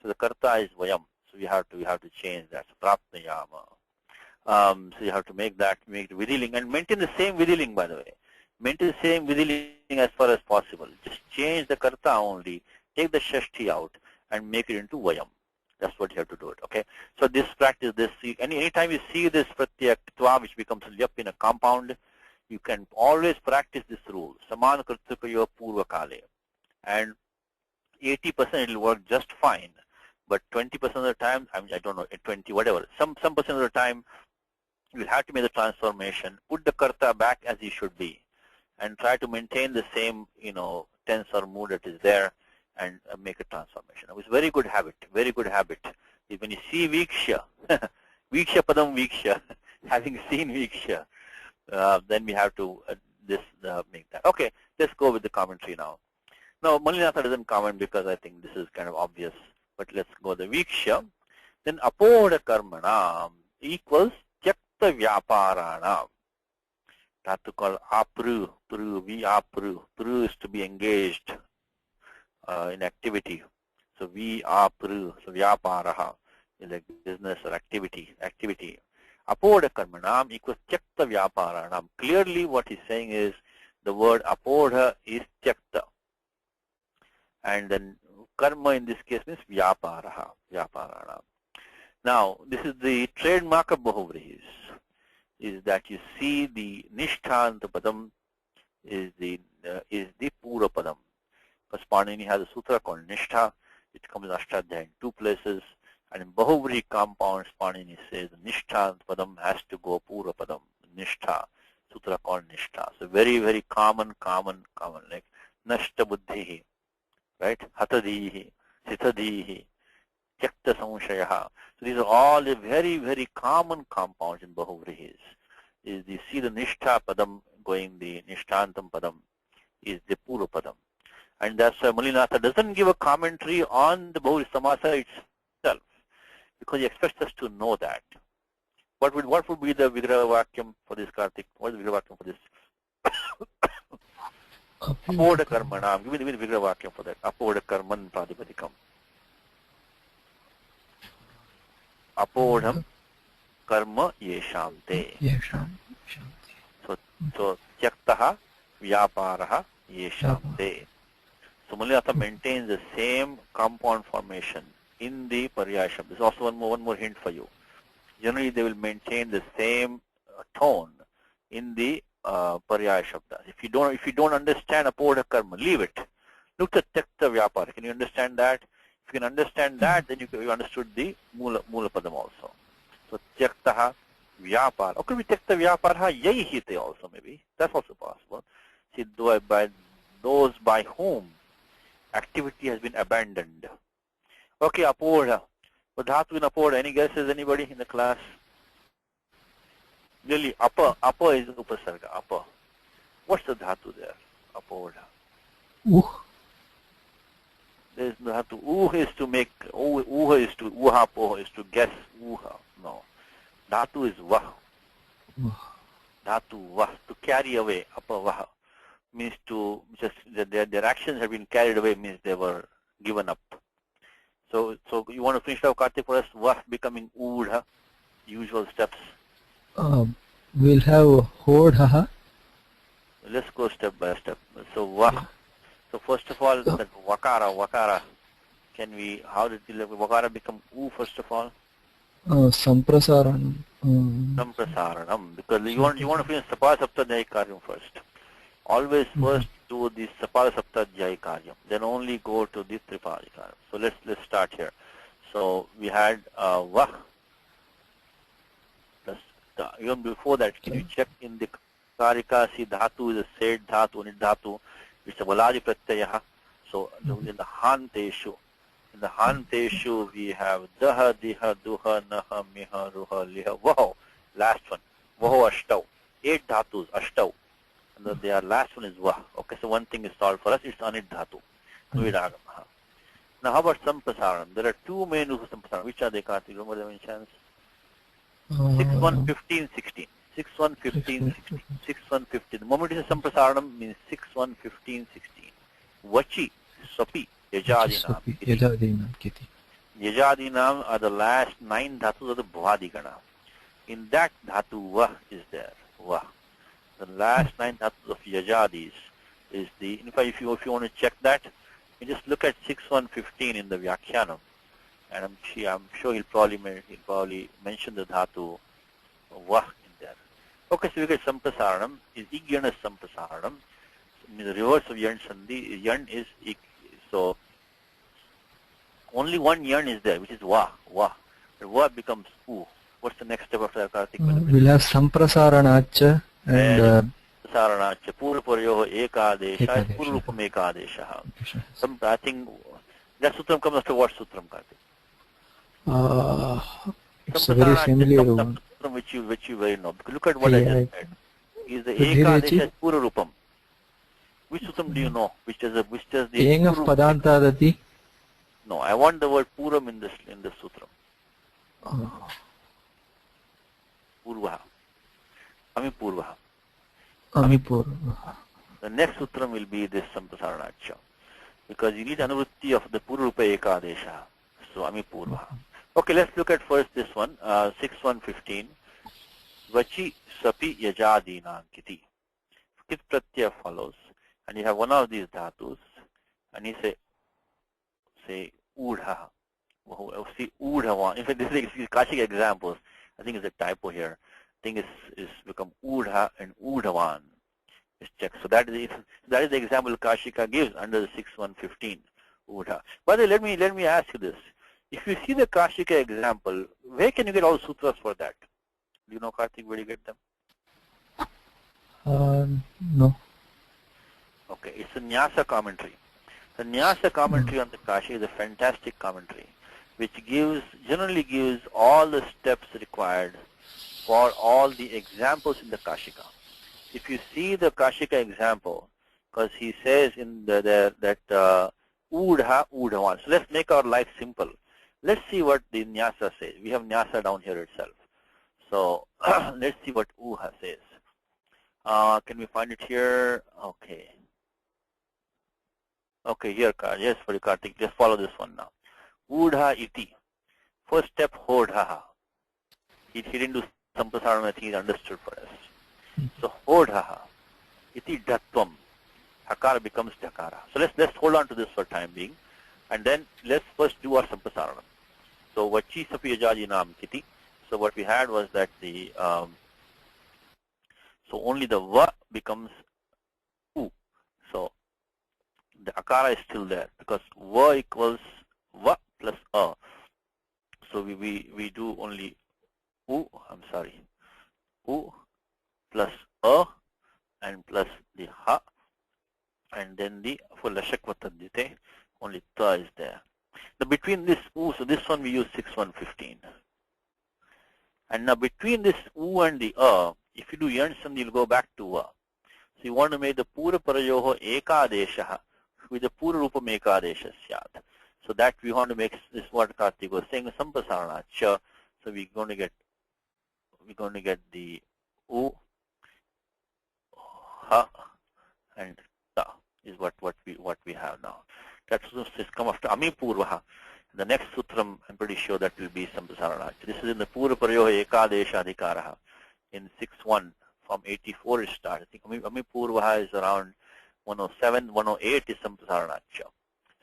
So the karta is vayam. So we have to change that. So prapnayama. So you have to make it vidhiling and maintain the same vidhiling, by the way. Maintain the same vidhiling as far as possible. Just change the karta only, take the shashti out and make it into vayam. That's what you have to do it, okay? So this practice, anytime you see this pratyak tva, which becomes lyap in a compound, you can always practice this rule. Saman kartukayo purva kale. And 80% it will work just fine. But 20% of the time, I don't know, 20, whatever, some percent of the time, you will have to make the transformation, put the karta back as he should be, and try to maintain the same, tense or mood that is there, and make a transformation. It's a very good habit, very good habit. When you see Viksha, Viksha Padam Viksha, having seen Viksha, then we have to make that. Okay, let's go with the commentary now. Now, Malinatha doesn't comment because I think this is kind of obvious, but let's go the Viksha. Then Apoda Karmana equals Tyakta Vyaparana. That to call apru, we apru. Pru is to be engaged in activity. So we apru, so vyaparaha is like business or activity. Apoda karmanam equals tyakta vyaparanam. Clearly what he's saying is the word apoda is tyakta. And then karma in this case means vyaparaha, vyaparanam. Now this is the trademark of Bahuvrihis. Is that you see the nishtanta padam is the pura padam. Because Panini has a sutra called nishtha. It comes in Ashtadhya in two places. And in Bahuvrihi compounds, Panini says nishtanta padam has to go pura padam. Nishtha, sutra called nishtha. So very, very common, like nashta buddhihi, right? Hatadihi, sithadihi, tyakta samshayaha. So these are all the very, very common compounds in Bahuvrihis. Is you see the nishtha padam going, the nishtantam padam is the pura padam. And that's why Malinatha doesn't give a commentary on the Bahuvrihi Samasa itself, because he expects us to know that. What would be the Vigraha Vakyam for this, Karthik? What is the Vigraha Vakyam for this? Apoda Karmanam. Give me the Vigraha Vakyam for that. Apoda Karman Pradipadikam. Apodham karma yesham te. So tyaktaha vyaparaha yesham te. So Malinatha maintains the same compound formation in the Paryaya Shabda. This is also one more hint for you. Generally they will maintain the same tone in the Paryaya Shabda. If you don't understand Apodha karma, leave it. Look at tyakta vyapara. Can you understand that? If you can understand that, then you understood the Mula Padam also. So tyaktaha Vyapar. Okay, we take the vyapara yai hite also maybe. That's also possible. See, by those by whom activity has been abandoned. Okay, apodha. What dhatu in apodha? Any guesses? Anybody in the class? Really, upper is upasarga. Upper. What's the dhatu there? Apodha. There's no dhatu. Is to make. Is to uhapo is to guess. Uha. No. Dhatu is vah. Dhatu vah. To carry away. Upper vah. Means to just their actions have been carried away, means they were given up. So you want to finish off Karthik for us? Vah becoming udha. Usual steps. We'll have hodha. Let's go step by step. So vah. So first of all, that vakara. Can we? How did the vakara become u? First of all. Samprasaranam. Samprasaranam. Because you want to finish sapala saptadhyayi karyam first. Always first do the sapala saptadhyayi karyam. Then only go to the tripadi karyam. So let's start here. So we had vah. Even before that, can you check in the karika? See, dhatu is a said dhatu, nid dhatu. It's a valadi pratyaya. So in the hanteshu. In the hanteshu we have daha, diha, duha, naha, miha, ruha, liha, vaho. Last one. Vaho ashtav. 8 dhatus, ashtav. And their last one is vah. Okay, so one thing is solved for us. It's anid dhatu. Nuidagamaha. Now how about sampasaranam? There are two main rules of sampasaranam. Which are they, Karthik? Remember them in chance? 6, 1, 15, 16. 6, 1, 15, 16. 6, 1, 15. The moment it is sampasaranam means 6, 1, 15, 16. Vachi, sapi, yajadinam. Kiti. Yajadinam are the last 9 dhatus of the bhavadigana. In that dhatu vah is there. Vah. The last 9 dhatus of yajadis is the. In fact, if you want to check that, you just look at 6, 1, 15 in the Vyakhyanam. And I'm sure he'll probably mention the dhatu vah in there. Okay, so we get sampasaranam. Is igyana sampasaranam. So the reverse of yan sandhi. Yan is so only one yan is there, which is vah. The vah becomes u. What's the next step after that, Karthik? We'll have samprasaranacha and saranacha purvaparyoho ekadesha purvapam ekadesha. I think that sutram comes after what sutram, Karthik? It's a very familiar one. Which you very know. Because look at what I just said. Is the ekadesha purvapam. Which sutram do you know? Which does the Eng of padantadati? No, I want the word puram in this sutram. Purvaha. Amipurvaha. Amipurvaha. The next sutram will be this sampasaranacha. Because you need anuvritti of the purvarupa ekadesha. So amipurvaha. Okay, let's look at first this one. 6, 1, 15. Vachi sapi yajadinam kiti. Kit pratyaya follows. And you have one of these dhatus. And you say udha. See udha one. In fact, this is Kashik examples. I think it's a typo here. I think it's become udha and udhavan. Just check. So that is the example Kashika gives under the 6, 1, 15. Udha. By the way, let me ask you this. If you see the Kashika example, where can you get all sutras for that? Do you know, Karthik, where do you get them? No. Okay, it's a Nyasa commentary. The Nyasa commentary on the Kashika is a fantastic commentary, which generally gives all the steps required for all the examples in the Kashika. If you see the Kashika example, because he says in there that udha, udhavan. So let's make our life simple. Let's see what the Nyasa says. We have Nyasa down here itself. So let's see what uha says. Can we find it here? Okay. Okay, here, yes, for Karthik. Just follow this one now. Udha iti. First step, hodha. He didn't do sampasarana, I think he understood for us. So hodha iti dhatvam. Hakara becomes dakara. So let's hold on to this for time being. And then let's first do our sampasarana. So vachi sapi yajadinam kiti. So what we had was that the so only the va becomes u. So the akara is still there because va equals va plus a. So we do only u. I'm sorry. for Lashakvatadite, only ta is there. Now between this u, so this one we use 6115. And now between this u and the if you do yansam, you'll go back to So you want to make the pura parayoho ekadesha with the pura rupam ekadesha syat. So that we want to make this what Karthik was saying, sampasarana cha. So we're going to get the u, ha, and ta is what we have now. That's just come after Ami Purvaha. The next sutram, I'm pretty sure that will be sampasarana. This is in the pura parayoho ekadesha adhikaraha in 6.1 from 84 it starts. I think Ami Purvaha is around 107, 108 is sampasarana cha.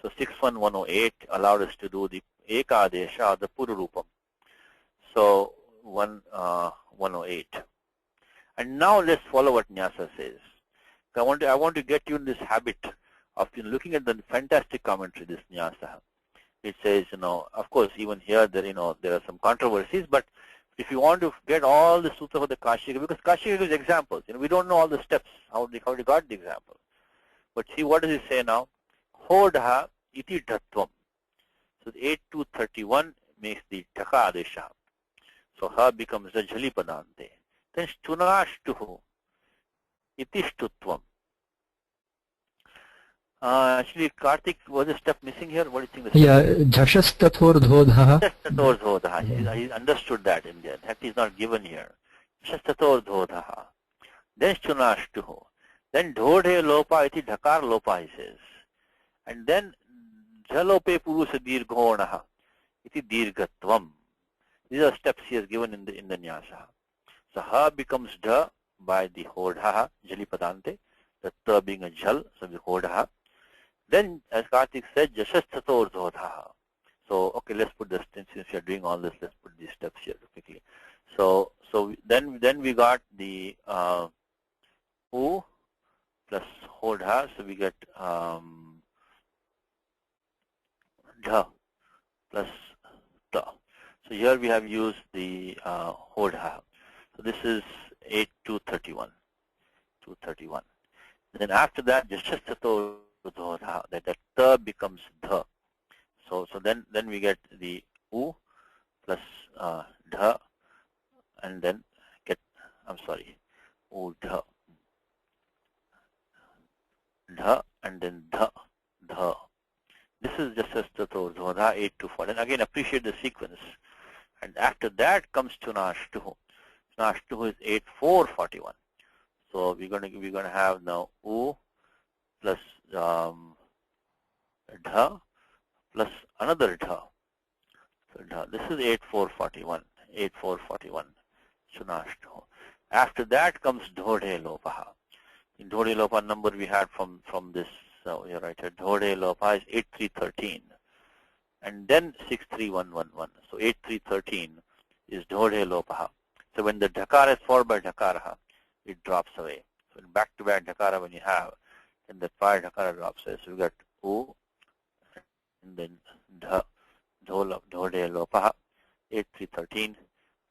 So 6.1, 108 allowed us to do the ekadesha, the pura rupam. So 108. And now let's follow what Nyasa says. I want to get you in this habit of looking at the fantastic commentary, this Nyasa. It says, of course, even here there are some controversies, but if you want to get all the sutra for the Kashika, because Kashika gives examples, we don't know all the steps, how they got the example. But see, what does it say now? Hodha iti dhatvam. So the 8231 makes the taka adesha. So ha becomes the jali padante. Then stunashtuhu iti stutvam. Actually, Karthik, was a step missing here? What do you think? Yeah, jashastathor dhodha. Jashastathor dhodha. He understood that in there. That is not given here. Jashastathor dhodha. Then stunashtuhu. Then dhodhe lopa iti dhakar lopa, he says. And then jalope purusa dirghonaha iti dirgatvam. These are steps he has given in the nyasa. So ha becomes dha by the hodha, jali padante. The ta being a jal, so the hodha. Then, as Karthik said, jashastathor dhodha. So, okay, let's put this, since we are doing all this, let's put these steps here quickly. So then we got the u plus hodha, so we get dha plus ta. So here we have used the hodha. So this is 8231. 231. Then after that, jashastathor dhodha, that ta becomes dha. So then we get the u plus dha, and then get, u dha, and then dha. This is jashastathor dhodha 824. And again, appreciate the sequence. And after that comes tunashtuhu. Tunashtuhu is 8441. So we're gonna have now u plus dha plus another dha. So dha. This is 8441. 8441. Tunashtuhu. After that comes dhodhe lopaha. In dhodhe lopa number we had from this. So you're right here. Dhodhe lopa is 8313. And then 63111. So 8313 is dhodhe lopaha. So when the dhakara is followed by dhakara, it drops away. So in back-to-back dhakara when you have, then the prior dhakara drops away. So we got u, and then dha, dhodhe lopaha, 8313.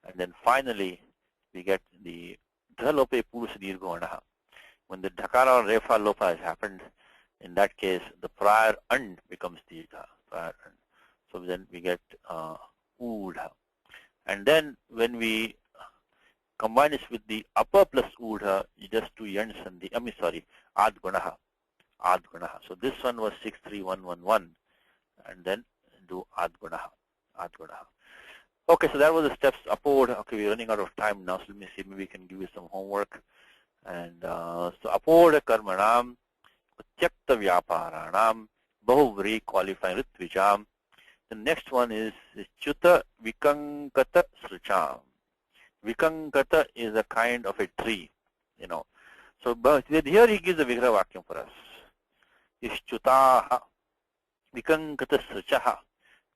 And then finally, we get the dha lope purusa dirghonaha. When the dhakara or refa lopa has happened, in that case, the prior and becomes dirgha. Prior and. So then we get udha. And then when we combine this with the upper plus udha, you just do yans and the, adgunaha. Adgunaha. So this one was 63111, and then do adgunaha. Adgunaha. Okay, so that was the steps upward. Okay, we're running out of time now, so let me see, maybe we can give you some homework. And so upward karmanam, tyakta vyaparanam, bahuvri qualifying ritvijam. The next one is chuta vikankata srucham. Vikankata is a kind of a tree, So but here he gives a vigraha vakyam for us. Ishchutaha vikankata sruchaha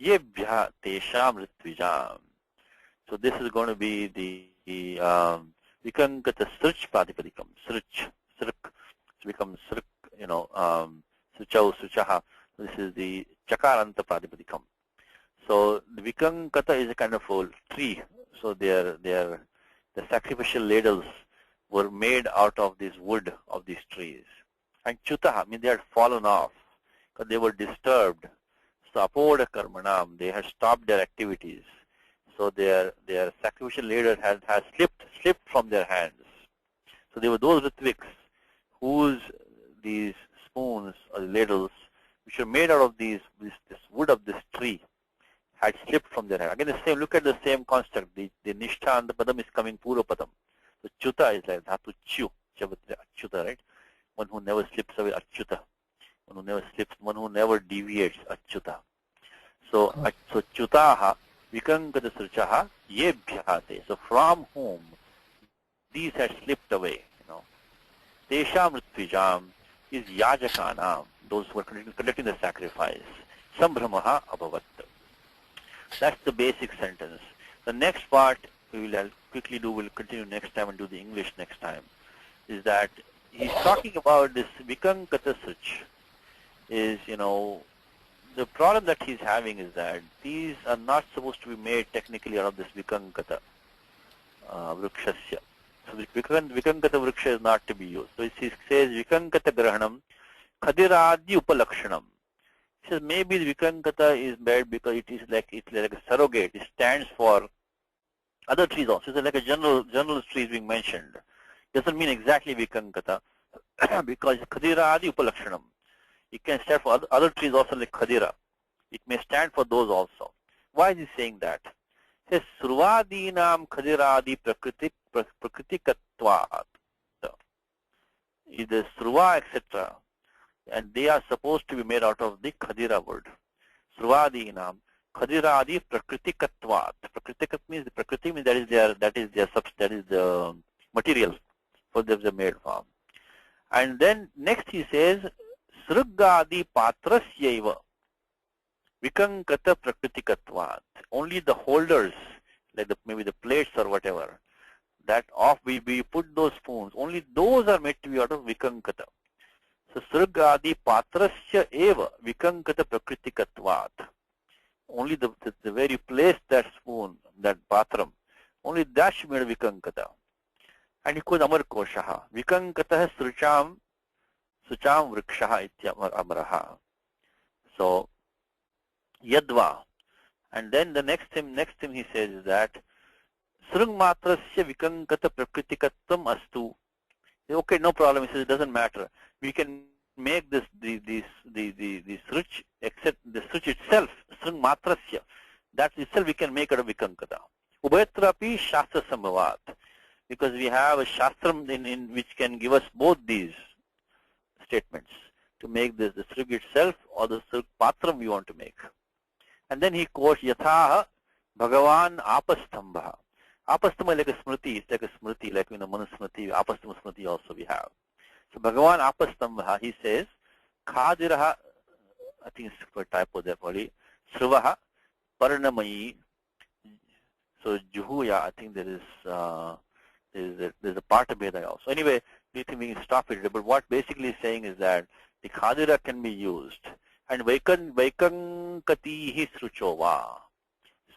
yebhya tesham ritvijam. So this is going to be the vikankata sruch pratipadikam. Sruch, sruk. So becomes sruk, sruchau, sruchaha. This is the chakaranta pratipadikam. So the vikankata is a kind of a tree. So the sacrificial ladles were made out of this wood of these trees. And chutaha, they had fallen off. because they were disturbed. So apoda karmanam, they had stopped their activities. So their sacrificial ladle has slipped from their hands. So there were those ritviks whose these spoons or ladles, which are made out of this wood of this tree, had slipped from their hand. Again, the same. Look at the same construct. The nishtha and the padam is coming pura padam. So chuta is like dhatu chu, achyuta, right? One who never slips away, achyuta. One who never slips, one who never deviates, achyuta. So chutaha vikankata srichaha yebhyate. So from whom these had slipped away, Tesham ritvijam is yajakanam, those who are conducting the sacrifice. Sambhramaha abhavat. That's the basic sentence. The next part we will quickly do, we'll continue next time and do the English next time, is that he's talking about this vikankata srich. Is, the problem that he's having is that these are not supposed to be made technically out of this vikankata vrikshasya. So the vikankata vriksha is not to be used. So he says vikankata grahanam khadiradi upalakshanam. He says maybe the vikankata is made because it's like a surrogate. It stands for other trees also. It's like a general trees being mentioned. Doesn't mean exactly vikankata because khadiradi upalakshanam. It can stand for other trees also like khadira. It may stand for those also. Why is he saying that? He says survadinam khadiradi prakritikatvat. The surva, etc. And they are supposed to be made out of the khadira wood. Survadinam khadiradi prakritikatvat. Prakritikat means the prakriti means that is the material for them they made from. And then next he says Sarga patrasyaiva vikankata prakritikatvat. Only the holders, like maybe the plates or whatever, that we put those spoons, only those are made to be out of vikankata. So Sarga patrasya eva vikankata prakritikatvat. Only the very place that spoon, that patram, only that should be made of vikankata. And he goes amar koshaha. Vikankata srucham Sucham vrikshaha ityamaraha. So yadva. And then the next thing he says is that Srung matrasya vikankata prakritikatvam astu. Okay, no problem. He says it doesn't matter. We can make the srich, except the srich itself, Srung matrasya. That itself we can make out of vikankata. Ubhayatrapi shastra sambhavat. Because we have a shastram in which can give us both these statements to make the srug itself or the srug patram we want to make. And then he quotes yathaha bhagavan apastambha. Apastambha like a smriti, it's like a smriti, like manusmriti, apastambha smriti also we have. So bhagavan apastambha, he says khadiraha, I think it's for typo there probably, sruvaha parnamayi. So juhuya, I think there is there's a part of Veda also. Anyway, we think we can stop it. But what basically is saying is that the khadira can be used. And vaikankatihi sruchova.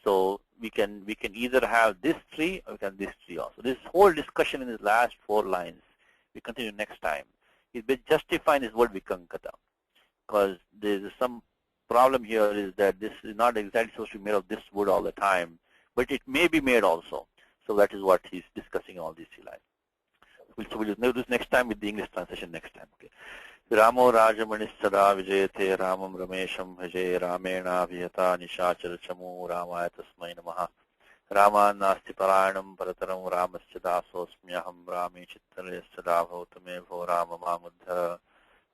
So we can either have this tree or we can this tree also. This whole discussion in his last 4 lines, we continue next time. He's been justifying his word vikankata. Because there's some problem here is that this is not exactly supposed to be made of this wood all the time. But it may be made also. So that is what he's discussing all these 3 lines. So we'll do this next time with the English translation next time. Okay. Ramo Rajamanis Sada Vijayate Ramam Ramesham Bhaje Ramena Vihata Nishachara Chamu Ramaya Tasmai Namaha Rama Nasti Parayanam Parataram Ramasya Dasosmyaham Rami Chittare Sada Bhautame Bho Rama Mamadha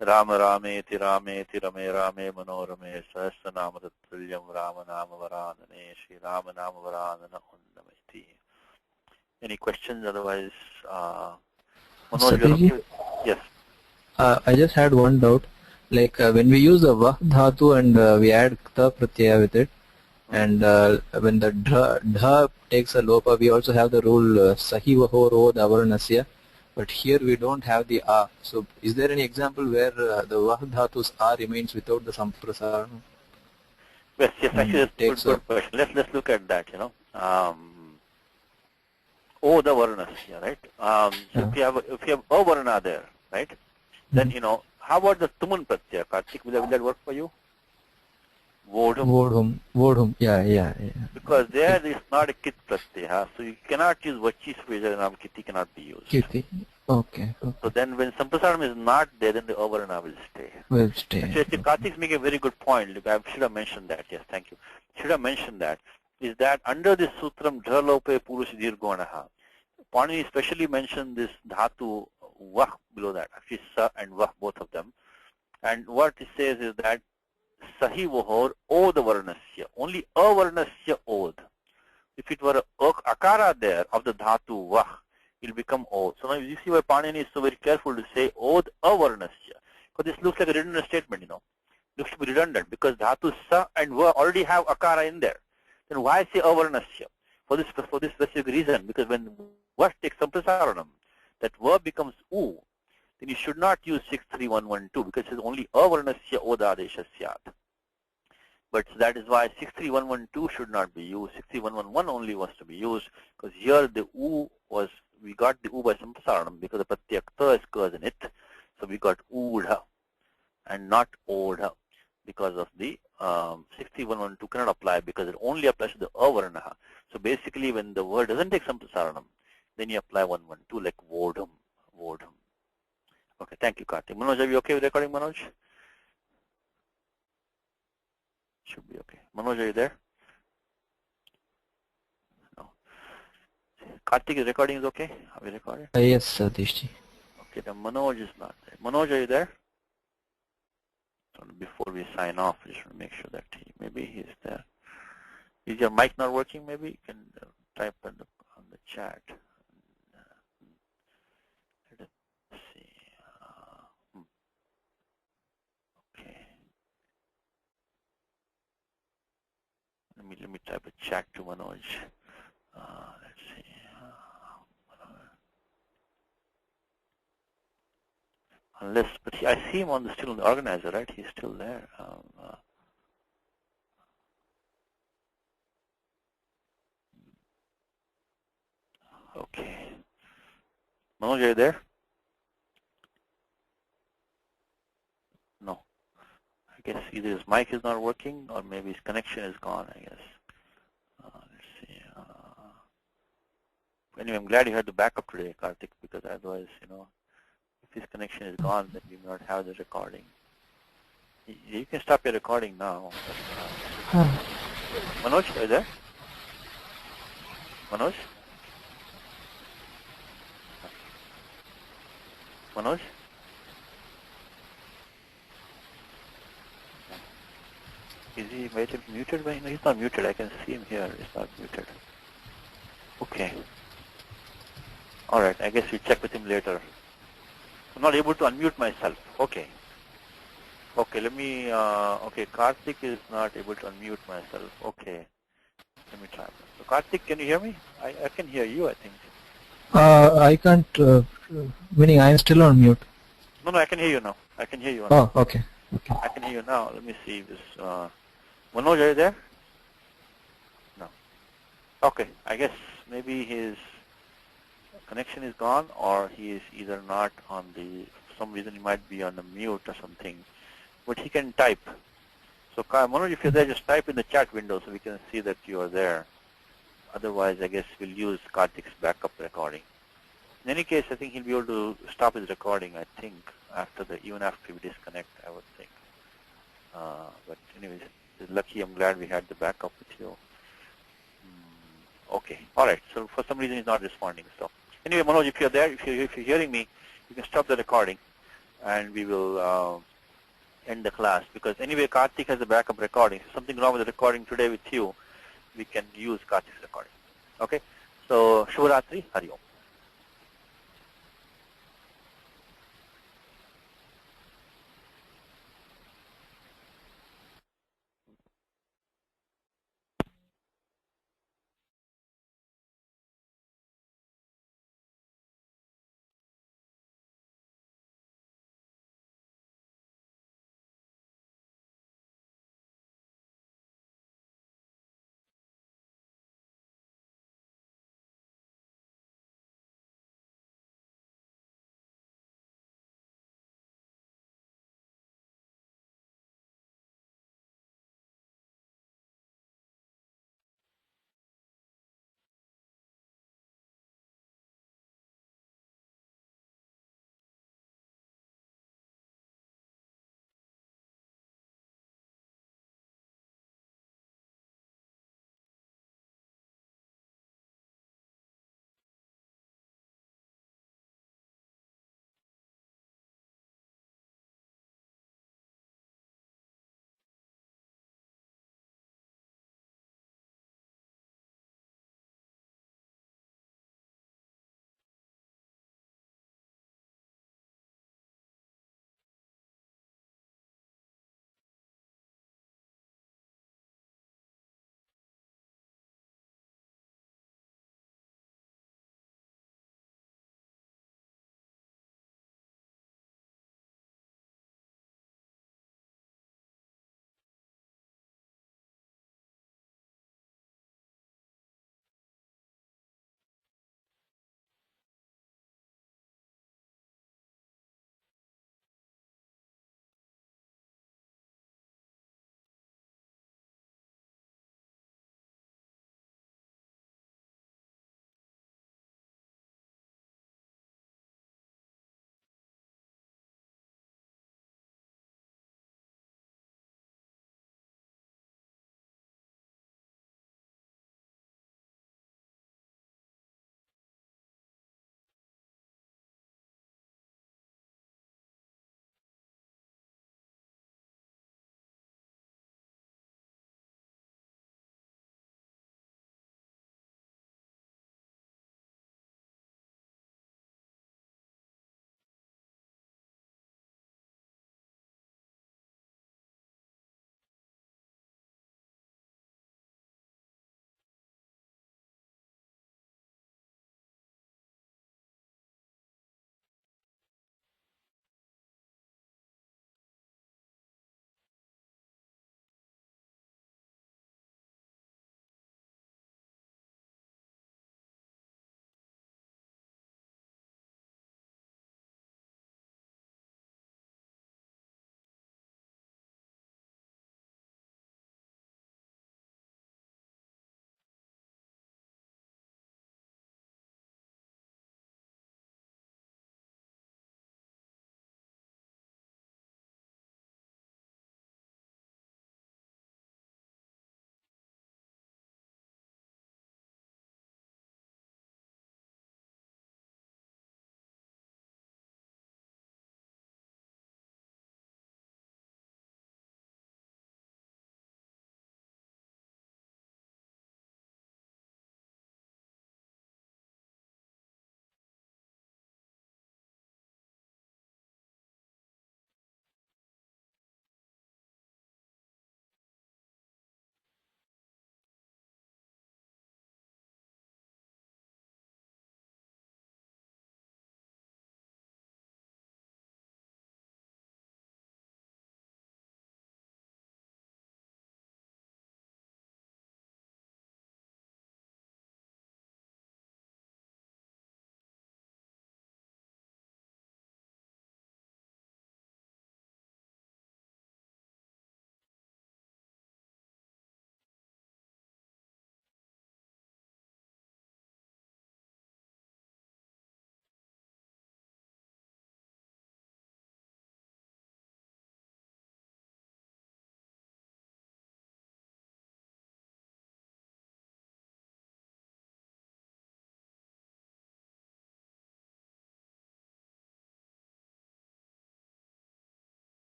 Rama Rameti Rameti Rame Rame Manorame Sahasranamadatrilyam Rama Nama Varanane Shri Rama Nama Varanana Undameti. Any questions? Otherwise, Satiji? Yes. I just had one doubt. Like when we use the vah dhatu and we add kta pratyaya with it, and when the dha takes a lopa, we also have the rule sahi vaho ro davarnasya. But here we don't have the a. So is there any example where the vah dhatu's a remains without the samprasarana? Yes, actually that's a good question. Let's look at that. O the varnas here, right? So if you have a varna there, right? Then How about the Tuman Pratyaya, Kartik? Will that work for you? Vodhum. Yeah. Because there is not a Kit Pratyaya, so you cannot use Vachi Svajanam, Kiti cannot be used. Kiti. Okay. So then when Sampasaranam is not there, then the Avarana will stay. Will stay. Actually, Kartik is making a very good point. Look, I should have mentioned that. Yes, thank you. Should have mentioned that. Is that under this sutram, Dhralope Purush Dirgonaha, Panini especially mentioned this dhatu Vah below that. Actually, Sa and Vah, both of them. And what it says is that Sahi Vohor Od Varnasya. Only A Varnasya Od. If it were a Akara there of the dhatu Vah, it will become O. So now you see why Panini is so very careful to say Od Avarnasya. Because this looks like a redundant statement, Looks to be redundant because dhatu Sa and Va already have Akara in there. Then why say Avarnasya? For this specific reason, because when Va takes Samprasaranam, that Va becomes U, then you should not use 63112 because it is only Avarnasya Odadesha Syat. But that is why 63112 should not be used. 63111 only was to be used because here the U was, we got the U by Sampasaranam because the Pratyakta is occurs in it. So we got Udha and not Odha because of the 63112 cannot apply because it only applies to the Avarnaha. So basically when the word doesn't take Sampasaranam, then you apply 112 like Vodham. Okay, thank you, Kartik. Manoj, are you okay with recording, Manoj? Should be okay. Manoj, are you there? No. Kartik, is recording is okay? Are we recording? Yes, Satishji. Okay, then Manoj is not there. Manoj, are you there? So before we sign off, I just want to make sure that maybe he's there. Is your mic not working? Maybe you can type on the chat. Let's see. Okay. Let me type a chat to Manoj. Let's see. Unless, but I see him still on the organizer, right? He's still there. Okay. Manoj, are you there? No. I guess either his mic is not working or maybe his connection is gone, I guess. Let's see. Anyway, I'm glad you had the backup today, Kartik, because otherwise, if his connection is gone, then we may not have the recording. You can stop your recording now. Manoj, are you there? Manoj? Manoj? Is he muted? No, he's not muted. I can see him here. He's not muted. Okay. All right. I guess we check with him later. I'm not able to unmute myself. Okay. Okay. Let me. Okay. Kartik is not able to unmute myself. Okay. Let me try. So Kartik, can you hear me? I can hear you, I think. I can't. Meaning I am still on mute. No, I can hear you now. I can hear you now. Oh, okay. I can hear you now. Let me see this. Manoj, are you there? No. Okay. I guess maybe his connection is gone, or he is either not on the. For some reason, he might be on the mute or something. But he can type. So Manoj, if you're there, just type in the chat window so we can see that you are there. Otherwise, I guess we'll use Kartik's backup recording. In any case, I think he'll be able to stop his recording, I think, even after we disconnect, I would think. But anyways, lucky, I'm glad we had the backup with you. Okay. All right. So for some reason, he's not responding. So anyway, Manoj, if you're there, if you're hearing me, you can stop the recording, and we will end the class. Because anyway, Kartik has a backup recording. If there's something wrong with the recording today with you, we can use Kartik's recording. Okay. So Shubharatri, Hari Om.